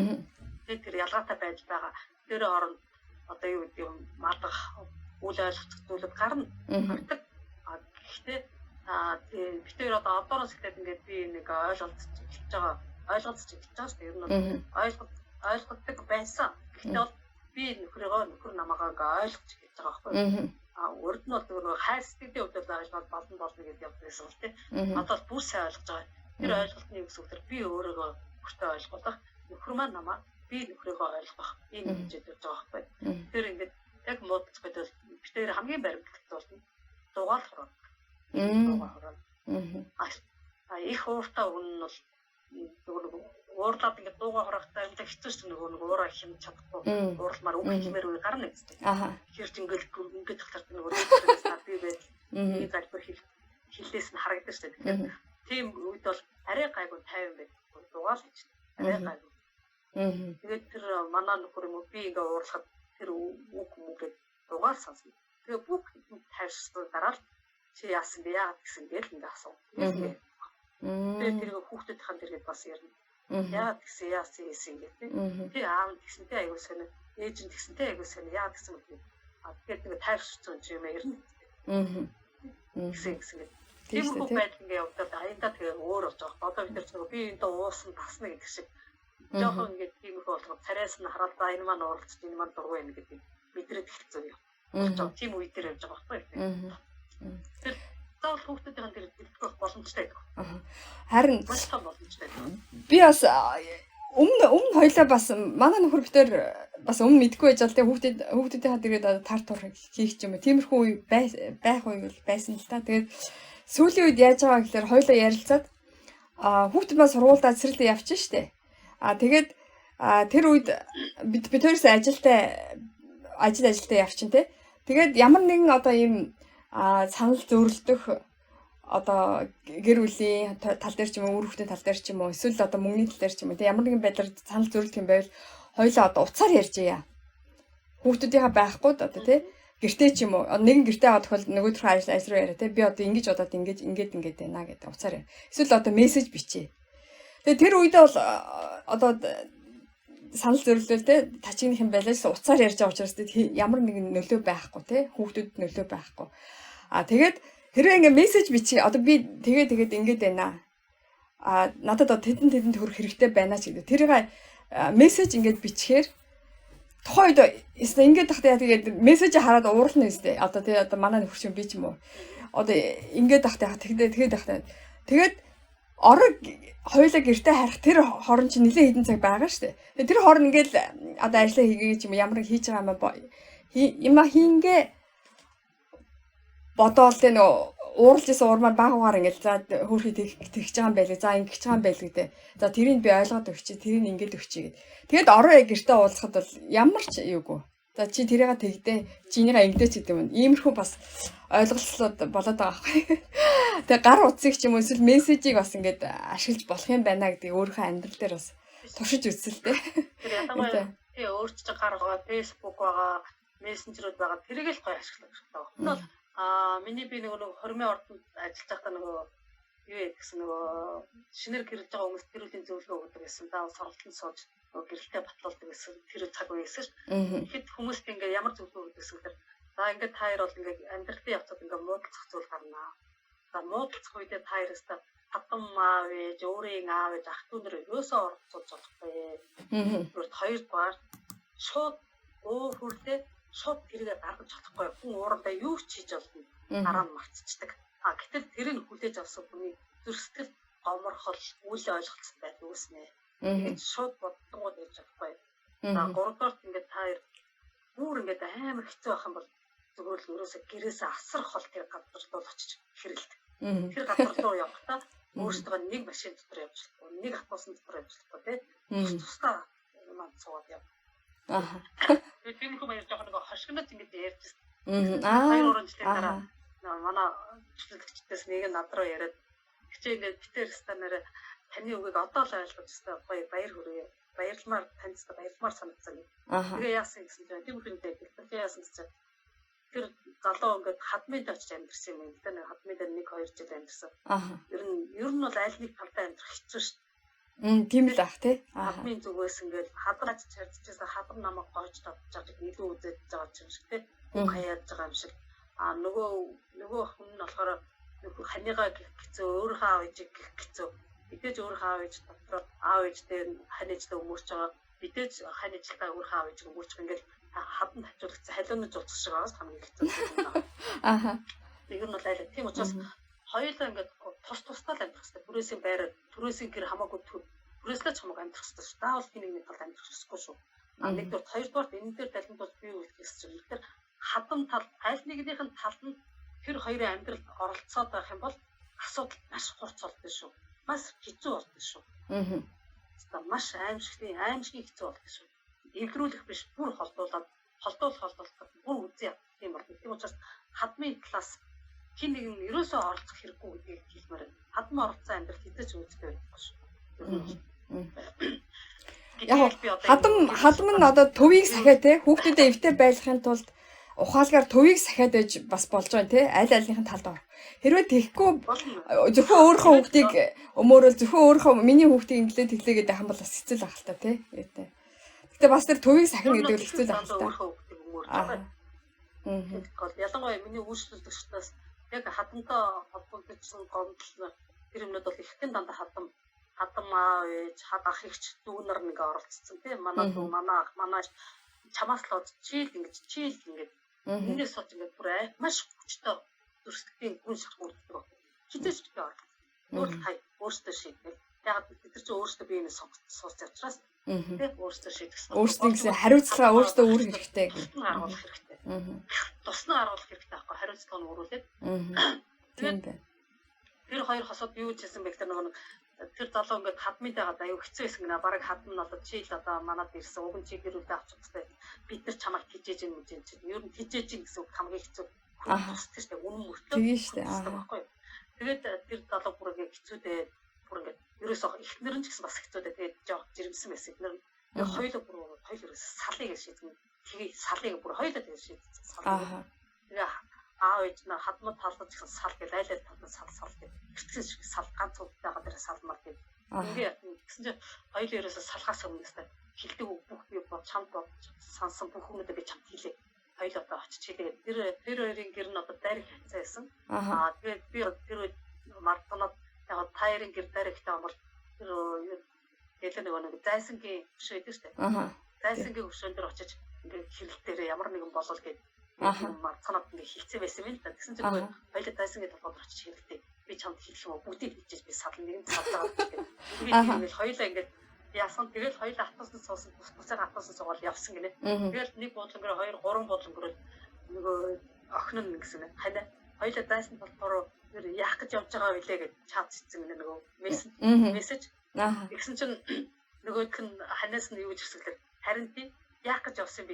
Тэгээд тэр ялгаатай байж байгаа. Тэр орно одоо юу гэдэг юм малгах, үл ойлгох зүйлүүд гарна. Гэхдээ битээр одоо одоороос ихтэй ингээд би нэг ойлголцож эхэлж байгаа шүү дээ. Ер нь ойлгодог байсан. Гэхдээ бол би нөхөр намаагаа ингээ ойлгож эхэлж байгаа байхгүй. Урд нь бол нөгөө хайр сэтгэлийн хувьд ойлгоод болно гэж явдсан л тийм. Одоо бүр сайн ойлгож байгаа. Тэр ойлголтны үсгээр би өөрийгөө бүртээ ойлгох. Нөхөр маань намаа би нөхрийгөө ойлгох. Энэ гэж хэлж байгаа байхгүй. Тэр ингээд яг муудчих гэдэг битээр хамгийн баримтлалтай болно. Дугаал хураа. Их ууртай хүн нь бол нөгөө уурлаад ингээд дуугаа хурахтай юм хэцүү ч нөгөө уураа хэмж чадахгүй уурламаар үг хэлмээр үе гарна гэдэг. Тэгэхээр ч ингээд тахтарт нөгөө дээрээс би байл энэ залбир хилээс нь харагдаж шүү дээ. Тэгэхээр тийм үед бол арай гайгүй 50 байд. Дугаал гэж. Арай гайгүй. Тэгээд тэр манаа нөхөр юм би ингээд уурлахад тэр үг мүгээд дугаал сонсно. Тэгээ бүх тайвшрсан дараа л чи яасан бэ яа гэсэн гээд ингээд асуу. Тэгээд тэр хүүхдүүдийн дэргэд бас ярина. Яа гэсэн яасан гэдэг. Би аав гэсэнтэй аягүй сонио, ээж нь гэсэнтэй аягүй сонио яа гэсэн үг. Тэгээд нэг тайвшрсан юм ярина. Гэсэн. Тийм бүх байдал ингээд явдаад аяндаа тэгээ өөр болж байгаа. Одоо бид нар би энэ уусан тасна гэдэг шиг жоохон ингээд тийм их болгоод царайс нь хараад за энэ маань ууралцж энэ маань дургүй юм гэдэг мэдрээд эхэлсэн юм. Тийм үе дээр явж байгаа байхгүй. Тэр заавал хүүхдүүдийн дээр дэлгэх боломжтой байдаг.
Харин
маш том боломжтой.
Би бас өмнө хоёлаа бас манай нөхөр битэр бас өмнө мэдгүй байж байгаа хүүхдүүдийн дэргэд тар тур хийх юм. Тиймэрхүү үе байх үе бол байсан л та. Тэгээд сүүлийн үед яаж байгаа гэхээр хоёлаа ярилцаад хүүхдүүд маань сургуультай цэцэрлээ явчихна штэ. Тэгээд тэр үед бид хоёроос ажилтаа явчихна те. Тэгээд ямар нэгэн одоо ийм санал зөрөлдөх одоо гэр бүлийн тал дээр ч юм уу, үр хүүхдийн тал дээр ч юм уу, эсвэл одоо мөнгөний тал дээр ч юм уу, ямар нэгэн байдлаар санал зөрөлдөх юм байвал хоёлаа одоо уцаар ярьж яа. Хүүхдүүдийнхаа байхгүй одоо тий гэртээ ч юм уу, нэгэн гэртээ аваад тохиол нөгөөх ажил руу яриа тий би одоо ингэж бодоод ингэж байна гэдэг уцаар яа. Эсвэл одоо мессеж бичээ. Тэгээ тэр үедээ бол одоо санал зөрөлдөл тий тачигнах юм байлаа гэсэн уцаар ярьж байгаа учраас ямар нэгэн нөлөө байхгүй тий хүүхдүүд нөлөө байхгүй. Тэгээд хэрвээ ингээ мессеж бичиж одоо би тэгээд ингэж байна. Надад одоо тэдэн төгрөх хэрэгтэй байна ч гэдэг. Тэрийг мессеж ингэж бичихээр тухайд ингээд тахтаа тэгээд мессеж хараад уурлна үстэй. Одоо тэгээд одоо манай нөхөр чинь би ч юм уу. Одоо ингээд тахтаа тэгээд орог хоёулаа гэртээ харах тэр хорон чинь нэлээд хэдэн цаг байгаа шүү дээ. Тэр хорон ингээд одоо ажиллаа хийгээ ч юм ямар нэг хийж байгаа юм хийнгээ бодоол тэ нөө ууралж исэн урмаар баагаар ингээд за хөөрхий тэгж байгаа юм байлээ. За ингэж байгаа юм байлээ гэдэг. За тэрийг би ойлгоод өгчээ. Тэрийг ингээд өгчээ гэд. Тэгэд ороо гэртээ уулзахад бол ямар ч юугүй. За чи тэрийгээ тэгдээ чинийгаа ингэдэж гэдэг юм. Иймэрхүү бас ойлголцоод болоод байгаа байхгүй. Тэгээ гар утсыг ч юм уу эсвэл мессежийг бас ингээд ашиглаж болох юм байна гэдэг өөрийнхөө амьдрал дээр бас туршиж үзсэлтэй.
Тэр ядангуяа тий өөрчлөж гаргаа, Facebook байгаа, мессенжерүүд байгаа тэрийг л гоё ашиглах хэрэгтэй байна. Миний би нөгөө хормын ордонд ажиллаж байхдаа нөгөө юу гэсэн нөгөө шинээр гэрэлж байгаа хүмүүст гэрүүлийн зөвлөгөө өгдөг гэсэн. Даавал сургалтанд сууж нөгөө гэрэлтэй батлуулдаг гэсэн. Тэр цаг үеэс ш. Тэгэхэд хүмүүст ингээ ямар зөвлөгөө өгдөг гэсэн хэрэг. За ингээ та хоёр бол ингээ амьдралын явцад ингээ муудалцах зүйл гарна. За муудалцах үедээ та хоёроос хатан аав ээж, өөрийн аав ээж, ах дүү нар ерөөсөө оролцож болохгүй. Өөрт хоёрдугаар шууд өөр хүрлээ шууд тэргээ гаргаж чадахгүй. Хүн уурандаа юу ч хийж болно. Дараа нь мартчихдаг. Гэтэл тэр нь хүлээж авсан хүний зүрх сэтгэл гоморхол үйл ойлголцсон байх үүснэ. Тэгээд шууд боддгууд хийж чадахгүй. За гуравдугаар ингээд та хоёр бүр ингээд амар хэцүү байх юм бол зөвхөн л ерөөсө гэрээсээ асар хол тэр газар руу очиж хэрэлт. Тэр газар руу явахдаа өөрсдөө нэг машин дотор явж болохгүй, нэг автобусны дотор явж болохгүй тий. Тусдаа маань цууд яв. Тэгээд тийм хүмүүс ярьж байгаа нэг хошигнод ингэж ярьж байна. Хоёр уран жилийн дараа манай хөтлөгчдөөс нэг нь над руу яриад хичээ ингээд битэр станаар таны үгийг одоо л ойлгож өстой гоё баяр хүрээ. Баярламаар таньцтай баярламаар санагдсан. Тэгээ яасан гэсэн чинь тийм хүндээ битэр яасан гэсэн тэр залуу ингээд хадмид очиж амьдэрсэн юм. Тэр нэг хадмид 1-2 жил амьдэрсэн. Ер нь бол аль нэг талдаа амьдрах хэцүү шүү дээ.
Тийм л ах тий.
Хадмын зүгээс ингээд хадраач чардчихсан хадар намайг гоож татж байгаа илүү үзэж байгаа юм шиг тий. Хаяад байгаа юм шиг. Нөгөө хүн нь болохоор ханыгаа гих гэцөө өөрийнхөө аав ээжийг гих гэцөө мэдээж өөрийнхөө аав ээж дотроо аав ээжтэй ханийжтай өмөрч байгаа мэдээж ханийжтай өөрийнхөө аав ээжийг өмөрч байгаа ингээд хаданд хажуулагцсан халиунаж уулзах шиг байгаас хамгийн хэцүү. Нэг нь бол айлаа тийм учраас хоёулаа ингээд тусдаа л амьдрах хэрэгтэй. Түрээсийн байр түрээсийн гэр хамаагүй түрээслэж хамаагүй амьдрах хэрэгтэй шүү. Даавал хин нэгний талд амьдрах хэрэггүй шүү. Нэгдүгээр хоёрдугаар энэ дээр талент бол бий үлдээс чинь тэр хадам тал аль нэгнийх нь талд нь тэр хоёрын амьдралд оролцоод байх юм бол асуудал маш хурц болдог шүү. Маш хэцүү болдог шүү. Маш аимшигын хэцүү болдог шүү. Эвдрүүлэх биш бүр холдуулаад бүр үзье юм бол тийм учраас хадмын талаас хин нэг нь ерөөсөө оролцох хэрэггүй гэдгийг хэлмээр байна. Хадмын оролцсон амьдрал хэзээ ч үүдтэй байхгүй шүү.
Хадам нь одоо төвийг сахиа те хүүхдүүдэд эвтэй байлгахын тулд ухаалгаар төвийг сахиад байж бас болж байгаа те аль альнийхэн талд ор. Хэрвээ тэгэхгүй зөвхөн өөрийнхөө хүүхдийг өмөөрөл зөвхөн өөрийнхөө миний хүүхдийг инглээ тэглээ гэдэг хам бол бас хэцүү л байх л та те. Гэтэ бас тэр төвийг сахин гэдэг л хэцүү л байх л та.
Ялангуяа миний үйлчлүүлэгчдээс яг хадамтай холбогдсон гомдол тэр юмнууд бол ихэнх дандаа хадам аав ээж ах эгч дүү нар нэг оролцсон тийм манай дүү манай ах манай чамаас л од чийл ингээд энэс сод ингээд бүр маш хүчтэй зүрхсэтийн гүн шахуулдаг. Хизээч би өөр хай өөртөө шийдэл. Яг бид нар ч өөртөө биенээ сонсч учраас тийм өөртөө шийдэх.
Өөртөө гэсэн хариуцлага өөртөө үүрэх хэрэгтэй
гэх юм харуулах хэрэгтэй. Туснаа харуулах хэрэгтэй байхгүй хариуцлага нь өөрүүлээд. Тийм байна. Тэр хоёр хосоод юу хийсэн бэ гэдэг нэг тэр залуу ингээд хадмын дагаад аюу хэцүү байсан гэнэ. Бараг хадам нь одоо чи л одоо манад ирсэн. Уг нь чи гэрүүлээ авчих хэрэгтэй. Бид нар чамайг хижээж юм гэж чинь. Ер нь хижээж юм гэсэн үг хамгийн хэцүү. Хүсдэг шүү дээ. Үнэн мөртөө. Тэгээд тэр залуу бүр ингээд хэцүүдээ бүр ингээд ерөөсөө ихнэр нь ч гэсэн бас хэцүүдээ тэгээд жоох жирэмсэн байсан. Эхнэр хоёулаа бүр хоёул салыг шийдэн. Тэгээ салыг бүр хоёулаа тэгээд шийдсэн. Тэгээ аав ээж нь хадмад талдаж гэсэн сал гэж айлал талдаж сал гэж битгсэн шиг сал ганц удаагаа дээр салмаар гэж ингээ гэсэн чинь хоёул ерөөсө салхаас өмнөөстэй хилдэг бүх би бод чамд бод сансан бүх хүмүүдээ би чамд хийлээ хоёул одоо очиж хийлээ тэр хоёрын гэр нь одоо дайрах хэвцээсэн тэгээд би тэр мартанаад яг тайрын гэр дайрахтай бол тэр гэлээ нэг зайсангийн хөшөө идэв штэ зайсангийн хөшөөн дээр очиж ингээ хэрэл дээр ямар нэгэн болол гэж цанаад ингээ хилцээ байсан юм л да. Тэгсэн чинь хоёул дайсангийн толгойд очиж хэрэгтэй. Би чамд хэлэх юм уу? Бүгдийг хэлчихэж би сална нэг нь салдаа гэдэг. Ингээд хоёулаа ингээд яасан. Тэгэл хоёул автобусд суусан. Буцаад автобусд суугаад явсан гинэ. Тэгэл нэг бодлонгоор 2-3 бодлонгоор нөгөө охин нь гэсэн нэ. Ханаа хоёулаа дайсан толгороо яах гэж явж байгаа вэ гэж чад цэцэн гинэ нөгөө мессеж. Тэгсэн чинь нөгөөх нь ханаас нь юу гэж хэсэглээ. Харин тий яах гэж явсан бэ?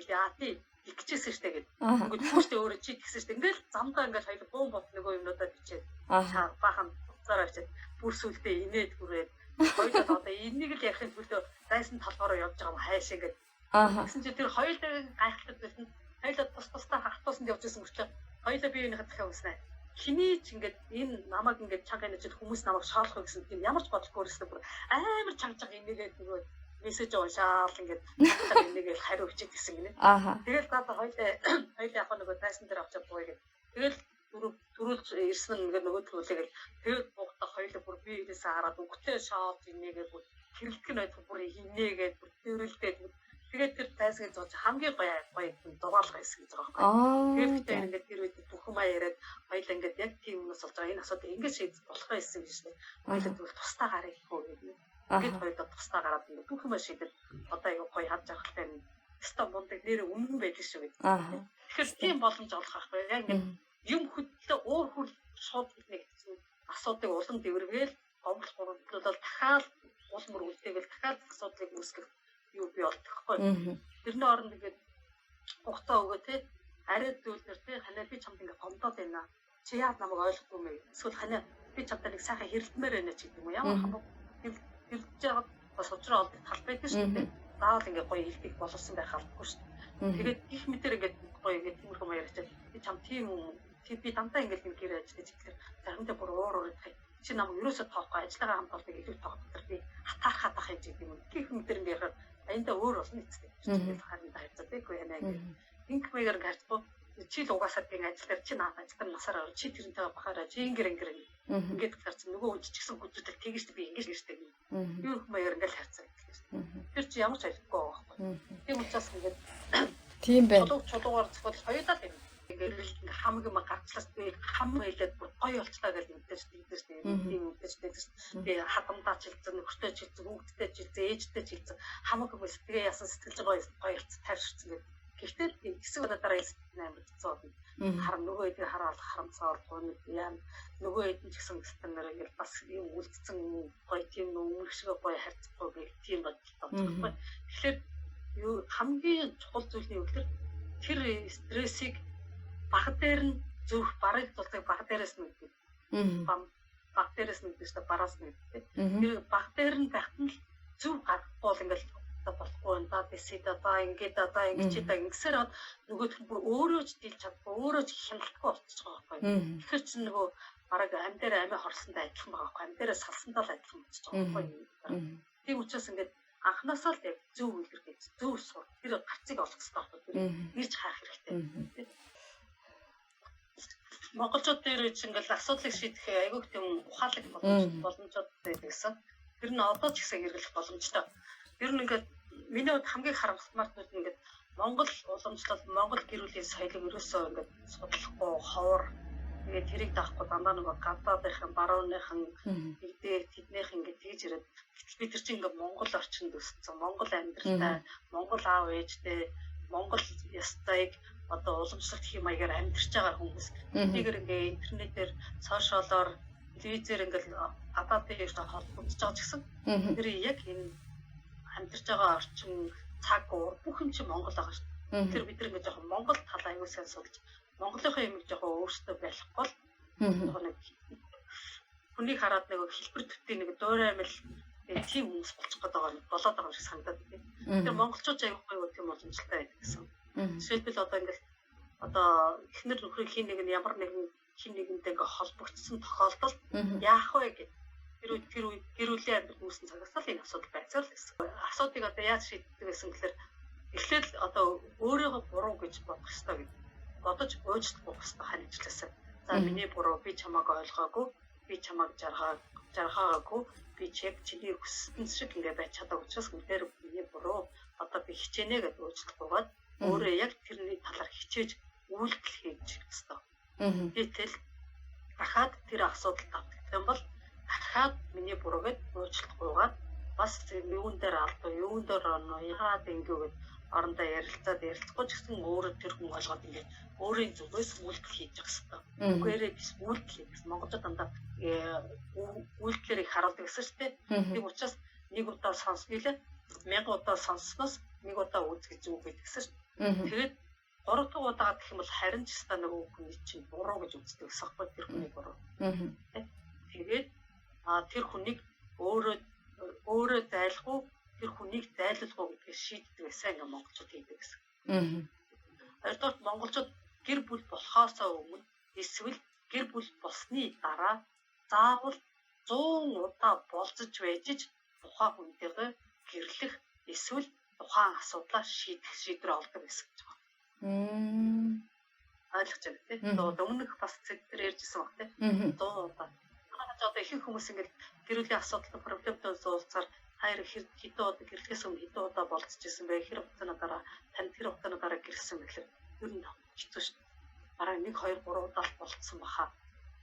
их гэжсэн штэ гэдэг.
Аа.
Ингээд хүүхдээ өөрөө чи тэгсэн штэ. Ингээд замдаа ингээд хоёул буун бот нөгөө юмнуудаа бичээд
Аа.
бахан цаараа бичээд бүр сүлдээ инээд хүрээд хоёулаа одоо энийг л ярихын төлөө дайсан толгоороо явж байгаа юм хайш ингээд.
Аа.
Тэгсэн чи тэр хоёулаа гайхалтай байсан. Хоёулаа тус-тусдаа хатуусанд явж байсан мөртлөө хоёулаа биеийнхээ дахиад үснэ. Хиний ч ингээд энэ намайг ингээд чанга энэж хүмүүс намайг шаалах вэ гэсэн тийм ямар ч бодлохгүй өссөн бүр амар чанга инээгээд нөгөө мессеж уушаал ингээд чанга инээгээл хариу өчөд гэсэн гинэ.
Аа.
Тэгэл гата хоёулаа яг нөгөө тайсан дээр авчаад бууя гэх. Тэгэл дөрүүлж ирсэн нь ингээд нөгөө төлөөлөөл тэгэл буухтаа хоёулаа бүр биеэсээ хараад өгтөө шаал инээгээд бүр хэрэлдэх нь байдаг бүр хинээгээд бүр дөрөлдөөд тэгээд тэр тайсгийн зооч хамгийн гоё дугаалга хийсэн гэж байгаа байхгүй. Тэгээд тэр ингээд тэр үед бүхэмээ яриад хоёул ингээд яг тийм юмнаас болж байгаа энэ асуудыг ингээд шийдэх болох байсан гэж байна. Хоёул тэгвэл тусдаа гарах хөө гэдэг. Ингээд хоёул тусдаа гараад ингээд бүхэмээ шийдэл одоо аяга гоё хад жаргалтай юм. Ста мундаг нэр өмнө байдаг шүү гэдэг. Тэгэхээр тийм боломж олох байхгүй. Яг ингээд юм хөдлөө уур хөл шууд нэгдсэн асуудыг улам дэвэргээл гомдол гурлуулаад дахиад уул мөр үлдээгээл дахиад асуудлыг үүсгэх юу би олдохгүй. Тэрний оронд ингээд хугацаа өгөө те арай зүйлэр те ханаа би чамд ингээд гомдоод байна. Чи яад намайг ойлгохгүй мэй. Эсвэл ханаа би чамтай нэг сайхан хэрэлдмээр байна ч гэдэг юм уу. Ямар хамаа хэрэлдэж байгаа бас учраа олдох тал байдаг шүү дээ. Заавал ингээд гоё хэлбэг боловсон байх албагүй шүү дээ. Тэгээд их мэтэр ингээд гоё ингээд тиймэрхүү маяг ярьчаад би чам тийм юм би дандаа ингээд нэг гэр ажиллаж ирэхээр заримдаа бүр уур идэх. Чи намайг ерөөсөө тоохгүй ажиллагаа хамт болдог илүү тоохдаг би хатаархаад ах гэж юм. Гэх мэтэр ингээд ярихаар аянда өөр болно гэдэг. Тэгээд харин хайцаад байхгүй яа нэг. Инх маягаар гарчбоо чи л угаасаа тийм ажил дээр чи наад ажил дээр насаар чи тэрнтэйгээ бахаараа чи ингэр ингээд гарч нөгөө үжчихсэн гүдүүдэл тэгэж би ингэж гэртэй. Юу их маягаар ингээд хайцаа. Тэр чи ямар ч айлгүй байгаа байхгүй. Тийм учраас ингээд
тийм байна.
Чулуугаар зөвхөн хоёудаа тийм ингээд хамаг юм гарчлаас би хам хэлээд гоё болчлаа гэж мэдээж тийм мэдээж би хадамдаа чилцэн нөхөртэй чилцэн хүүхдтэй чилцэн ээжтэй чилцэн хамаг юм сэтгэлээ ясан сэтгэлж байгаа гоё тайвширсан гэдэг. Гэхдээ хэсэг удаа дараа амар хэцүү. Харам нөгөө хэдийг хараал харамсаар гоног яа нөгөө хэдэн ч гэсэн стандарт ингээд бас юм үлдсэн гоё тийм өмнөх шиг гоё харьцахгүй гэх тийм бодлоо байхгүй. Тэгэхээр юу хамгийн чухал зүйл нь юу гэхээр тэр стрессийг баг дээр нь зөвх барыг тулдаг баг дээрээс нь гэдэг. Баг дээрээс нь гэдэг чинь бараас нь гэдэг. Тэр баг дээр нь байхад нь зөв гарахгүй ингээд болохгүй энэ та бисэд одоо ингээд чи та ингэсээр нөгөөх нь бүр өөрөө ч дийлж чадахгүй өөрөө ч хяналтгүй болчихж байгаа байхгүй. Тэгэхээр чи нөгөө бараг ам дээр амиа хорлсонтой адилхан байгаа байхгүй. Ам дээрээ салсантай л адилхан болчихж байгаа байхгүй. Тийм учраас ингээд анхнаасаа л яг зөв үйлдвэрлэж зөв сур тэр гарцыг олох хэрэгтэй байхгүй. Тэр ирж харах хэрэгтэй. Монголчууд дээр чинь ингээд асуудлыг шийдэх айгүйх тийм ухаалаг боломжууд байдаг гэсэн. Тэр нь одоо ч гэсэн хэрэглэх боломжтой. Ер нь ингээд миний хувьд хамгийн харамсалтай нь ингээд Монгол уламжлал Монгол гэр бүлийн соёлыг ерөөсөө ингээд судлахгүй ховор тэгээд тэрийг даахгүй дандаа нөгөө гадаадынхан барууныхан нэгдээ тэднийх ингээд тэгж ирээд би тэр чинь ингээд Монгол орчинд өссөн Монгол амьдралтай Монгол аав ээжтэй Монгол ёстойг одоо уламжлалт хэм маягаар амьдарч байгаа хүмүүс тийгээр ингээд интернетээр сошиалоор телевизээр ингээд гадаадын ирсэн холбогдож байгаа ч гэсэн тэр яг энэ амьдарч байгаа орчин цаг уур бүх юм чи Монгол байгаа шүү дээ. Тэр бид нэг жоохон Монгол тал аягүй сайн судалж Монголынхаа юм жоохон өөртөө байхгүй л нэг хүнийг хараад нэг хэлбэр төтий нэг дуураймал тийм хүмүүс болчих гээд байгаа нэг болоод байгаа шиг санагдаад байна. Тэр монголчууд аягүй тийм боломжтой байдаг гэсэн. Жишээлбэл одоо ингээл одоо эхнэр нөхрийг хин нэг нь ямар нэгэн хин нэгэнтэй ингээ холбогдсон тохиолдолд яах вэ гэдэг тэр үед гэр бүлийн амьдрал үүсэн цагаас л энэ асуудал байцаал гэсэн. Асуудыг одоо яаж шийддэг гэсэн гэхээр эхлээл одоо өөрийгөө буруу гэж бодох хэрэгтэй гэдэг. Бодож уучлах хэрэгтэй хань ажилласаа. За миний буруу би чамааг ойлгоогүй, би чамааг жаргаагүй, би чиний хүссэн шиг ингээ байж чадаагүй учраас үнээр миний буруу. Одоо би хичээнэ гэж уучлахгүйгээд өөрөө яг тэрний талаар хичээж үйлдэл хийж хэрэгтэй. Гэтэл дахиад тэр асуудал давтагдах юм бол дахиад миний буруу гэж уучлахгүйгээд бас юун дээр алдаа, юун дээр яагаад ингэвэд орондоо ярилцахгүй ч гэсэн өөрөө тэр хүн ойлгоод ингээд өөрийн зүгээс үйлдэл хийж явах хэрэгтэй. Үгээрээ биш үйлдэл гэсэн монголчууд дандаа үйлдэлийг харуулдаг гэсэн шүү дээ. Тийм учраас нэг удаа сонсгийлээ 1000 удаа сонссноос нэг удаа үзэх зүг байдаг гэсэн шүү дээ. Тэгээд 3 дахь удаа гэх юм бол харин ч ста нөгөө хүний чинь буруу гэж үздэг гэсэн хэрэг тэр хүний буруу. Тэгээд тэр хүнийг өөрөө зайлгүй тэр хүнийг зайлуулгүй гэдгийг шийддэг гэсэн ингээ монголчууд хийдэг гэсэн. Хоёрдугаар монголчууд гэр бүл болохоосоо өмнө эсвэл гэр бүл болсны дараа заавал 100 удаа болцож байж тухайн хүнтэйгээ гэрлэх эсвэл тухайн асуудлаа шийдэх шийдвэр олдог гэсэн гэж байна. Ойлгож байна тий. Өмнөх бас цэгтэр ярьжсэн баг тий. 100 удаа. Одоо ихэнх хүмүүс ингээд гэр бүлийн асуудал проблемтэй уулзахаар хайр хэдэн удаа гэрлэхээс өмнө хэдэн удаа болцож исэн бэ? Хэр хугацааны дараа танд тэр хугацааны дараа гэрсэн гэхэлэр ер нь хэцүү шүү дээ. Бараг 1 2 3 удаа болцсон баха.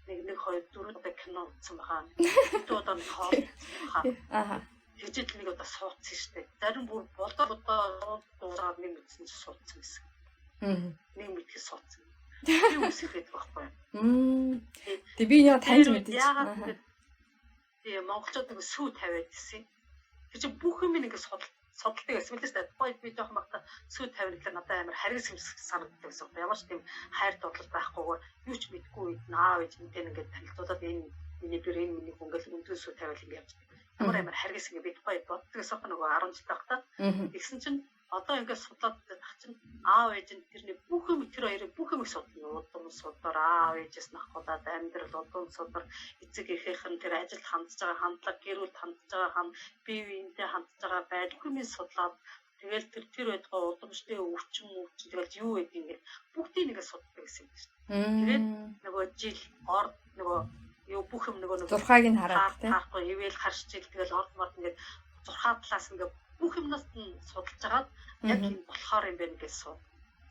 1 2 4 удаа кино үзсэн баха. Хэдэн удаа нэг хоол үзсэн баха. Тэжээл нэг удаа суудсан шүү дээ. Зарим бүр болдоо дураад нэг мэдсэн чи суудсан гэсэн. Нэг мэдхээ суудсан. Тийм үсэхэд байхгүй.
Тэг би яа таньж мэдэж.
Тийм монголчууд нэг сүү тавиад ирсэн. Тэр чинь бүх юм ингэ судалдаг гэсэн мэт л дээ. Тухайд би жоохон багтаа сүү тавих гэхэл надад амар харгас юмсах санагддаг гэсэн. Ямар ч тийм хайр дурлал байхгүйгээр юу ч мэдгүй үед наав ээж мэдэн ингээд танилцуулаад энэ миний бүр энэ миний хүн гэл өндөө сүү тавиал ингэ явж. Амар харгас ингэ би тухайд боддог гэсэн нөгөө 10 жил багтаа. Тэгсэн чинь одоо ингээд судлаад тах чинь аав ээж нь тэрний бүх юм тэр хоёрын бүх юм судлаа. Удам судар аав ээжээс нахуулаад амьдрал удам судар эцэг эхийнхэн тэр ажилд хандж байгаа хандлага гэр бүл хандж байгаа бие биентэй хандж байгаа байдал хүмүүс судлаад тэгэл тэр байдгаа удамштай өвчин тэгэл юу гэдэг ингээд бүгдийг нэгэ суддаг гэсэн юм шүү дээ. Тэгээд нөгөө жил орд нөгөө юу бүх юм нөгөө
зурхааг нь хараад
таахгүй ивэл харж ил тэгэл орд мод ингээд зурхаа талаас ингээд бүх юмнаас нь судалж агаад яг юм болохоор юм байна гэсэн.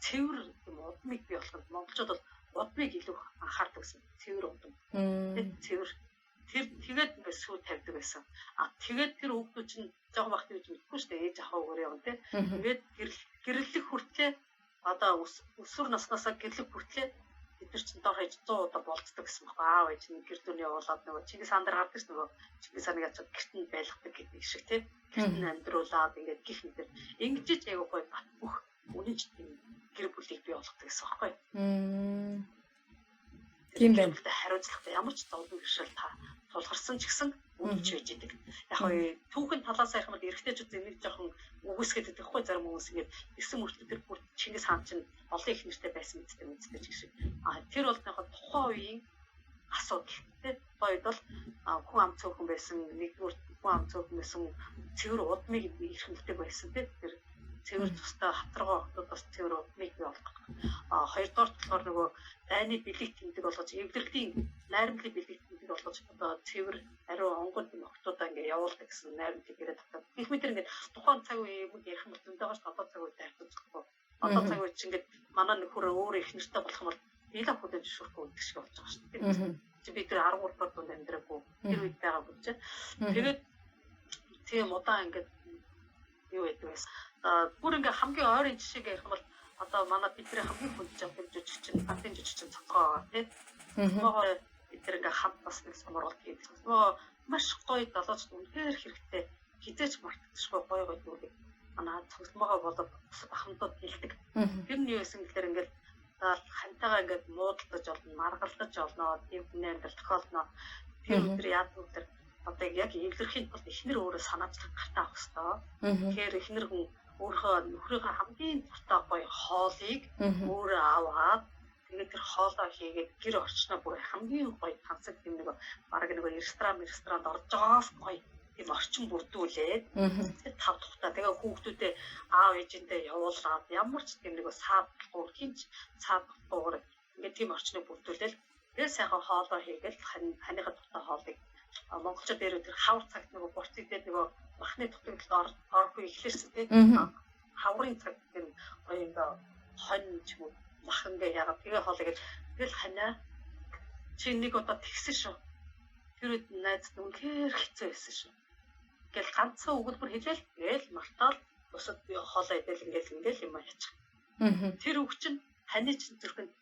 Цэвэр юм удмыг бий болгоход монголчууд бол удмыг илүү анхаардаг гэсэн. Цэвэр удам. Цэвэр тэр тэгээд ингээд сүү тавьдаг байсан. Тэгээд тэр хүүхдүүд чинь жоохон бахт гэж мэдгүй шүү дээ. Ээж ахаа өгөр явна тий. Тэгээд гэрлэх хүртлээ одоо өсвөр наснаасаа гэрлэх хүртлээ бид нар чинь дор хаяж 100 удаа болцдог гэсэн байхгүй. Аав ээж нь гэр дүрний явуулаад нөгөө Чингис хаан дээр гардаг ш нөгөө Чингис хааны яц гэртэн байлгадаг гэдэг шиг тий. Гэртэн амьдруулаад ингээд гих мэдэр ингэж айгуу гоё бат бүх үнэнч гэр бүлийг бий болгодог гэсэн байхгүй. Тийм байна. Хариуцлагатай ямар ч зовлон гэршил та тулгарсан ч гэсэн үнэнч байж идэг. Яг нь түүхэн талаас ярих юм бол эрэгтэйчүүд нэг жоохон үгүйсгээд идэх хгүй зарим хүмүүс ингээд ирсэн мөрчлөө тэр бүр Чингис хаан чинь олон их нэртэй байсан мэдтэй ч гэсэн. Тэр бол яг тухайн үеийн асуудал тий. Тухайд бол хүн ам цөөхөн байсан, нэгдүгээр хүн ам цөөхөн байсан, цэвэр удмыг эрхэмлдэг байсан тий. Тэр цэвэр тустай хатаргай хотод бас цэвэр удмыг бий болгох. Хоёрдугаар болохоор нөгөө дайны бэлэг тэмдэг болгож эвлэрлийн найрамдлын бэлэг тэмдэг болгож одоо цэвэр ариун онгод нөхдүүдээ ингээ явуулдаг гэсэн найрамдлыг яриад байгаа. Их мэдэр ингээ тухайн цаг үеийг ярих юм бол зөндөө бас одоо цаг үед хайрлахгүй. Одоо цаг үед чинь ингээ манай нөхөр өөр их нэртэй болох юм бол биелэг хөдөлж шүрхүү гэдэг шиг болж байгаа шүү дээ. Чи би тэр 13 дахь дунд амьдраагүй тэр үед байгаа бүч. Тэгээд тийм удаан ингээ юу гэдэг вэ? Бүр ингээ хамгийн ойрын жишээг ярих юм бол одоо манай бидний хамгийн хүнд жижиг чинь антин жижиг чинь цогцгоо тий. Цогцгоо бид тэр ингээ хамт бас нэг сумруулт хийдэг. Цогцгоо маш гоё долоож үнэхээр хэрэгтэй. Хизээч мартчихгүй гоё гэдэг. Манай цогцгоогоо болоод ахмадууд хэлдэг. Тэр нь юу гэсэн гэхээр ингээл хантайгаа ингээд муудалдаж олно, маргалдаж олно, тийм хүний амьдрал тохиолдно. Тэр өдөр яадаг өдөр одоо яг эвлэрхийн тулд эхнэр өөрөө санаачлах гартаа авах хэрэгтэй. Тэгэхээр эхнэр хүн өөрийнхөө нөхрийнхөө хамгийн дуртай гоё хоолыг өөрөө аваад тэгээд тэр хоолоо хийгээд гэр орчноо бүр хамгийн гоё тансаг тийм нэг бараг нэг ресторанд орж байгаас гоё тийм орчин бүрдүүлээд тав тухтаа тэгээ хүүхдүүдээ аав ээжиндээ явуулаад ямар ч тийм нэг саадахгүй хинч саадахгүйгээр ингээд тийм орчныг бүрдүүлээл тэгээ сайхан хоолоо хийгээл ханыхаа дуртай хоолыг монголчууд дээр тэр хавар цагт нэг бурцыг дээр нэг махны дутагдлаар орох ихлэрсэн тийм хаврын цаг тийм гоё ингээ хонь ч юм уу мах ингээ яагаад тэгээ хоолыг тэгэл ханаа чи нэг удаа тэгсэн шүү тэр үед найз үнэхээр хэцүү байсан шүү гэл ганцхан өгүүлбэр хэлээл гээл мартаал бусад би хоолоо идэл ингээл юм аяачих. Тэр үг чинь ханы чинь зүрхэнд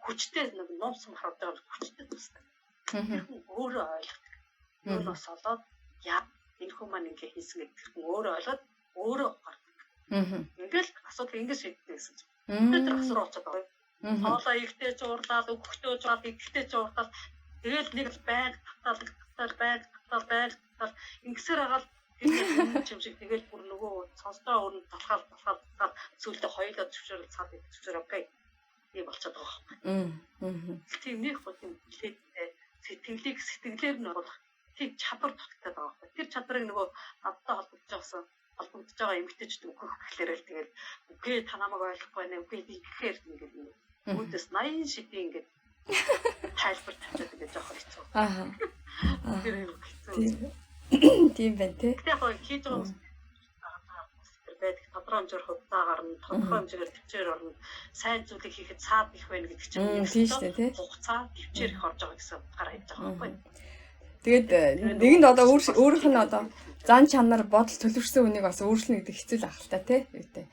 хүчтэй нэг номсон хараад байгаа хүчтэй тусдаг. Тэр хүн өөрөө ойлгодог. Юунаас олоод яа энэ хүн маань ингээ хийсэн гэдэг хүн өөрөө ойлгоод өөрөө гардаг. Ингээл асуудал ингэж шийддэг гэсэн чинь. Тэр асар очоод байгаа. Хоолоо ихтэй зуурлаад өгөхтэй зуурлаад ихтэй зуурлаад тэгэл нэг л байг татал ингэсээр агаал тэр юм шиг тэгэл бүр нөгөө сонсдоо өрн талхаал сүлдө хоёулаа зөвшөөрөл цаад зөвшөөр окей ийм болчиход байгаа. Тийм нэг хот юм сэтгэлээр нь оруулах тийм чадвар тогтоод байгаа. Тэр чадварыг нөгөө надтай холбогдож байгаа эмгтээчд өгөх гэхлээр л тэгэл үгүй та намайг ойлгохгүй нэ үгүй тэгэхээр ингээд үүдээс 80 шидийн ингээд тайлбар тавьчихад ингээд жоох хэцүү. Тэр хэцүү.
Тийм байна тий.
Тэгтээ яг хийж байгаа байдаг тодорхой хэмжээр хувцаа гарна, тодорхой хэмжээгээр төвчээр орно. Сайн зүйлийг хийхэд цаад их байна гэдэг чинь
тийм шүү дээ тий.
Хугацаа төвчээр их орж байгаа гэсэн утгаараа хийж байгаа байхгүй.
Тэгээд нэгэнд одоо өөрийнх нь одоо зан чанар бодол төлөвшсөн үнийг бас өөрчлөнө гэдэг хэцүү л ах л та тий. Үүтэй.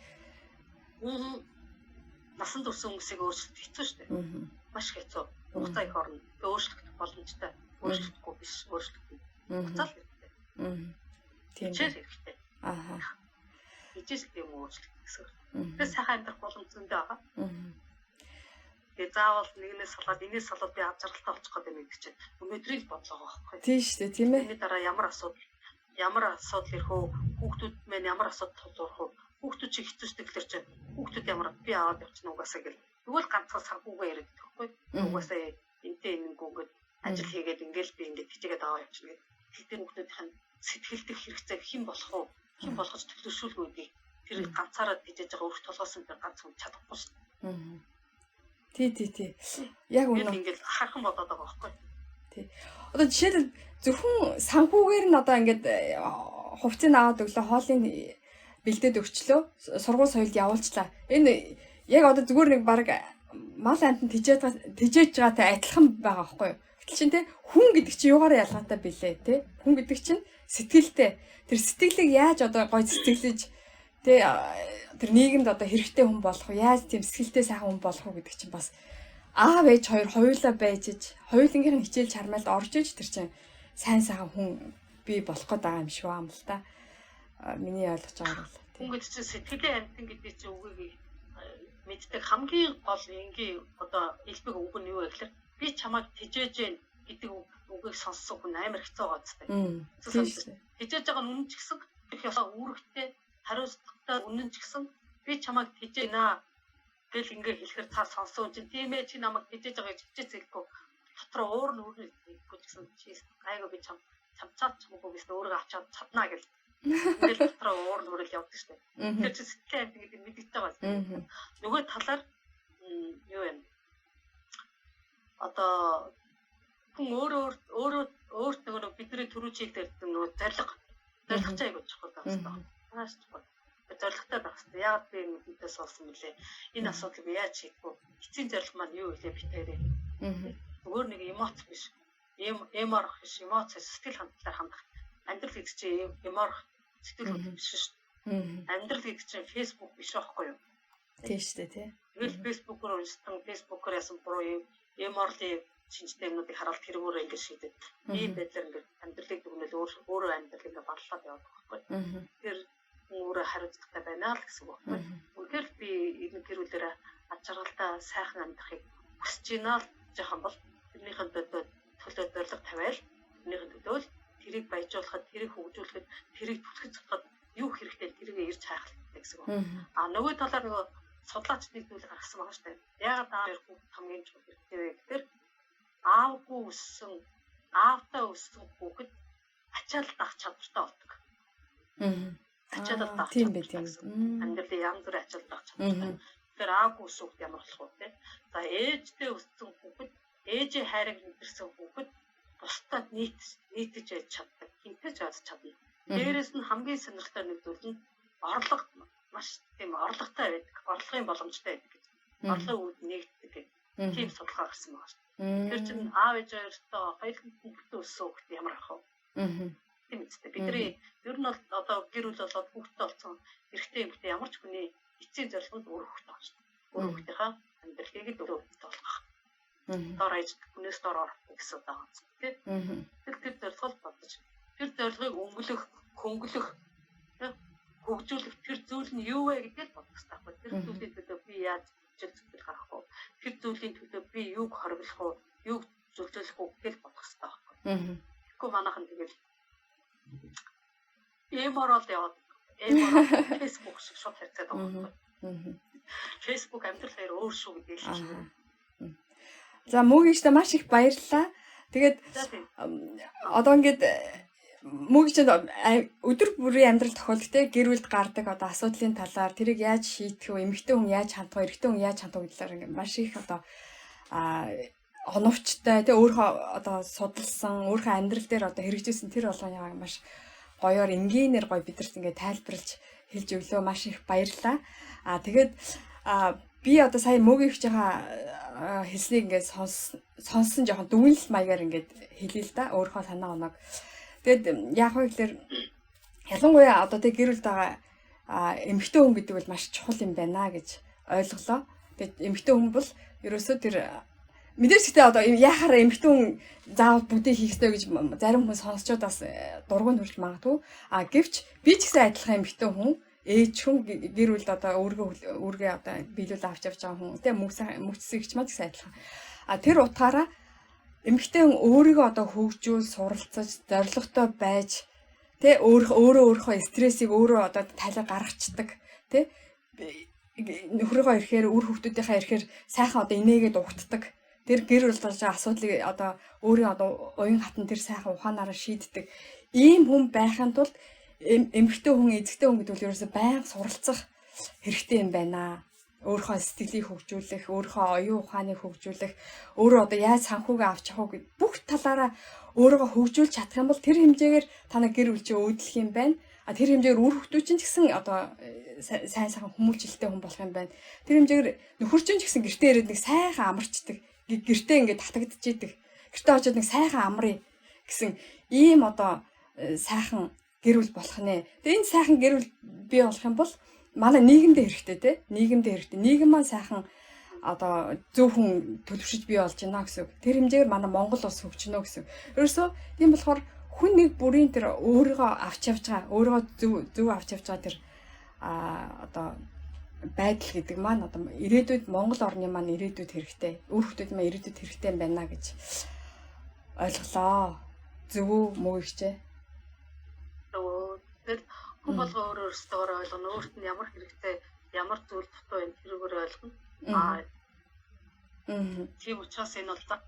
Насан турш хүмүүсийг өөрчлөх хэцүү шүү дээ. Маш хэцүү. Хугацаа их орно. Тэгээд өөрчлөх боломжтой. Өөрчлөхгүй биш, өөрчлөх. Хугацаа л хэрэгтэй. Тийм хэрэгтэй. Хичээл юм өөрчлөх гэсэн. Тэгээд сайхан амьдрах боломж зөндөө байгаа. Тэгээд заавал нэгнээс салаад энэс салаад би ав жаргалтай болчих гээд байна гэдэг чинь өнөөдрийн л бодлого байхгүй.
Тийм шүү дээ, тийм ээ.
Үүний дараа ямар асуудал ирэх үү? Хүүхдүүд маань ямар асуудал тулгарх үү? Хүүхдүүд чи хэцүү сэтгэлээр чинь хүүхдүүд ямар би аваад явчихна угаасаа гэл. Тэгвэл ганцхан санхүүгээ яриад байхгүй. Угаасаа энтэй энэнгүүгээд ажил хийгээд ингээл би ингээд хичээгээд аваа явчихна гэдэг. Тэгтээ хүүхдүүдийн сэтгэлдэх хэрэгцээг хэн болох уу? Хэн болгож төлөвшүүлгүй дээ. Тэр ганцаараа хийж байгаа өрх толгоосон тэр ганц хүн чадахгүй шүү дээ.
Тий. Яг үнэ.
Ингээд хархан бодоод байгаа байхгүй.
Тий. Одоо жишээлбэл зөвхөн санхүүгээр нь одоо ингээд хувцсыг аваад өглөө хоолыг бэлдээд өгчлөө. Сургууль соёлд явуулчлаа. Энэ яг одоо зүгээр нэг баг мал амтнд тижээж байгаатай адилхан байгаа байхгүй юу? Гэтэл чинь те хүн гэдэг чинь юугаараа ялгаатай билээ те? Хүн гэдэг чинь сэтгэлтэй. Тэр сэтгэлийг яаж одоо гой сэтгэлж те тэр нийгэмд одоо хэрэгтэй хүн болох уу? Яаж тийм сэтгэлтэй сайхан хүн болох уу гэдэг чинь бас аав ээж хоёулаа байж иж хоёулынгийн хичээл чармайлд орж иж тэр чинь сайн сайхан хүн бий болох гээд байгаа юм шиг байна л та. Миний ойлгож байгаа бол
хүн гэдэг чинь сэтгэлийн амьтан гэдэг чинь үгийг мэддэг хамгийн гол энгийн одоо элбэг үг нь юу вэ гэхээр би чамайг тижээж гэн гэдэг үгийг сонссон хүн амар хэцүү байгаа зү. Тижээж байгаа нь үнэн ч гэсэн их ясаа үүрэгтэй хариуцлагатай үнэн ч гэсэн би чамайг тижээнэ гэл ингээ хэлэхээр цаа сонсон чинь тийм ээ чи намайг тижээж байгааг хичээц хэлэхгүй дотроо уур нь хэлэхгүй гэсэн чи айгаа би чамцаад чамгүй гэсэн өөрөө авчаад чаднаа гэл ингээл дотроо уур нь хүрэл явдаг шүү дээ. Тэр чи сэтгэлийн амьд гэдэг мэдэж байгаа. Нөгөө талаар юу вэ? Одоо хүн өөрт нөгөө бидний төрүүчийг дэрдэг нөгөө зорилготой айгуу чухал байна. Маш чухал. Зорилготой байх хэрэгтэй. Яг би мэдээс болсон мөлий. Энэ асуудлыг яаж хийх вэ? Эцсийн зорилго маань юу вэ битээрээ? Өөр нэг эмоц биш. Эморх биш. Эмоц сэтгэл хандлагаар хандах. Амьдрал гэдэг чинь эморх сэтгэл биш шүү дээ. Амьдрал гэдэг чинь Facebook биш байхгүй юу?
Тийм шүү дээ, тий.
Тэгэл Facebook-оор уншсан, Facebook-оор ясан буруу эморлын шинжтэй юмнуудыг хараад тэргүүрээ ингэ шийдэв. Ийм байдлаар ингэ амьдралыг дүгнэл өөрөө амьдралыг ингэ барлаад яваад байгаа байхгүй. Тэр өөрөө хариуцлагатай байна л гэсэн үг байхгүй. Үнэхээр би энэ гэрүүлээрээ ад жаргалтай сайхан амьдрахыг хүсэж байна л жоохон бол тэрнийхэн төлөө зорилго тавиал тэрнийхэн төлөө тэрийг баяжуулахад, тэрийг хөгжүүлэхэд, тэрийг түлхэж цогцоход юу хэрэгтэй тэрийг ирж хайх гэсэн үг. Нөгөө талаар нөгөө судлаачдын зүйлийг гаргасан байгаа шүү дээ. Яагаад аав хамгийн чухал хэрэгтэй вэ гэхээр аавтай өссөн хүүхэд ачаал дах чадвартай болдог. Ачаал дах
тийм байх
юм. Амьдралын янз бүрийн ачаал дах чадвартай. Тэгэхээр аавгүй өссөн хүүхэд ямар болох вэ? За ээжтэй өссөн хүүхэд, ээжийн хайрыг мэдэрсэн хүүхэд бусдад нийтж яж чаддаг. Хинтэж яж чадна. Дээрээс нь хамгийн сонирхолтой нэг зүйл нь орлого маш тийм орлоготой байдаг. Орлогын боломжтой байдаг гэж. Орлогын үүд нэгддэг гэх тийм судалгаа гарсан байгаа шүү. Тэр чинь аав ээж хоёртой хоёуланг бүтэн өссөн хүүхэд ямар ах вэ? Тийм үстэй. Бидний ер нь бол одоо гэр бүл болоод хүүхдтэй болсон эрэгтэй эмэгтэй ямар ч хүний эцсийн зорилго нь өөр хүүхдтэй байна шүү. Өөр хүүхдийнхаа амьдралыг л өөр хүүхдтэй болгох. Дор ээж хүнээс дор орох гэсэн үг байгаа юм. Тэр зорилгыг бодож тэр зорилгыг өнгөлөх, хөнгөлөх, хөгжүүлэх тэр зүйл нь юу вэ гэдгийг бодох хэрэгтэй. Тэр зүйлийн төлөө би би яаж зөвлөл гаргах вэ? Тэр зүйлийн төлөө би юуг хориглох вэ? Юуг зөвлөх вэ гэж бодох хэрэгтэй байхгүй. Тэгэхгүй манайхан тэгэл эморол яваад Facebook шиг шууд харьцаад байгаа байхгүй. Facebook амьдралаар өөр шүү гэдэг л.
За мөгийчтэй маш их баярлалаа. Тэгээд одоо ингээд мөгийч өдөр бүрийн амьдрал тохиолдолтой гэр бүлд гардаг одоо асуудлын талаар тэрийг яаж шийдэх вэ? Эмэгтэй хүн яаж хандах вэ? Эрэгтэй хүн яаж хандах вэ гэхээр ингээд маш их одоо оновчтой тий өөрөө одоо судалсан өөрөө амьдрал дээр одоо хэрэгжүүлсэн тэр болгоны маш гоёор энгийнээр гоё бидэрт ингээд тайлбарлаж хэлж өглөө маш их баярлалаа. Тэгээд би одоо сая мөгийчийнхаа хэлснийг ингээд сонссон жоохон дүгнэлт маягаар ингээд хэлээ л да. Өөрөө санаа оног. Тэгэд яг хөө гэхээр ялангуяа одоо тэг гэр бүлд байгаа эмэгтэй хүн гэдэг бол маш чухал юм байна гэж ойлголоо. Тэгээд эмэгтэй хүн бол ерөөсөө тэр мэдээж гэхдээ одоо яхаар эмэгтэй хүн заавал бүгдийг хийх ёстой гэж зарим хүн сонсчод бас дургуун төрж магадгүй. Гэвч би ч гэсэн адилхан эмэгтэй хүн ээж хүн гэр бүлд одоо өөргөө одоо биелүүл авч явж байгаа хүн тийм мөцсөгч маань гэсэн адилхан. Тэр утгаараа эмэгтэй хүн өөрийгөө одоо хөгжүүл суралцаж зоригтой байж тий өөрийнхөө стрессийг өөрөө одоо тайлбар гаргацдаг тий нөхрөөгөө ирэхээр үр хөвгүүдийнхээ ирэхээр сайхан одоо инээгээд угтдаг. Тэр гэр бүл болж байгаа асуудлыг одоо өөрийн одоо уян хатан тэр сайхан ухаанаараа шийддэг. Ийм хүн байхын тулд эмэгтэй хүн, эзэгтэй хүн гэдэг нь ерөөсөй байнга суралцах хэрэгтэй юм байна. Өөрийнхөө сэтгэлийг хөгжүүлэх, өөрийнхөө оюун ухааныг хөгжүүлэх, өөрөө одоо яаж санхүүгээ авч явах вэ бүх талаараа өөрийгөө хөгжүүлж чадах юм бол тэр хэмжээгээр танай гэр бүл чинь өөдлөх юм байна. Тэр хэмжээгээр үр хөвгтүүд чинь ч гэсэн одоо сайн сайхан хүмүүжлэлтэй хүн болох юм байна. Тэр хэмжээгээр нөхөр чинь ч гэсэн гэртээ ирээд нэг сайхан амарчдаг. Гэртээ ингээд татагдчихийдэг. Гэртээ очиод нэг сайхан амрыг гэсэн ийм одоо сайхан гэр бүл болох нэ. Тэгээ энэ сайхан гэр бүл бий болох юм бол манай нийгэмдээ хэрэгтэй те. Нийгэмдээ хэрэгтэй. Нийгэм маань сайхан одоо зөв хүн төлөвшөж бий болж байна гэсэн үг. Тэр хэмжээгээр манай Монгол улс хөгжинө гэсэн үг. Ерөөсөө тийм болохоор хүн нэг бүрийн тэр өөрийгөө авч явж байгаа, өөрийгөө зөв авч явж байгаа тэр одоо байдал гэдэг маань одоо ирээдүйд Монгол орны маань ирээдүйд хэрэгтэй. Үр хөвгтүүд маань ирээдүйд хэрэгтэй юм байна гэж ойлголоо. Зөв үү мөгийчээ?
Тэгэхээр хүн болго өөрөөсөө ойлгоно. Өөрт нь ямар хэрэгтэй, ямар зүйл дутуу юм тэрүүгээр ойлгоно. Тийм учраас энэ бол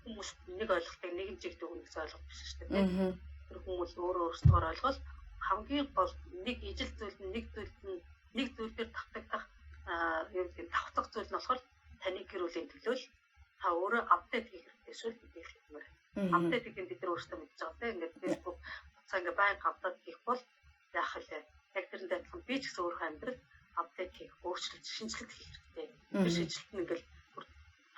хүмүүс нэг ойлголтыг нэг жигтэй хүнээс ойлгох биш шүү дээ. Тэр хүмүүс өөрөөсөө ойлгол хамгийн гол нэг ижил зүйл нь нэг зүйл дээр татагдах юу гэдэг давтах зүйл нь болохоор таны гэр бүлийн төлөө л та өөрөө апдейт хийх хэрэгтэй шүү дээ хэлмээр. Апдейт гэдэг нь бид нар өөрсдөө мэдж байгаа тийм ингээд Facebook цаа ингээд байнга апдейт хийх бол яах вэ? Яг тэрэнд адилхан би ч гэсэн өөрийнхөө амьдрал апдейт хийх, өөрчлөлт, шинжилгээ хийх хэрэгтэй. Тэр шинжилт нь ингээд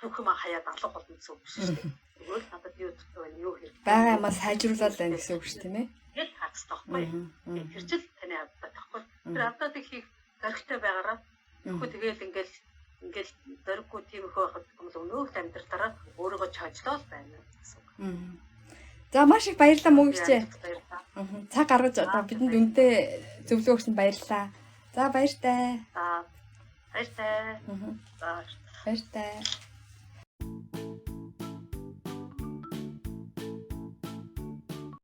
бүх юм хаяад алга болно гэсэн үг биш шүү дээ. Тэгвэл надад юу дутуу байна, юу хэрэг
байгаа юмаа сайжруулаад байна гэсэн үг шүү тийм ээ.
Яг хацдаг байхгүй. Тэр чил таны апдейт байхгүй. Тэр апдейтыг хийх зоригтой байгаараа тэгэхгүй тэгэл ингээл зориггүй тийм их байхад юм л өнөөх амьдралаараа өөрийгөө чойжлоо л байна гэсэн үг.
За маш их баярлалаа мөгийчээ. Цаг гаргаж одоо бидэнд үнэтэй зөвлөгөө өгсөнд баярлалаа. За баяртай.
За баяртай. За
баяртай.